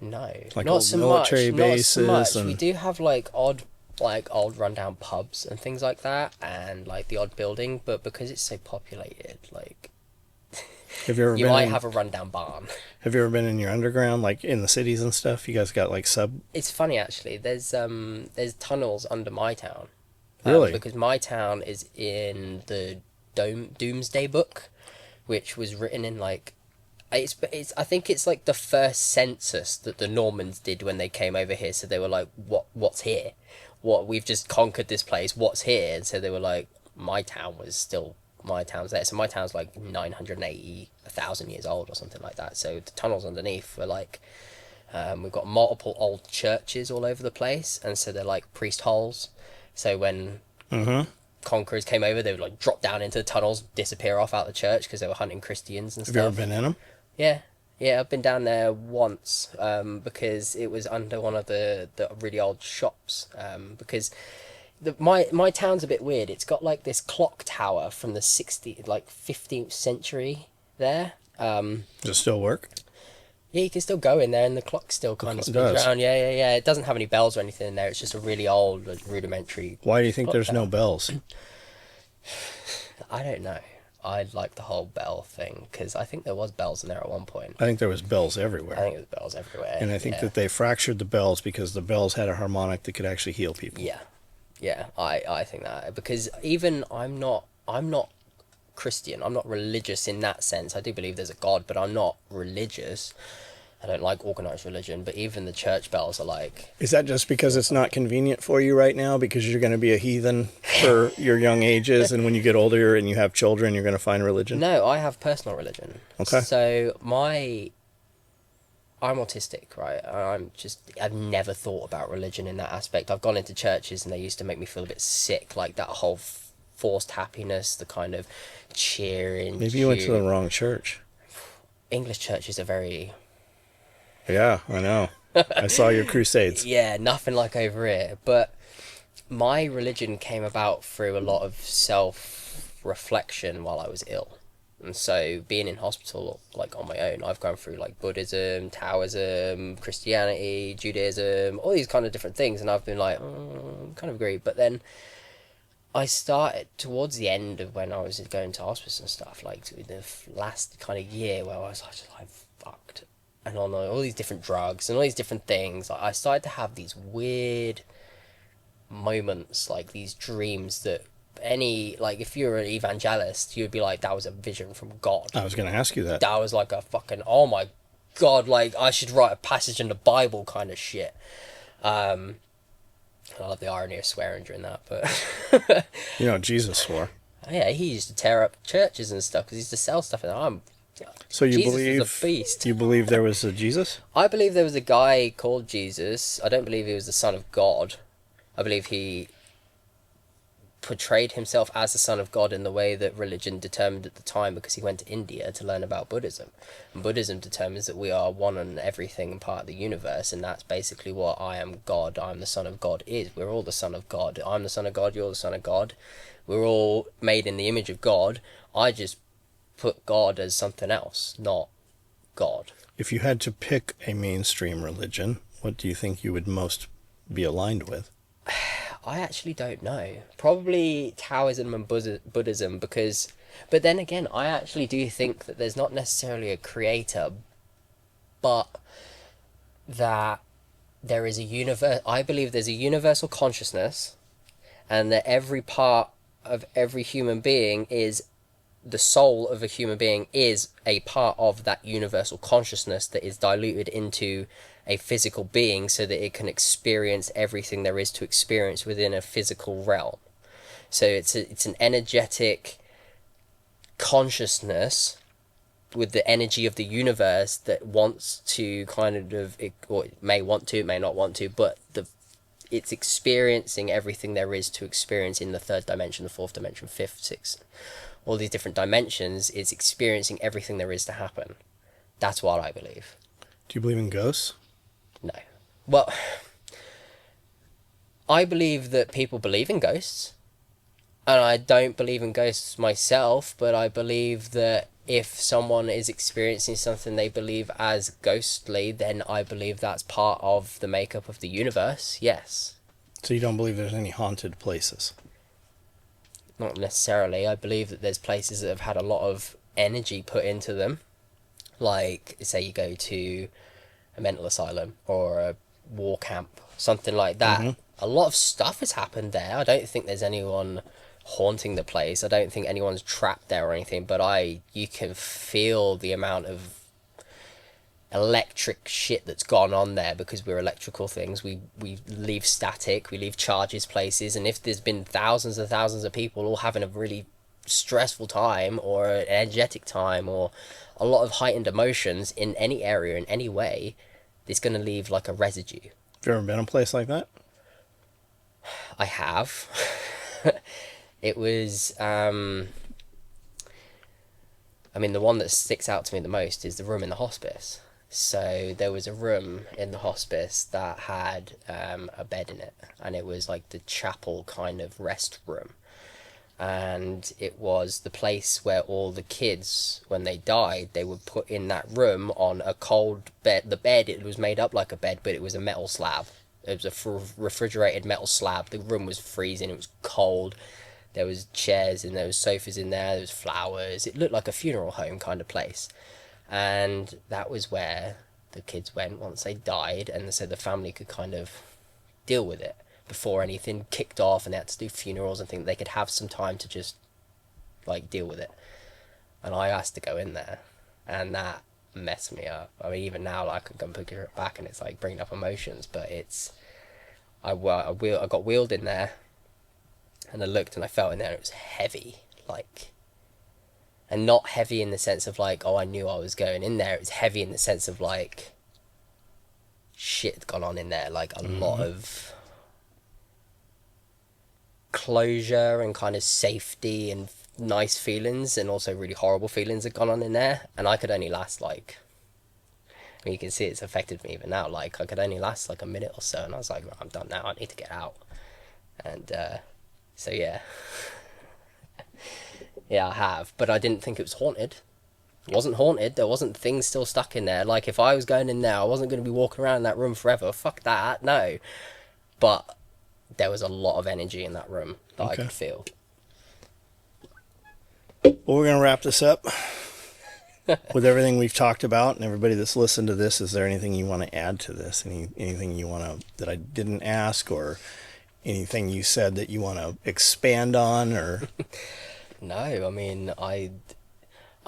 Speaker 2: No,
Speaker 3: like
Speaker 2: not so much.
Speaker 3: Bases
Speaker 2: not so much.
Speaker 3: And...
Speaker 2: We do have like old rundown pubs and things like that, and like the odd building. But because it's so populated, like
Speaker 3: have you ever
Speaker 2: might have a rundown barn.
Speaker 3: Have you ever been in your underground, like in the cities and stuff? You guys got like sub.
Speaker 2: It's funny actually. There's tunnels under my town.
Speaker 3: Really?
Speaker 2: Because my town is in the Doomsday Book, which was written in like. I think it's like the first census that the Normans did when they came over here. So they were like, what's here? We've just conquered this place. What's here? And so they were like, my town's there. So my town's like 980,000 years old or something like that. So the tunnels underneath were like, we've got multiple old churches all over the place. And so they're like priest holes. So when conquerors came over, they would like drop down into the tunnels, disappear off out the church because they were hunting Christians and stuff.
Speaker 3: Have you ever been in them?
Speaker 2: Yeah, I've been down there once, because it was under one of the really old shops, because my town's a bit weird. It's got like this clock tower from the 15th century there.
Speaker 3: Does it still work?
Speaker 2: Yeah, you can still go in there and the clock still kind of spins around. Yeah. It doesn't have any bells or anything in there. It's just a really old, like, rudimentary.
Speaker 3: Why do you think there's no bells?
Speaker 2: I don't know. I like the whole bell thing because I think there was bells in there at one point.
Speaker 3: I think there was bells everywhere.
Speaker 2: I think there was bells everywhere.
Speaker 3: And I think that they fractured the bells because the bells had a harmonic that could actually heal people.
Speaker 2: Yeah. I think that because even I'm not Christian. I'm not religious in that sense. I do believe there's a God, but I'm not religious. I don't like organized religion, but even the church bells are like...
Speaker 3: Is that just because it's not convenient for you right now? Because you're going to be a heathen for your young ages, and when you get older and you have children, you're going to find religion?
Speaker 2: No, I have personal religion.
Speaker 3: Okay.
Speaker 2: So I'm autistic, right? I've never thought about religion in that aspect. I've gone into churches and they used to make me feel a bit sick, like that whole forced happiness, the kind of cheering.
Speaker 3: Maybe you went to the wrong church.
Speaker 2: English churches are very...
Speaker 3: Yeah, I know. I saw your crusades.
Speaker 2: Yeah, nothing like over here. But my religion came about through a lot of self-reflection while I was ill. And so being in hospital, like on my own, I've gone through like Buddhism, Taoism, Christianity, Judaism, all these kind of different things. And I've been like, kind of agree. But then I started towards the end of when I was going to hospice and stuff, like the last kind of year where I was like fucked. and on all these different drugs and all these different things, I started to have these weird moments, like these dreams that if you're an evangelist, you'd be like, that was a vision from God.
Speaker 3: I was going to ask you that.
Speaker 2: That was like a fucking, oh my God, like I should write a passage in the Bible kind of shit. I love the irony of swearing during that, but
Speaker 3: You know, Jesus swore.
Speaker 2: yeah, he used to tear up churches and stuff because he used to sell stuff, and
Speaker 3: So you
Speaker 2: Jesus
Speaker 3: believe
Speaker 2: was a beast.
Speaker 3: you believe there was a Jesus?
Speaker 2: I believe there was a guy called Jesus. I don't believe he was the son of God. I believe he portrayed himself as the son of God in the way that religion determined at the time, because he went to India to learn about Buddhism. And Buddhism determines that we are one and everything and part of the universe, and that's basically what I am God, I'm the son of God is. We're all the son of God. I'm the son of God, you're the son of God. We're all made in the image of God. I just put God as something else, not God.
Speaker 3: If you had to pick a mainstream religion, what do you think you would most be aligned with?
Speaker 2: I actually don't know. Probably Taoism and Buddhism, because... But then again, I actually do think that there's not necessarily a creator, but that there is a universe. I believe there's a universal consciousness, and that every part of every human being is... The soul of a human being is a part of that universal consciousness that is diluted into a physical being so that it can experience everything there is to experience within a physical realm. So it's an energetic consciousness with the energy of the universe that wants to or it may want to, it may not want to, but it's experiencing everything there is to experience in the third dimension, the fourth dimension, fifth, sixth, all these different dimensions. It's experiencing everything there is to happen. That's what I believe.
Speaker 3: Do you believe in ghosts?
Speaker 2: No. Well, I believe that people believe in ghosts, and I don't believe in ghosts myself, but I believe that if someone is experiencing something they believe as ghostly, then I believe that's part of the makeup of the universe, yes.
Speaker 3: So you don't believe there's any haunted places?
Speaker 2: Not necessarily. I believe that there's places that have had a lot of energy put into them. Like, say you go to a mental asylum or a war camp, something like that. Mm-hmm. A lot of stuff has happened there. I don't think there's anyone haunting the place. I don't think anyone's trapped there or anything, but you can feel the amount of electric shit that's gone on there, because we're electrical things. We leave static, we leave charges places, and if there's been thousands and thousands of people all having a really stressful time or an energetic time or a lot of heightened emotions in any area in any way, it's going to leave like a residue.
Speaker 3: Have you ever been in a place like that?
Speaker 2: I have. It was the one that sticks out to me the most is the room in the hospice. So there was a room in the hospice that had a bed in it, and it was like the chapel kind of rest room. And it was the place where all the kids, when they died, they were put in that room on a cold bed. The bed, it was made up like a bed, but it was a metal slab. It was a refrigerated metal slab. The room was freezing, it was cold. There was chairs and there was sofas in there was flowers. It looked like a funeral home kind of place. And that was where the kids went once they died, and so the family could kind of deal with it before anything kicked off and they had to do funerals and things. They could have some time to just like deal with it. And I asked to go in there, and that messed me up. I mean, even now, like, I can picture it back and it's like bringing up emotions, but I got wheeled in there, and I looked and I felt in there, and it was heavy, like, and not heavy in the sense of like, oh, I knew I was going in there. It was heavy in the sense of like, shit had gone on in there, like a lot of closure and kind of safety and nice feelings, and also really horrible feelings had gone on in there. And I could only last like, I mean, you can see it's affected me even now. Like, I could only last like a minute or so, and I was like, well, I'm done now, I need to get out. And so yeah. Yeah, I have, but I didn't think it was haunted. It wasn't haunted. There wasn't things still stuck in there. Like, if I was going in there, I wasn't going to be walking around in that room forever. Fuck that, no. But there was a lot of energy in that room that I could feel.
Speaker 3: Well, we're going to wrap this up. with everything we've talked about and everybody that's listened to this, is there anything you want to add to this? Anything you want to that I didn't ask, or anything you said that you want to expand on, or
Speaker 2: No, I mean, I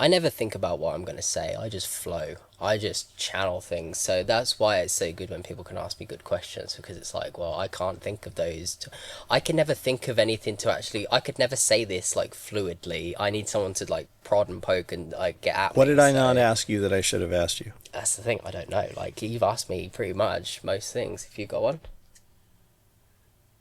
Speaker 2: never think about what I'm going to say. I just flow. I just channel things. So that's why it's so good when people can ask me good questions, because it's like, well, I can't think of those. I can never think of anything to actually. I could never say this like fluidly. I need someone to like prod and poke and like get at
Speaker 3: what
Speaker 2: me.
Speaker 3: did I
Speaker 2: So
Speaker 3: not ask you that I should have asked you?
Speaker 2: That's the thing. I don't know. Like you've asked me pretty much most things. If you got one.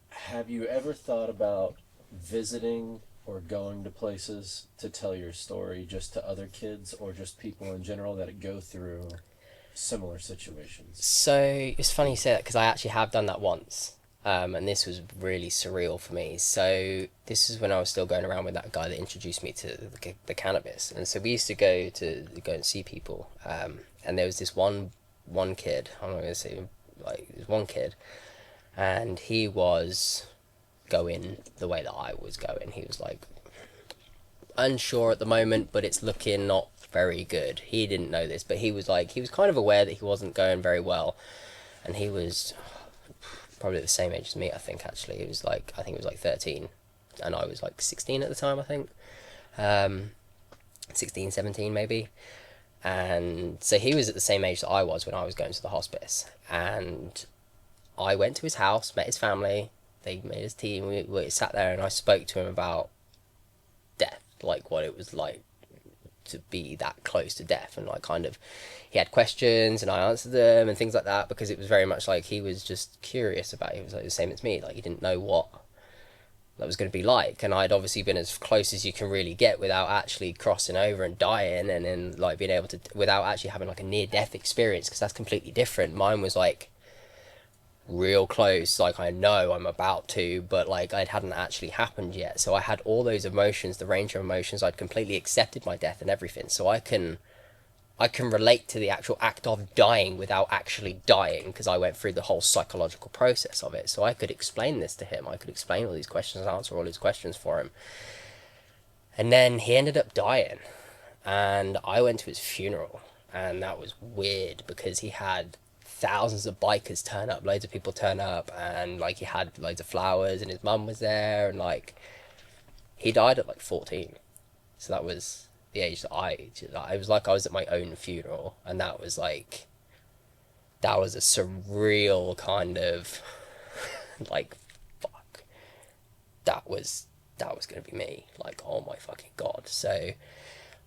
Speaker 4: Have you ever thought about visiting or going to places to tell your story just to other kids or just people in general that go through similar situations?
Speaker 2: So it's funny you say that because I actually have done that once. And this was really surreal for me. So this is when I was still going around with that guy that introduced me to the cannabis. And so we used to go and see people. And there was this one kid, I'm not going to say, like, this one kid, and he was going the way that I was going. He was like unsure at the moment, but it's looking not very good. He didn't know this, but he was kind of aware that he wasn't going very well. And he was probably the same age as me, I think, actually. I think he was like 13 and I was like 16 at the time, I think. 16, 17 maybe. And so he was at the same age that I was when I was going to the hospice. And I went to his house, met his family, they made his tea, and we sat there and I spoke to him about death, like what it was like to be that close to death, and like kind of he had questions and I answered them and things like that, because it was very much like he was just curious about it. He was like the same as me, like he didn't know what that was going to be like, and I'd obviously been as close as you can really get without actually crossing over and dying, and then like being able to, without actually having like a near death experience, because that's completely different. Mine was like real close, like I know I'm about to, but like it hadn't actually happened yet. So I had all those emotions, the range of emotions. I'd completely accepted my death and everything, so I can relate to the actual act of dying without actually dying, because I went through the whole psychological process of it. So I could explain this to him, I could explain all these questions, answer all his questions for him. And then he ended up dying, and I went to his funeral, and that was weird because he had thousands of bikers turn up, loads of people turn up, and like he had loads of flowers, and his mum was there, and like he died at like 14. So that was the age that it was like I was at my own funeral, and that was a surreal kind of like, fuck, that was gonna be me, like, oh my fucking god. So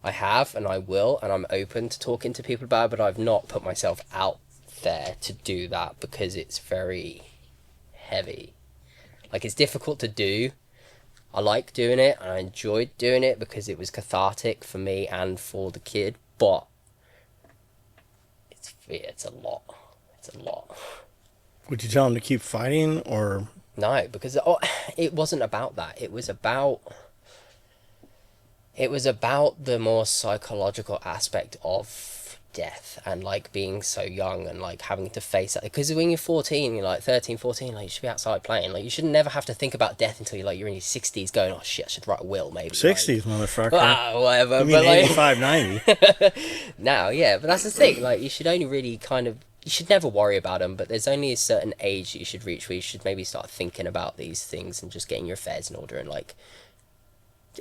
Speaker 2: I have, and I will, and I'm open to talking to people about it, but I've not put myself out there to do that because it's very heavy. Like, it's difficult to do. I like doing it and I enjoyed doing it because it was cathartic for me and for the kid, but it's a lot. It's a lot.
Speaker 3: Would you tell him to keep fighting, or
Speaker 2: No, because it wasn't about that. It was about the more psychological aspect of death, and like being so young and like having to face that, because when you're 14, you're like 13, 14, like you should be outside playing. Like you should never have to think about death until you're in your 60s going, oh shit, I should write a will maybe.
Speaker 3: 60s,
Speaker 2: like,
Speaker 3: motherfucker?
Speaker 2: whatever.
Speaker 3: You mean
Speaker 2: but like
Speaker 3: 85, 90?
Speaker 2: now, yeah, but that's the thing, like you should only really you should never worry about them, but there's only a certain age that you should reach where you should maybe start thinking about these things and just getting your affairs in order and like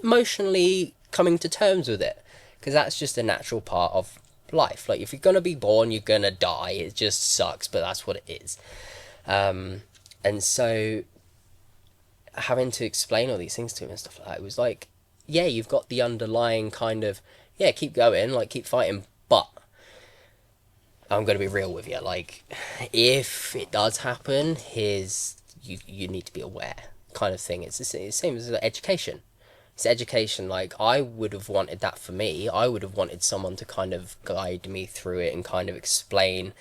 Speaker 2: emotionally coming to terms with it, because that's just a natural part of life. Like if you're gonna be born, you're gonna die. It just sucks, but that's what it is. And so having to explain all these things to him and stuff like that, it was like, yeah, you've got the underlying kind of, yeah, keep going, like keep fighting, but I'm gonna be real with you. Like if it does happen, you need to be aware, kind of thing. It's the same as education. It's education. Like I would have wanted that for me. I would have wanted someone to kind of guide me through it and kind of explain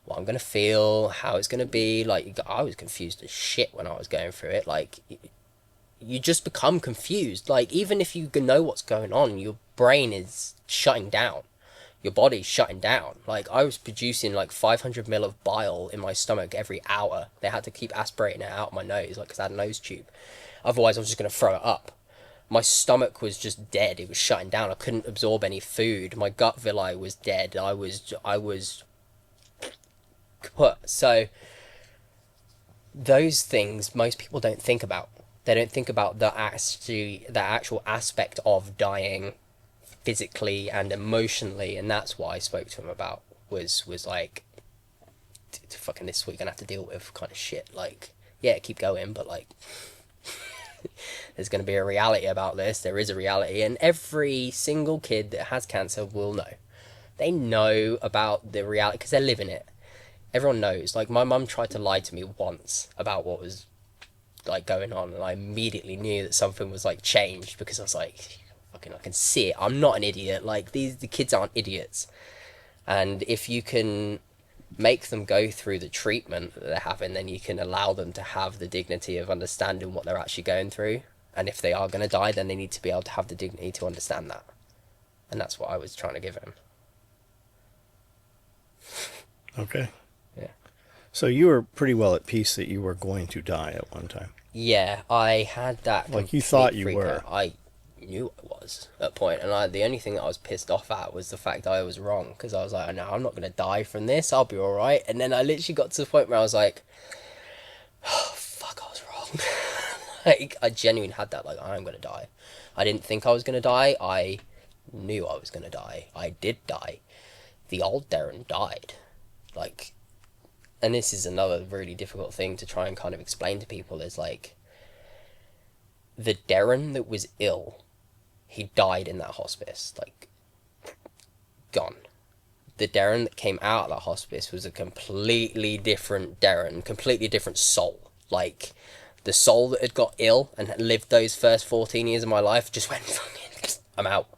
Speaker 2: what I'm gonna feel, how it's gonna be. Like I was confused as shit when I was going through it. Like you just become confused. Like even if you know what's going on, your brain is shutting down. Your body's shutting down. Like I was producing like 500 ml of bile in my stomach every hour. They had to keep aspirating it out of my nose, like because I had a nose tube. Otherwise, I was just gonna throw it up. my stomach was just dead. It was shutting down. I couldn't absorb any food. My gut villi was dead. I was kaput. So those things most people don't think about. They don't think about the actual aspect of dying physically and emotionally, and that's what I spoke to him about. Was like, fucking, this is what you're gonna have to deal with, kind of shit. Like, yeah, keep going, but like, there's gonna be a reality about this. There is a reality, and every single kid that has cancer will know. They know about the reality because they're living it. Everyone knows. Like, my mum tried to lie to me once about what was like going on, and I immediately knew that something was like changed, because I was like, fucking, I can see it. I'm not an idiot. Like, the kids aren't idiots. And if you can make them go through the treatment that they're having, then you can allow them to have the dignity of understanding what they're actually going through. And if they are going to die, then they need to be able to have the dignity to understand that. And that's what I was trying to give him.
Speaker 3: Okay.
Speaker 2: Yeah.
Speaker 3: So you were pretty well at peace that you were going to die at one time.
Speaker 2: Yeah, I had that.
Speaker 3: Like, you thought you
Speaker 2: freak
Speaker 3: were.
Speaker 2: out. I knew I was at that point, and the only thing that I was pissed off at was the fact that I was wrong, because I was like, no, I'm not going to die from this, I'll be alright. And then I literally got to the point where I was like, oh, fuck, I was wrong. Like, I genuinely had that, like, I'm going to die. I didn't think I was going to die, I knew I was going to die. I did die. The old Darren died. Like, and this is another really difficult thing to try and kind of explain to people, is like, the Darren that was ill, he died in that hospice, like, gone. The Darren that came out of that hospice was a completely different Darren, completely different soul. Like, the soul that had got ill and had lived those first 14 years of my life just went, fucking, I'm out.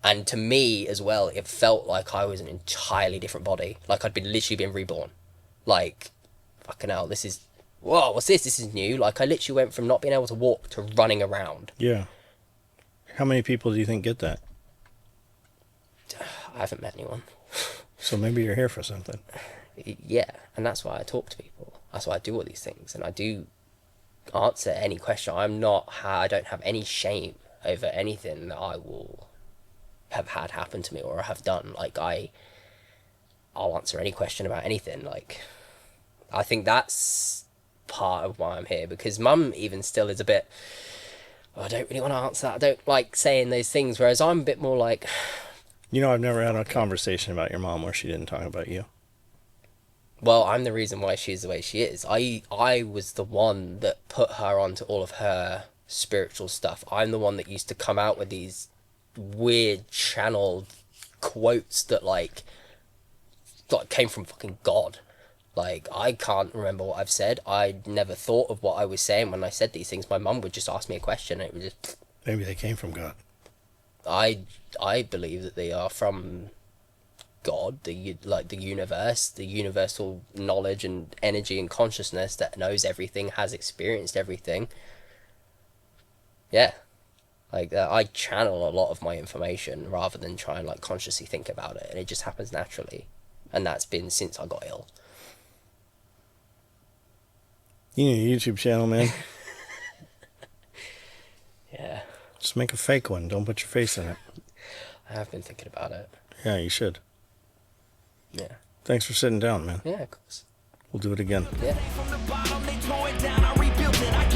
Speaker 2: And to me as well, it felt like I was an entirely different body. Like, I'd literally been reborn. Like, fucking hell, this is, whoa, what's this? This is new. Like, I literally went from not being able to walk to running around.
Speaker 3: Yeah. How many people do you think get that?
Speaker 2: I haven't met anyone.
Speaker 3: So maybe you're here for something.
Speaker 2: Yeah, and that's why I talk to people. That's why I do all these things, and I do answer any question. I don't have any shame over anything that I will have had happen to me or have done. Like, I'll answer any question about anything. Like, I think that's part of why I'm here, because Mum even still is a bit, oh, I don't really want to answer that. I don't like saying those things, whereas I'm a bit more like,
Speaker 3: You know, I've never had a conversation about your mom where she didn't talk about you.
Speaker 2: well, I'm the reason why she's the way she is. I was the one that put her onto all of her spiritual stuff. I'm the one that used to come out with these weird channeled quotes that like came from fucking God. Like, I can't remember what I've said. I never thought of what I was saying when I said these things. My mum would just ask me a question, and it was just,
Speaker 3: Maybe they came from God.
Speaker 2: I believe that they are from God, the universe, the universal knowledge and energy and consciousness that knows everything, has experienced everything. Yeah. Like, I channel a lot of my information rather than try and like consciously think about it, and it just happens naturally. And that's been since I got ill.
Speaker 3: You need a YouTube channel, man.
Speaker 2: Yeah.
Speaker 3: Just make a fake one. Don't put your face in it.
Speaker 2: I have been thinking about it.
Speaker 3: Yeah, you should.
Speaker 2: Yeah.
Speaker 3: Thanks for sitting down, man.
Speaker 2: Yeah, of course.
Speaker 3: We'll do it again.
Speaker 2: Yeah.
Speaker 5: From the bottom, they tore it down, I rebuilt it. I